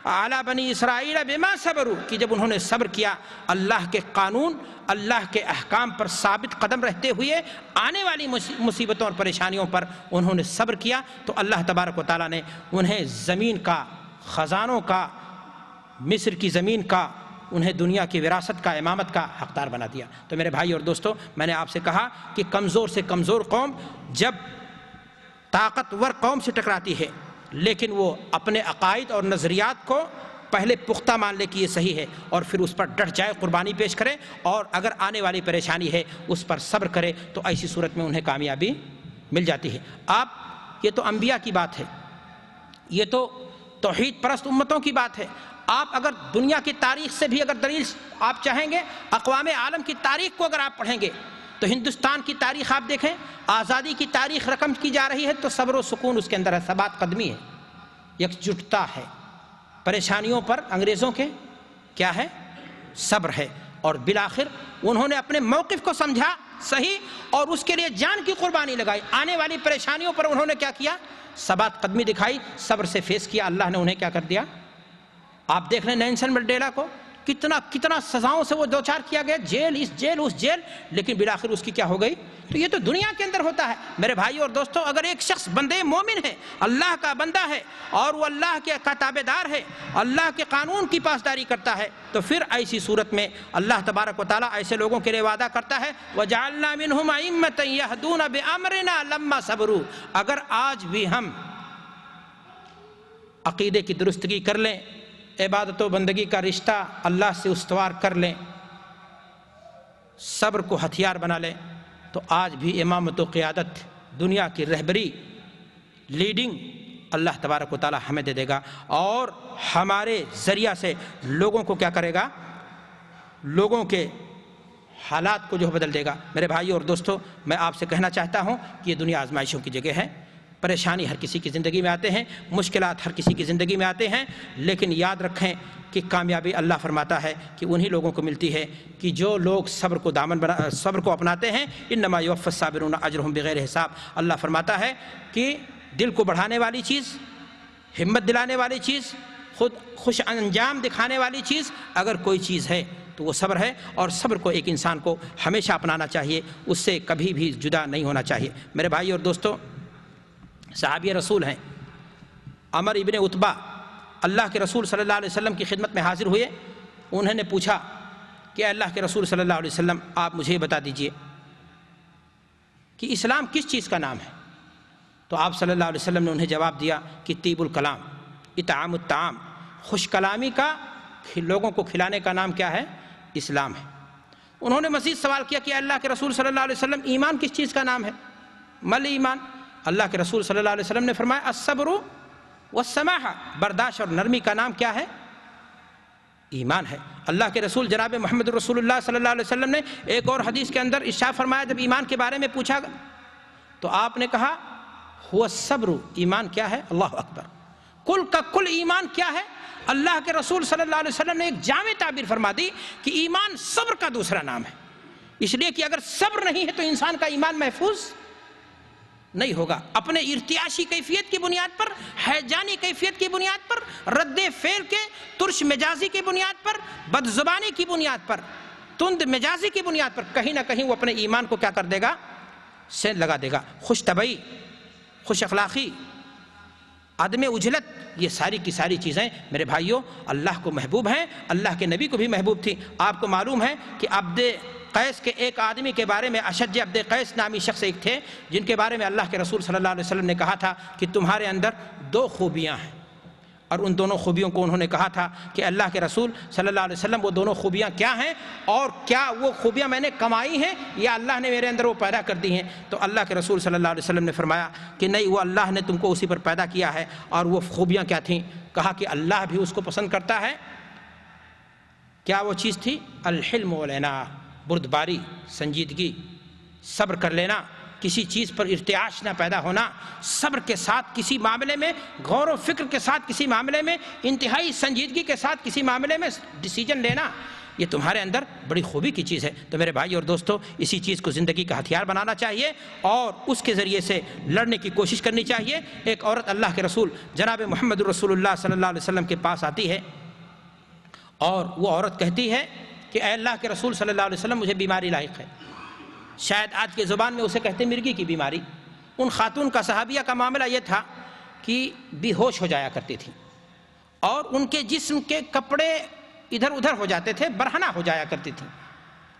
عَلَى بَنِي إِسْرَائِيلَ بِمَا صَبَرُوا، کہ جب انہوں نے صبر کیا، اللہ کے قانون، اللہ کے احکام پر ثابت قدم رہتے ہوئے آنے والی مصیبتوں اور پریشانیوں پر انہوں نے صبر کیا، تو اللہ تبارک و تعالیٰ نے انہیں زمین کا، خزانوں کا، مصر کی زمین کا، انہیں دنیا کی وراثت کا، امامت کا حقدار بنا دیا۔ تو میرے بھائی اور دوستو، میں نے آپ سے کہا کہ کمزور سے کمزور قوم جب طاقتور قوم سے ٹکراتی ہے، لیکن وہ اپنے عقائد اور نظریات کو پہلے پختہ مان لے کہ یہ صحیح ہے، اور پھر اس پر ڈٹ جائے، قربانی پیش کرے، اور اگر آنے والی پریشانی ہے اس پر صبر کرے، تو ایسی صورت میں انہیں کامیابی مل جاتی ہے۔ یہ تو انبیاء کی بات ہے، یہ تو توحید پرست امتوں کی بات ہے۔ آپ اگر دنیا کی تاریخ سے بھی اگر دلیل آپ چاہیں گے، اقوام عالم کی تاریخ کو اگر آپ پڑھیں گے تو ہندوستان کی تاریخ آپ دیکھیں، آزادی کی تاریخ رقم کی جا رہی ہے تو صبر و سکون اس کے اندر ہے، ثبات قدمی ہے، یکجٹتا ہے، پریشانیوں پر انگریزوں کے کیا ہے؟ صبر ہے، اور بالآخر انہوں نے اپنے موقف کو سمجھا صحیح اور اس کے لیے جان کی قربانی لگائی، آنے والی پریشانیوں پر انہوں نے کیا کیا؟ ثبات قدمی دکھائی، صبر سے فیس کیا، اللہ نے انہیں کیا کر دیا؟ آپ دیکھ رہے ہیں نیلسن منڈیلا کو، کتنا سزاؤں سے وہ دوچار کیا گیا، جیل، اس جیل اس جیل، لیکن بالآخر اس کی کیا ہو گئی؟ تو یہ تو دنیا کے اندر ہوتا ہے۔ میرے بھائی اور دوستو، اگر ایک شخص بندے مومن ہے، اللہ کا بندہ ہے، اور وہ اللہ کے تابع دار ہے، اللہ کے قانون کی پاسداری کرتا ہے، تو پھر ایسی صورت میں اللہ تبارک و تعالیٰ ایسے لوگوں کے لیے وعدہ کرتا ہے وَجَعَلْنَا مِنْهُمْ أَئِمَّةً يَهْدُونَ بِأَمْرِنَا لَمَّا صَبَرُوا۔ اگر آج بھی ہم عقیدے کی درستگی کر لیں، عبادت و بندگی کا رشتہ اللہ سے استوار کر لیں، صبر کو ہتھیار بنا لیں، تو آج بھی امامت و قیادت، دنیا کی رہبری، لیڈنگ اللہ تبارک و تعالی ہمیں دے دے گا، اور ہمارے ذریعہ سے لوگوں کو کیا کرے گا؟ لوگوں کے حالات کو جو بدل دے گا۔ میرے بھائی اور دوستو، میں آپ سے کہنا چاہتا ہوں کہ یہ دنیا آزمائشوں کی جگہ ہے، پریشانی ہر کسی کی زندگی میں آتے ہیں، مشکلات ہر کسی کی زندگی میں آتے ہیں، لیکن یاد رکھیں کہ کامیابی اللہ فرماتا ہے کہ انہی لوگوں کو ملتی ہے کہ جو لوگ صبر کو اپناتے ہیں۔ انما یوفی الصابرون اجرہم بغیر حساب۔ اللہ فرماتا ہے کہ دل کو بڑھانے والی چیز، ہمت دلانے والی چیز، خود خوش انجام دکھانے والی چیز اگر کوئی چیز ہے تو وہ صبر ہے، اور صبر کو ایک انسان کو ہمیشہ اپنانا چاہیے، اس سے کبھی بھی جدا نہیں ہونا چاہیے۔ میرے بھائی اور دوستو، صحابی رسول ہیں عمر ابن عتبہ اللہ کے رسول صلی اللہ علیہ وسلم کی خدمت میں حاضر ہوئے۔ انہوں نے پوچھا کہ اللہ کے رسول صلی اللہ علیہ وسلم آپ مجھے بتا دیجئے کہ اسلام کس چیز کا نام ہے؟ تو آپ صلی اللہ علیہ وسلم نے انہیں جواب دیا کہ طیب الکلام، اطعام الطعام، خوش کلامی کا لوگوں کو کھلانے کا نام کیا ہے؟ اسلام ہے۔ انہوں نے مزید سوال کیا کہ اللہ کے رسول صلی اللہ علیہ وسلم ایمان کس چیز کا نام ہے؟ مل ایمان؟ اللہ کے رسول صلی اللہ علیہ وسلم نے فرمایا الصبر والسماحہ، برداشت اور نرمی کا نام کیا ہے؟ ایمان ہے۔ اللہ کے رسول جناب محمد رسول اللہ صلی اللہ علیہ وسلم نے ایک اور حدیث کے اندر ارشاد فرمایا، جب ایمان کے بارے میں پوچھا تو آپ نے کہا هو الصبر، ایمان کیا ہے؟ اللہ اکبر۔ کل کا کل ایمان کیا ہے؟ اللہ کے رسول صلی اللہ علیہ وسلم نے ایک جامع تعبیر فرما دی کہ ایمان صبر کا دوسرا نام ہے، اس لیے کہ اگر صبر نہیں ہے تو انسان کا ایمان محفوظ نہیں ہوگا۔ اپنے ارتعاشی کیفیت کی بنیاد پر، ہیجانی کیفیت کی بنیاد پر، رد فعل کے ترش مجازی کی بنیاد پر، بد زبانی کی بنیاد پر، تند مجازی کی بنیاد پر کہیں نہ کہیں وہ اپنے ایمان کو کیا کر دے گا؟ سین لگا دے گا۔ خوش طبعی، خوش اخلاقی، عدم عجلت، یہ ساری کی ساری چیزیں میرے بھائیوں اللہ کو محبوب ہیں، اللہ کے نبی کو بھی محبوب تھی۔ آپ کو معلوم ہے کہ عبد قیس کے ایک آدمی کے بارے میں، اشج عبد قیس نامی شخص ایک تھے جن کے بارے میں اللہ کے رسول صلی اللہ علیہ وسلم نے کہا تھا کہ تمہارے اندر دو خوبیاں ہیں، اور ان دونوں خوبیوں کو انہوں نے کہا تھا کہ اللہ کے رسول صلی اللہ علیہ وسلم وہ دونوں خوبیاں کیا ہیں، اور کیا وہ خوبیاں میں نے کمائی ہیں یا اللہ نے میرے اندر وہ پیدا کر دی ہیں؟ تو اللہ کے رسول صلی اللہ علیہ وسلم نے فرمایا کہ نہیں، وہ اللہ نے تم کو اسی پر پیدا کیا ہے۔ اور وہ خوبیاں کیا تھیں؟ کہا کہ اللہ بھی اس کو پسند کرتا ہے۔ کیا وہ چیز تھی؟ الحلم والعناء، بردباری، سنجیدگی، صبر کر لینا، کسی چیز پر ارتعاش نہ پیدا ہونا، صبر کے ساتھ کسی معاملے میں، غور و فکر کے ساتھ کسی معاملے میں، انتہائی سنجیدگی کے ساتھ کسی معاملے میں ڈیسیجن لینا، یہ تمہارے اندر بڑی خوبی کی چیز ہے۔ تو میرے بھائی اور دوستو، اسی چیز کو زندگی کا ہتھیار بنانا چاہیے اور اس کے ذریعے سے لڑنے کی کوشش کرنی چاہیے۔ ایک عورت اللہ کے رسول جناب محمد رسول اللہ صلی اللہ علیہ وسلم کے پاس آتی ہے اور وہ عورت کہتی ہے کہ اے اللہ کے رسول صلی اللہ علیہ وسلم، مجھے بیماری لاحق ہے۔ شاید آج کے زبان میں اسے کہتے مرگی کی بیماری۔ ان خاتون کا، صحابیہ کا معاملہ یہ تھا کہ بے ہوش ہو جایا کرتی تھی اور ان کے جسم کے کپڑے ادھر ادھر ہو جاتے تھے، برہنہ ہو جایا کرتی تھی۔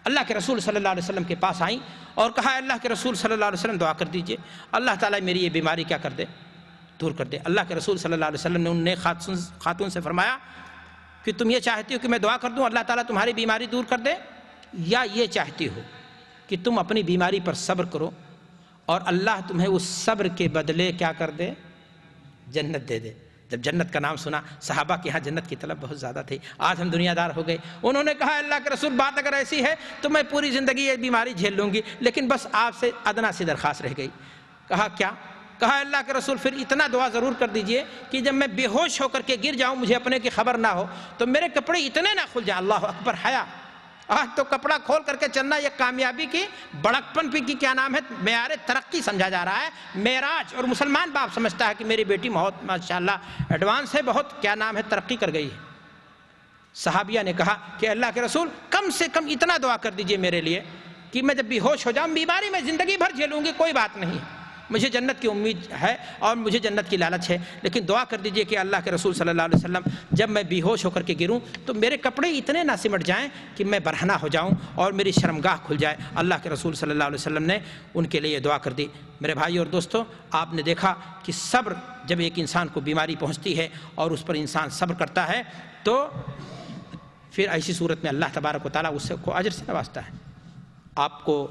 اللہ کے رسول صلی اللہ علیہ وسلم کے پاس آئیں اور کہا اللہ کے رسول صلی اللہ علیہ وسلم دعا کر دیجئے، اللہ تعالیٰ میری یہ بیماری کیا کر دے، دور کر دے۔ اللہ کے رسول صلی اللہ علیہ وسلم نے ان نیک خاتون سے فرمایا کہ تم یہ چاہتی ہو کہ میں دعا کر دوں اللہ تعالیٰ تمہاری بیماری دور کر دے، یا یہ چاہتی ہو کہ تم اپنی بیماری پر صبر کرو اور اللہ تمہیں اس صبر کے بدلے کیا کر دے؟ جنت دے دے۔ جب جنت کا نام سنا، صحابہ کے ہاں جنت کی طلب بہت زیادہ تھی۔ آج ہم دنیا دار ہو گئے۔ انہوں نے کہا اللہ کے رسول بات اگر ایسی ہے تو میں پوری زندگی یہ بیماری جھیل لوں گی، لیکن بس آپ سے ادنا سی درخواست رہ گئی۔ کہا کیا؟ کہا اللہ کے رسول پھر اتنا دعا ضرور کر دیجئے کہ جب میں بے ہوش ہو کر کے گر جاؤں، مجھے اپنے کی خبر نہ ہو، تو میرے کپڑے اتنے نہ کھل جائیں۔ اللہ اکبر، حیا! آج تو کپڑا کھول کر کے چلنا یہ کامیابی کی، بڑکپن کی کیا نام ہے، معیار ترقی سمجھا جا رہا ہے، معراج۔ اور مسلمان باپ سمجھتا ہے کہ میری بیٹی بہت ماشاءاللہ ایڈوانس ہے، بہت کیا نام ہے، ترقی کر گئی ہے۔ صحابیہ نے کہا کہ اللہ کے رسول کم سے کم اتنا دعا کر دیجئے میرے لیے کہ میں جب بے ہوش ہو جاؤں، بیماری میں زندگی بھر جھیلوں گی، کوئی بات نہیں، مجھے جنت کی امید ہے اور مجھے جنت کی لالچ ہے، لیکن دعا کر دیجئے کہ اللہ کے رسول صلی اللہ علیہ وسلم جب میں بے ہوش ہو کر کے گروں تو میرے کپڑے اتنے نہ سمٹ جائیں کہ میں برہنہ ہو جاؤں اور میری شرمگاہ کھل جائے۔ اللہ کے رسول صلی اللہ علیہ وسلم نے ان کے لیے دعا کر دی۔ میرے بھائی اور دوستو، آپ نے دیکھا کہ صبر جب ایک انسان کو بیماری پہنچتی ہے اور اس پر انسان صبر کرتا ہے تو پھر ایسی صورت میں اللہ تبارک و تعالیٰ اس کو اجر سے نوازتا ہے۔ آپ کو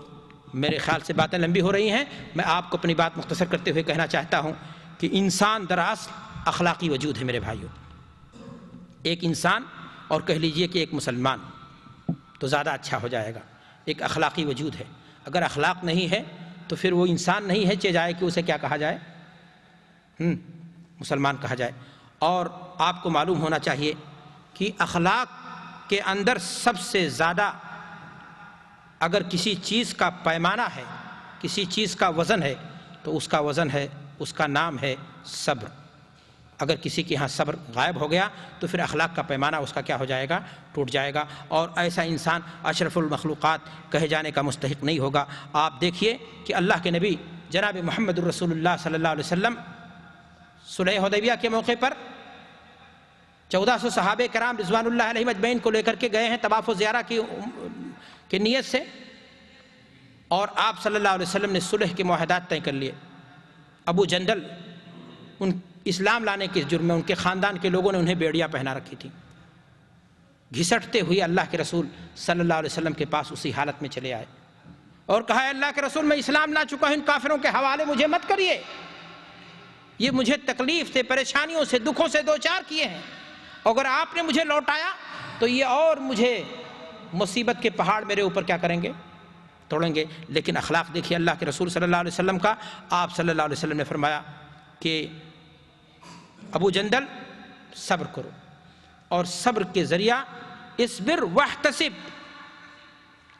میرے خیال سے باتیں لمبی ہو رہی ہیں، میں آپ کو اپنی بات مختصر کرتے ہوئے کہنا چاہتا ہوں کہ انسان دراصل اخلاقی وجود ہے۔ میرے بھائیوں، ایک انسان اور کہہ لیجئے کہ ایک مسلمان تو زیادہ اچھا ہو جائے گا، ایک اخلاقی وجود ہے۔ اگر اخلاق نہیں ہے تو پھر وہ انسان نہیں ہے، چاہے جائے کہ اسے کیا کہا جائے، مسلمان کہا جائے۔ اور آپ کو معلوم ہونا چاہیے کہ اخلاق کے اندر سب سے زیادہ اگر کسی چیز کا پیمانہ ہے، کسی چیز کا وزن ہے، تو اس کا وزن ہے، اس کا نام ہے صبر۔ اگر کسی کے ہاں صبر غائب ہو گیا تو پھر اخلاق کا پیمانہ اس کا کیا ہو جائے گا؟ ٹوٹ جائے گا، اور ایسا انسان اشرف المخلوقات کہے جانے کا مستحق نہیں ہوگا۔ آپ دیکھیے کہ اللہ کے نبی جناب محمد الرسول اللہ صلی اللہ علیہ وسلم صلح حدیبیہ کے موقع پر 1400 صحابہ کرام رضوان اللہ علیہم اجمعین کو لے کر کے گئے ہیں طواف و زیارہ کی نیت سے، اور آپ صلی اللہ علیہ وسلم نے صلح کے معاہدات طے کر لیے۔ ابو جندل ان اسلام لانے کے جرم میں ان کے خاندان کے لوگوں نے انہیں بیڑیاں پہنا رکھی تھی، گھسٹتے ہوئے اللہ کے رسول صلی اللہ علیہ وسلم کے پاس اسی حالت میں چلے آئے اور کہا، اللہ کے رسول میں اسلام لا چکا ہوں، ان کافروں کے حوالے مجھے مت کریے، یہ مجھے تکلیف سے، پریشانیوں سے، دکھوں سے دوچار کیے ہیں، اگر آپ نے مجھے لوٹایا تو یہ اور مجھے مصیبت کے پہاڑ میرے اوپر کیا کریں گے؟ توڑیں گے۔ لیکن اخلاق دیکھیے اللہ کے رسول صلی اللہ علیہ وسلم کا۔ آپ صلی اللہ علیہ وسلم نے فرمایا کہ ابو جندل صبر کرو، اور صبر کے ذریعہ اصبر واحتسب،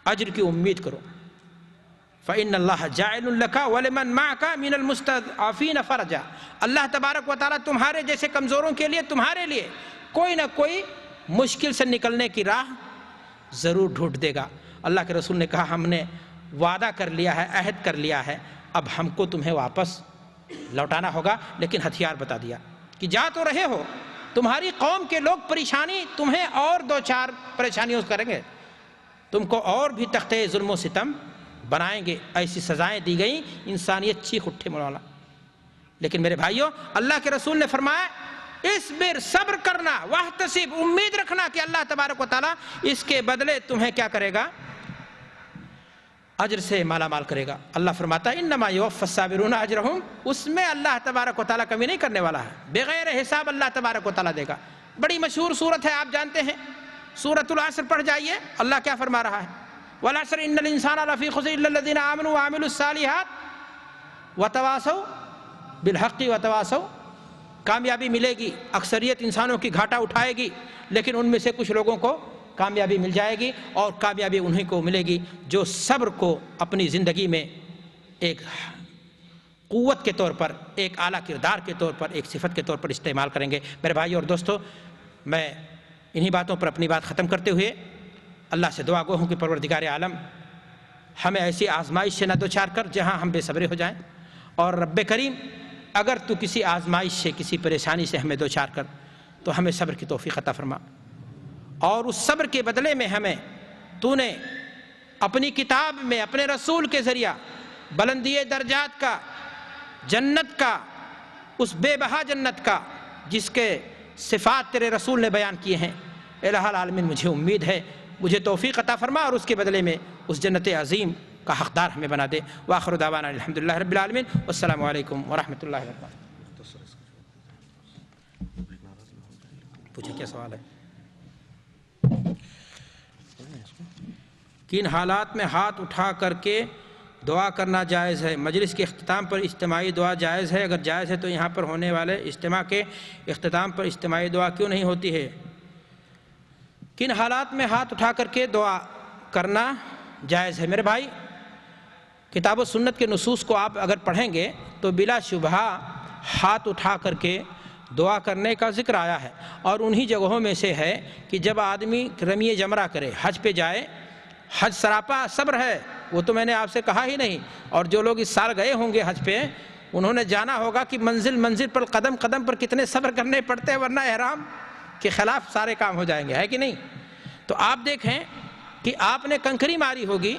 اجر کی امید کرو، فإن اللہ جاعل لک ولمن معک من المستضعفین فرجا، اللہ تبارک و تعالیٰ تمہارے جیسے کمزوروں کے لیے، تمہارے لیے کوئی نہ کوئی مشکل سے نکلنے کی راہ ضرور ڈھونڈ دے گا۔ اللہ کے رسول نے کہا، ہم نے وعدہ کر لیا ہے، عہد کر لیا ہے، اب ہم کو تمہیں واپس لوٹانا ہوگا، لیکن ہتھیار بتا دیا کہ جا تو رہے ہو، تمہاری قوم کے لوگ پریشانی تمہیں اور دو چار پریشانیوں کریں گے، تم کو اور بھی تختے ظلم و ستم بنائیں گے، ایسی سزائیں دی گئیں انسانیت چیخ اٹھے مولا۔ لیکن میرے بھائیوں، اللہ کے رسول نے فرمایا، اصبر، صبر کرنا، واحتسب، امید رکھنا کہ اللہ تبارک و تعالیٰ اس کے بدلے تمہیں کیا کرے گا؟ اجر سے مالا مال کرے گا۔ اللہ فرماتا ہے، انما یوفی الصابرون اجرہم، اس میں اللہ تبارک و تعالیٰ کمی نہیں کرنے والا ہے، بغیر حساب اللہ تبارک و تعالیٰ دے گا۔ بڑی مشہور صورت ہے، آپ جانتے ہیں، سورۃ العصر پڑھ جائیے، اللہ کیا فرما رہا ہے؟ والعصر ان الانسان لفی خسر الا الذین آمنوا وعملوا الصالحات وتواصوا بالحق وتواصوا، کامیابی ملے گی، اکثریت انسانوں کی گھاٹا اٹھائے گی، لیکن ان میں سے کچھ لوگوں کو کامیابی مل جائے گی، اور کامیابی انہیں کو ملے گی جو صبر کو اپنی زندگی میں ایک قوت کے طور پر، ایک اعلیٰ کردار کے طور پر، ایک صفت کے طور پر استعمال کریں گے۔ میرے بھائی اور دوستو، میں انہی باتوں پر اپنی بات ختم کرتے ہوئے اللہ سے دعا گو ہوں کہ پروردگار عالم ہمیں ایسی آزمائش سے نہ دوچار کر جہاں ہم بے صبرے ہو جائیں، اور رب کریم اگر تو کسی آزمائش سے، کسی پریشانی سے ہمیں دوچار کر تو ہمیں صبر کی توفیق عطا فرما، اور اس صبر کے بدلے میں ہمیں تو نے اپنی کتاب میں اپنے رسول کے ذریعہ بلندی درجات کا، جنت کا، اس بے بہا جنت کا جس کے صفات تیرے رسول نے بیان کیے ہیں، الہ العالمین مجھے امید ہے، مجھے توفیق عطا فرما، اور اس کے بدلے میں اس جنت عظیم کا حقدار ہمیں بنا دے۔ وآخر دعوانا الحمدللہ رب العالمین، والسلام علیکم ورحمۃ اللہ وبرکاتہ۔ پوچھیں کیا سوال ہے؟ کن حالات میں ہاتھ اٹھا کر کے دعا کرنا جائز ہے؟ مجلس کے اختتام پر اجتماعی دعا جائز ہے؟ اگر جائز ہے تو یہاں پر ہونے والے اجتماع کے اختتام پر اجتماعی دعا کیوں نہیں ہوتی ہے؟ کن حالات میں ہاتھ اٹھا کر کے دعا کرنا جائز ہے؟ میرے بھائی، کتاب و سنت کے نصوص کو آپ اگر پڑھیں گے تو بلا شبہ ہاتھ اٹھا کر کے دعا کرنے کا ذکر آیا ہے، اور انہی جگہوں میں سے ہے کہ جب آدمی رمی جمرہ کرے، حج پہ جائے، حج سراپا صبر ہے، وہ تو میں نے آپ سے کہا ہی نہیں، اور جو لوگ اس سال گئے ہوں گے حج پہ انہوں نے جانا ہوگا کہ منزل منزل پر، قدم قدم پر کتنے صبر کرنے پڑتے ہیں، ورنہ احرام کے خلاف سارے کام ہو جائیں گے، ہے کہ نہیں؟ تو آپ دیکھیں کہ آپ نے کنکری ماری ہوگی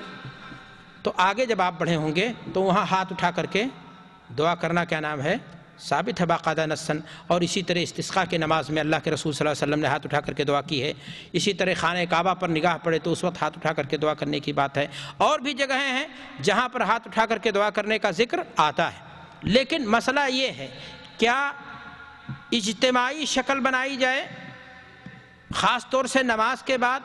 تو آگے جب آپ بڑھے ہوں گے تو وہاں ہاتھ اٹھا کر کے دعا کرنا کیا نام ہے؟ ثابت ہے باقاعدہ نصاً۔ اور اسی طرح استسقاء کی نماز میں اللہ کے رسول صلی اللہ علیہ وسلم نے ہاتھ اٹھا کر کے دعا کی ہے۔ اسی طرح خانہ کعبہ پر نگاہ پڑے تو اس وقت ہاتھ اٹھا کر کے دعا کرنے کی بات ہے، اور بھی جگہیں ہیں جہاں پر ہاتھ اٹھا کر کے دعا کرنے کا ذکر آتا ہے۔ لیکن مسئلہ یہ ہے، کیا اجتماعی شکل بنائی جائے خاص طور سے نماز کے بعد،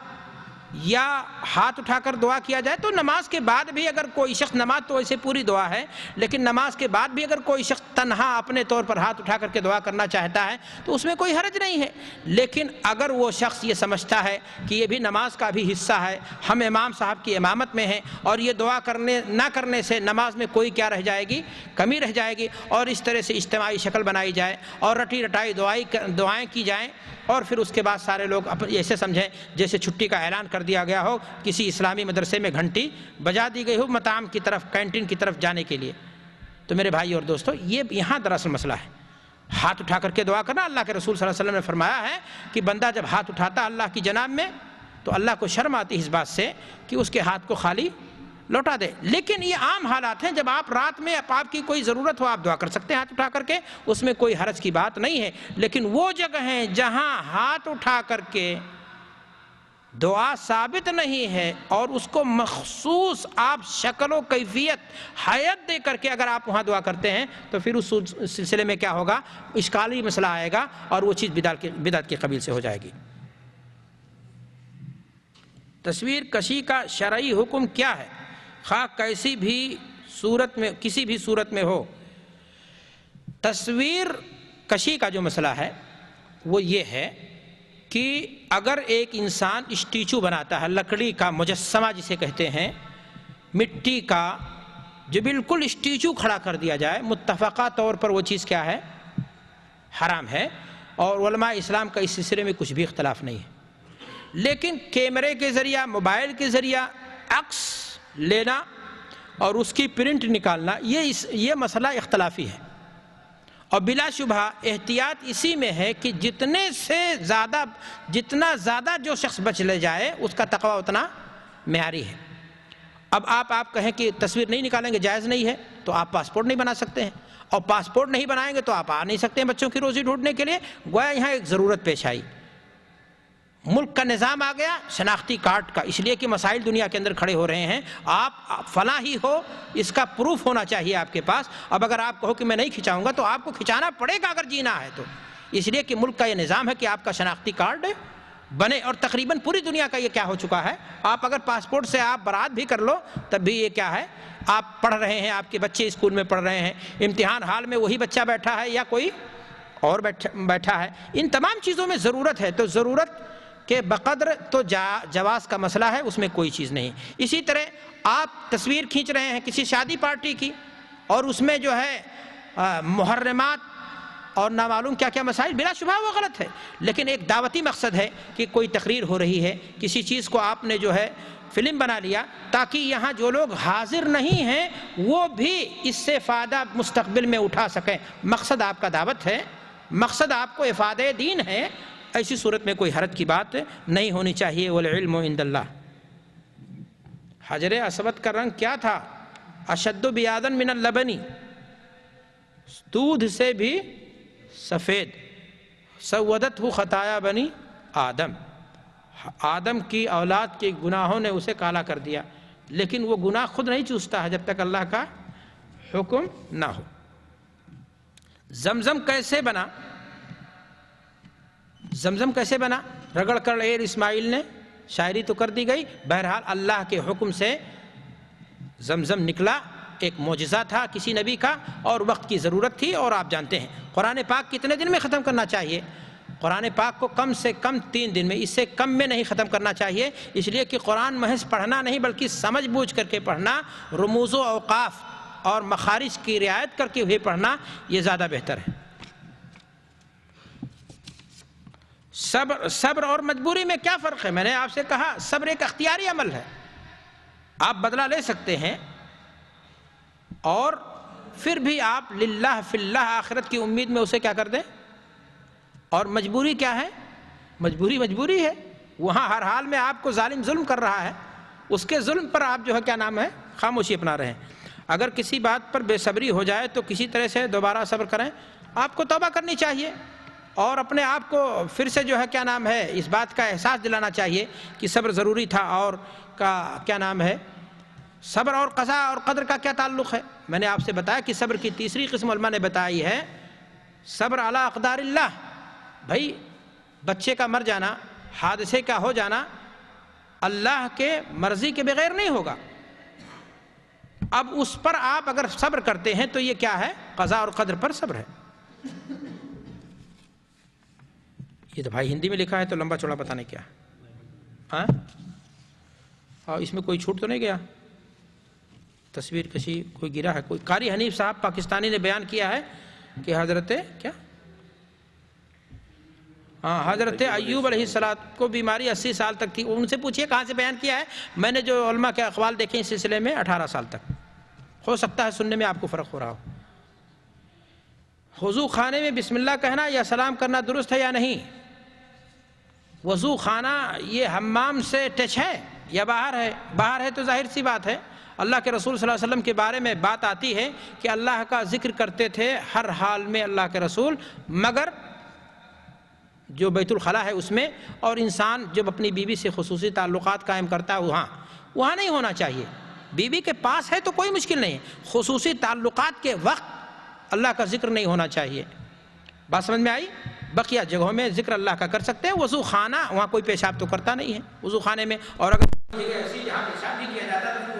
یا ہاتھ اٹھا کر دعا کیا جائے، تو نماز کے بعد بھی اگر کوئی شخص، نماز تو ایسے پوری دعا ہے، لیکن نماز کے بعد بھی اگر کوئی شخص تنہا اپنے طور پر ہاتھ اٹھا کر کے دعا کرنا چاہتا ہے تو اس میں کوئی حرج نہیں ہے۔ لیکن اگر وہ شخص یہ سمجھتا ہے کہ یہ بھی نماز کا بھی حصہ ہے، ہم امام صاحب کی امامت میں ہیں اور یہ دعا نہ کرنے سے نماز میں کوئی کیا رہ جائے گی، کمی رہ جائے گی، اور اس طرح سے اجتماعی شکل بنائی جائے اور رٹی رٹائی دعائیں کی جائیں، اور پھر اس کے بعد سارے لوگ ایسے سمجھیں جیسے چھٹی کا اعلان کر دیا گیا ہو، کسی اسلامی مدرسے میں گھنٹی بجا دی گئی ہو مطعم کی طرف، کینٹین کی طرف جانے کے لیے۔ تو میرے بھائی اور دوستو، یہ یہاں دراصل مسئلہ ہے، ہاتھ اٹھا کر کے دعا کرنا۔ اللہ کے رسول صلی اللہ علیہ وسلم نے فرمایا ہے کہ بندہ جب ہاتھ اٹھاتا اللہ کی جناب میں تو اللہ کو شرم آتی ہے اس بات سے کہ اس کے ہاتھ کو خالی لوٹا دے۔ لیکن یہ عام حالات ہیں، جب آپ رات میں آپ کی کوئی ضرورت ہو آپ دعا کر سکتے ہیں ہاتھ اٹھا کر کے، اس میں کوئی حرج کی بات نہیں ہے۔ لیکن وہ جگہ ہیں جہاں ہاتھ اٹھا کر کے دعا ثابت نہیں ہے اور اس کو مخصوص آپ شکل و کیفیت حیت دے کر کے اگر آپ وہاں دعا کرتے ہیں تو پھر اس سلسلے میں کیا ہوگا، اشکالی مسئلہ آئے گا اور وہ چیز بدعت کے قبیل سے ہو جائے گی۔ تصویر کشی کا شرعی حکم کیا ہے؟ خواہ کسی بھی صورت میں، کسی بھی صورت میں ہو۔ تصویر کشی کا جو مسئلہ ہے وہ یہ ہے کہ اگر ایک انسان اسٹیچو بناتا ہے، لکڑی کا مجسمہ جسے کہتے ہیں، مٹی کا، جو بالکل اسٹیچو کھڑا کر دیا جائے، متفقہ طور پر وہ چیز کیا ہے، حرام ہے، اور علماء اسلام کا اس سلسلے میں کچھ بھی اختلاف نہیں ہے۔ لیکن کیمرے کے ذریعہ، موبائل کے ذریعہ عکس لینا اور اس کی پرنٹ نکالنا، یہ مسئلہ اختلافی ہے، اور بلا شبہ احتیاط اسی میں ہے کہ جتنا زیادہ جو شخص بچ لے جائے اس کا تقوی اتنا معیاری ہے۔ اب آپ کہیں کہ تصویر نہیں نکالیں گے، جائز نہیں ہے، تو آپ پاسپورٹ نہیں بنا سکتے ہیں، اور پاسپورٹ نہیں بنائیں گے تو آپ آ نہیں سکتے ہیں بچوں کی روزی ڈھونڈنے کے لیے۔ گویا یہاں ایک ضرورت پیش آئی، ملک کا نظام آ گیا شناختی کارڈ کا، اس لیے کہ مسائل دنیا کے اندر کھڑے ہو رہے ہیں، آپ فلاں ہی ہو، اس کا پروف ہونا چاہیے آپ کے پاس۔ اب اگر آپ کہو کہ میں نہیں کھنچاؤں گا تو آپ کو کھنچانا پڑے گا اگر جینا ہے تو، اس لیے کہ ملک کا یہ نظام ہے کہ آپ کا شناختی کارڈ بنے، اور تقریباً پوری دنیا کا یہ کیا ہو چکا ہے، آپ اگر پاسپورٹ سے آپ برات بھی کر لو تب بھی یہ کیا ہے، آپ پڑھ رہے ہیں، آپ کے بچے اسکول میں پڑھ رہے ہیں، امتحان حال میں وہی بچہ بیٹھا ہے یا کوئی اور بیٹھا ہے، ان تمام چیزوں میں ضرورت ہے، تو ضرورت کہ بقدر تو جواز کا مسئلہ ہے، اس میں کوئی چیز نہیں۔ اسی طرح آپ تصویر کھینچ رہے ہیں کسی شادی پارٹی کی اور اس میں جو ہے محرمات اور نامعلوم کیا کیا مسائل، بلا شبہ وہ غلط ہے، لیکن ایک دعوتی مقصد ہے کہ کوئی تقریر ہو رہی ہے، کسی چیز کو آپ نے جو ہے فلم بنا لیا تاکہ یہاں جو لوگ حاضر نہیں ہیں وہ بھی اس سے فائدہ مستقبل میں اٹھا سکیں، مقصد آپ کا دعوت ہے، مقصد آپ کو افادہ دین ہے، ایسی صورت میں کوئی حرج کی بات نہیں ہونی چاہیے۔ والعلم عند اللہ۔ حجر اسود کا رنگ کیا تھا؟ اشد بیاضا من اللبن، دودھ سے بھی سفید، سودتہ خطایا بنی آدم، آدم کی اولاد کے گناہوں نے اسے کالا کر دیا، لیکن وہ گناہ خود نہیں چوستا ہے جب تک اللہ کا حکم نہ ہو۔ زمزم کیسے بنا؟ زمزم کیسے بنا؟ رگڑ کر ایر اسماعیل نے، شاعری تو کر دی گئی، بہرحال اللہ کے حکم سے زمزم نکلا، ایک معجزہ تھا کسی نبی کا اور وقت کی ضرورت تھی، اور آپ جانتے ہیں قرآن پاک کتنے دن میں ختم کرنا چاہیے؟ قرآن پاک کو کم سے کم 3 دن میں، اس سے کم میں نہیں ختم کرنا چاہیے، اس لیے کہ قرآن محض پڑھنا نہیں بلکہ سمجھ بوجھ کر کے پڑھنا، رموز و اوقاف اور مخارج کی رعایت کر کے ہوئے پڑھنا، یہ زیادہ بہتر ہے۔ صبر اور مجبوری میں کیا فرق ہے؟ میں نے آپ سے کہا صبر ایک اختیاری عمل ہے، آپ بدلہ لے سکتے ہیں، اور پھر بھی آپ للہ فی اللہ آخرت کی امید میں اسے کیا کر دیں۔ اور مجبوری کیا ہے؟ مجبوری ہے، وہاں ہر حال میں آپ کو ظالم ظلم کر رہا ہے، اس کے ظلم پر آپ جو ہے کیا نام ہے، خاموشی اپنا رہے ہیں۔ اگر کسی بات پر بے صبری ہو جائے تو کسی طرح سے دوبارہ صبر کریں، آپ کو توبہ کرنی چاہیے اور اپنے آپ کو پھر سے جو ہے کیا نام ہے اس بات کا احساس دلانا چاہیے کہ صبر ضروری تھا، اور کا کیا نام ہے، صبر اور قضاء اور قدر کا کیا تعلق ہے؟ میں نے آپ سے بتایا کہ صبر کی تیسری قسم علماء نے بتائی ہے صبر علی اقدار اللہ۔ بھائی بچے کا مر جانا، حادثے کا ہو جانا، اللہ کے مرضی کے بغیر نہیں ہوگا۔ اب اس پر آپ اگر صبر کرتے ہیں تو یہ کیا ہے؟ قضاء اور قدر پر صبر ہے۔ یہ تو بھائی ہندی میں لکھا ہے تو لمبا چوڑا پتہ نہیں کیا ہے، اور اس میں کوئی چھوٹ تو نہیں گیا؟ تصویر کشی کوئی گرا ہے؟ کوئی قاری حنیف صاحب پاکستانی نے بیان کیا ہے کہ حضرت کیا حضرت ایوب علیہ السلام کو بیماری 80 سال تک تھی۔ ان سے پوچھئے کہاں سے بیان کیا ہے؟ میں نے جو علماء کے اقوال دیکھے اس سلسلے میں 18 سال تک، ہو سکتا ہے سننے میں آپ کو فرق ہو رہا ہو۔ وضو خانے میں بسم اللہ کہنا یا سلام کرنا درست ہے یا نہیں؟ وضو خانہ یہ حمام سے ٹچ ہے یا باہر ہے؟ باہر ہے تو ظاہر سی بات ہے، اللہ کے رسول صلی اللہ علیہ وسلم کے بارے میں بات آتی ہے کہ اللہ کا ذکر کرتے تھے ہر حال میں اللہ کے رسول، مگر جو بیت الخلاء ہے اس میں، اور انسان جب اپنی بیوی سے خصوصی تعلقات قائم کرتا ہے وہاں نہیں ہونا چاہیے۔ بیوی کے پاس ہے تو کوئی مشکل نہیں، خصوصی تعلقات کے وقت اللہ کا ذکر نہیں ہونا چاہیے۔ بات سمجھ میں آئی؟ بقیہ جگہوں میں ذکر اللہ کا کر سکتے ہیں۔ وضو خانہ وہاں کوئی پیشاب تو کرتا نہیں ہے وضو خانے میں، اور اگر ایسی جہاں پیشاب بھی کیا جاتا ہے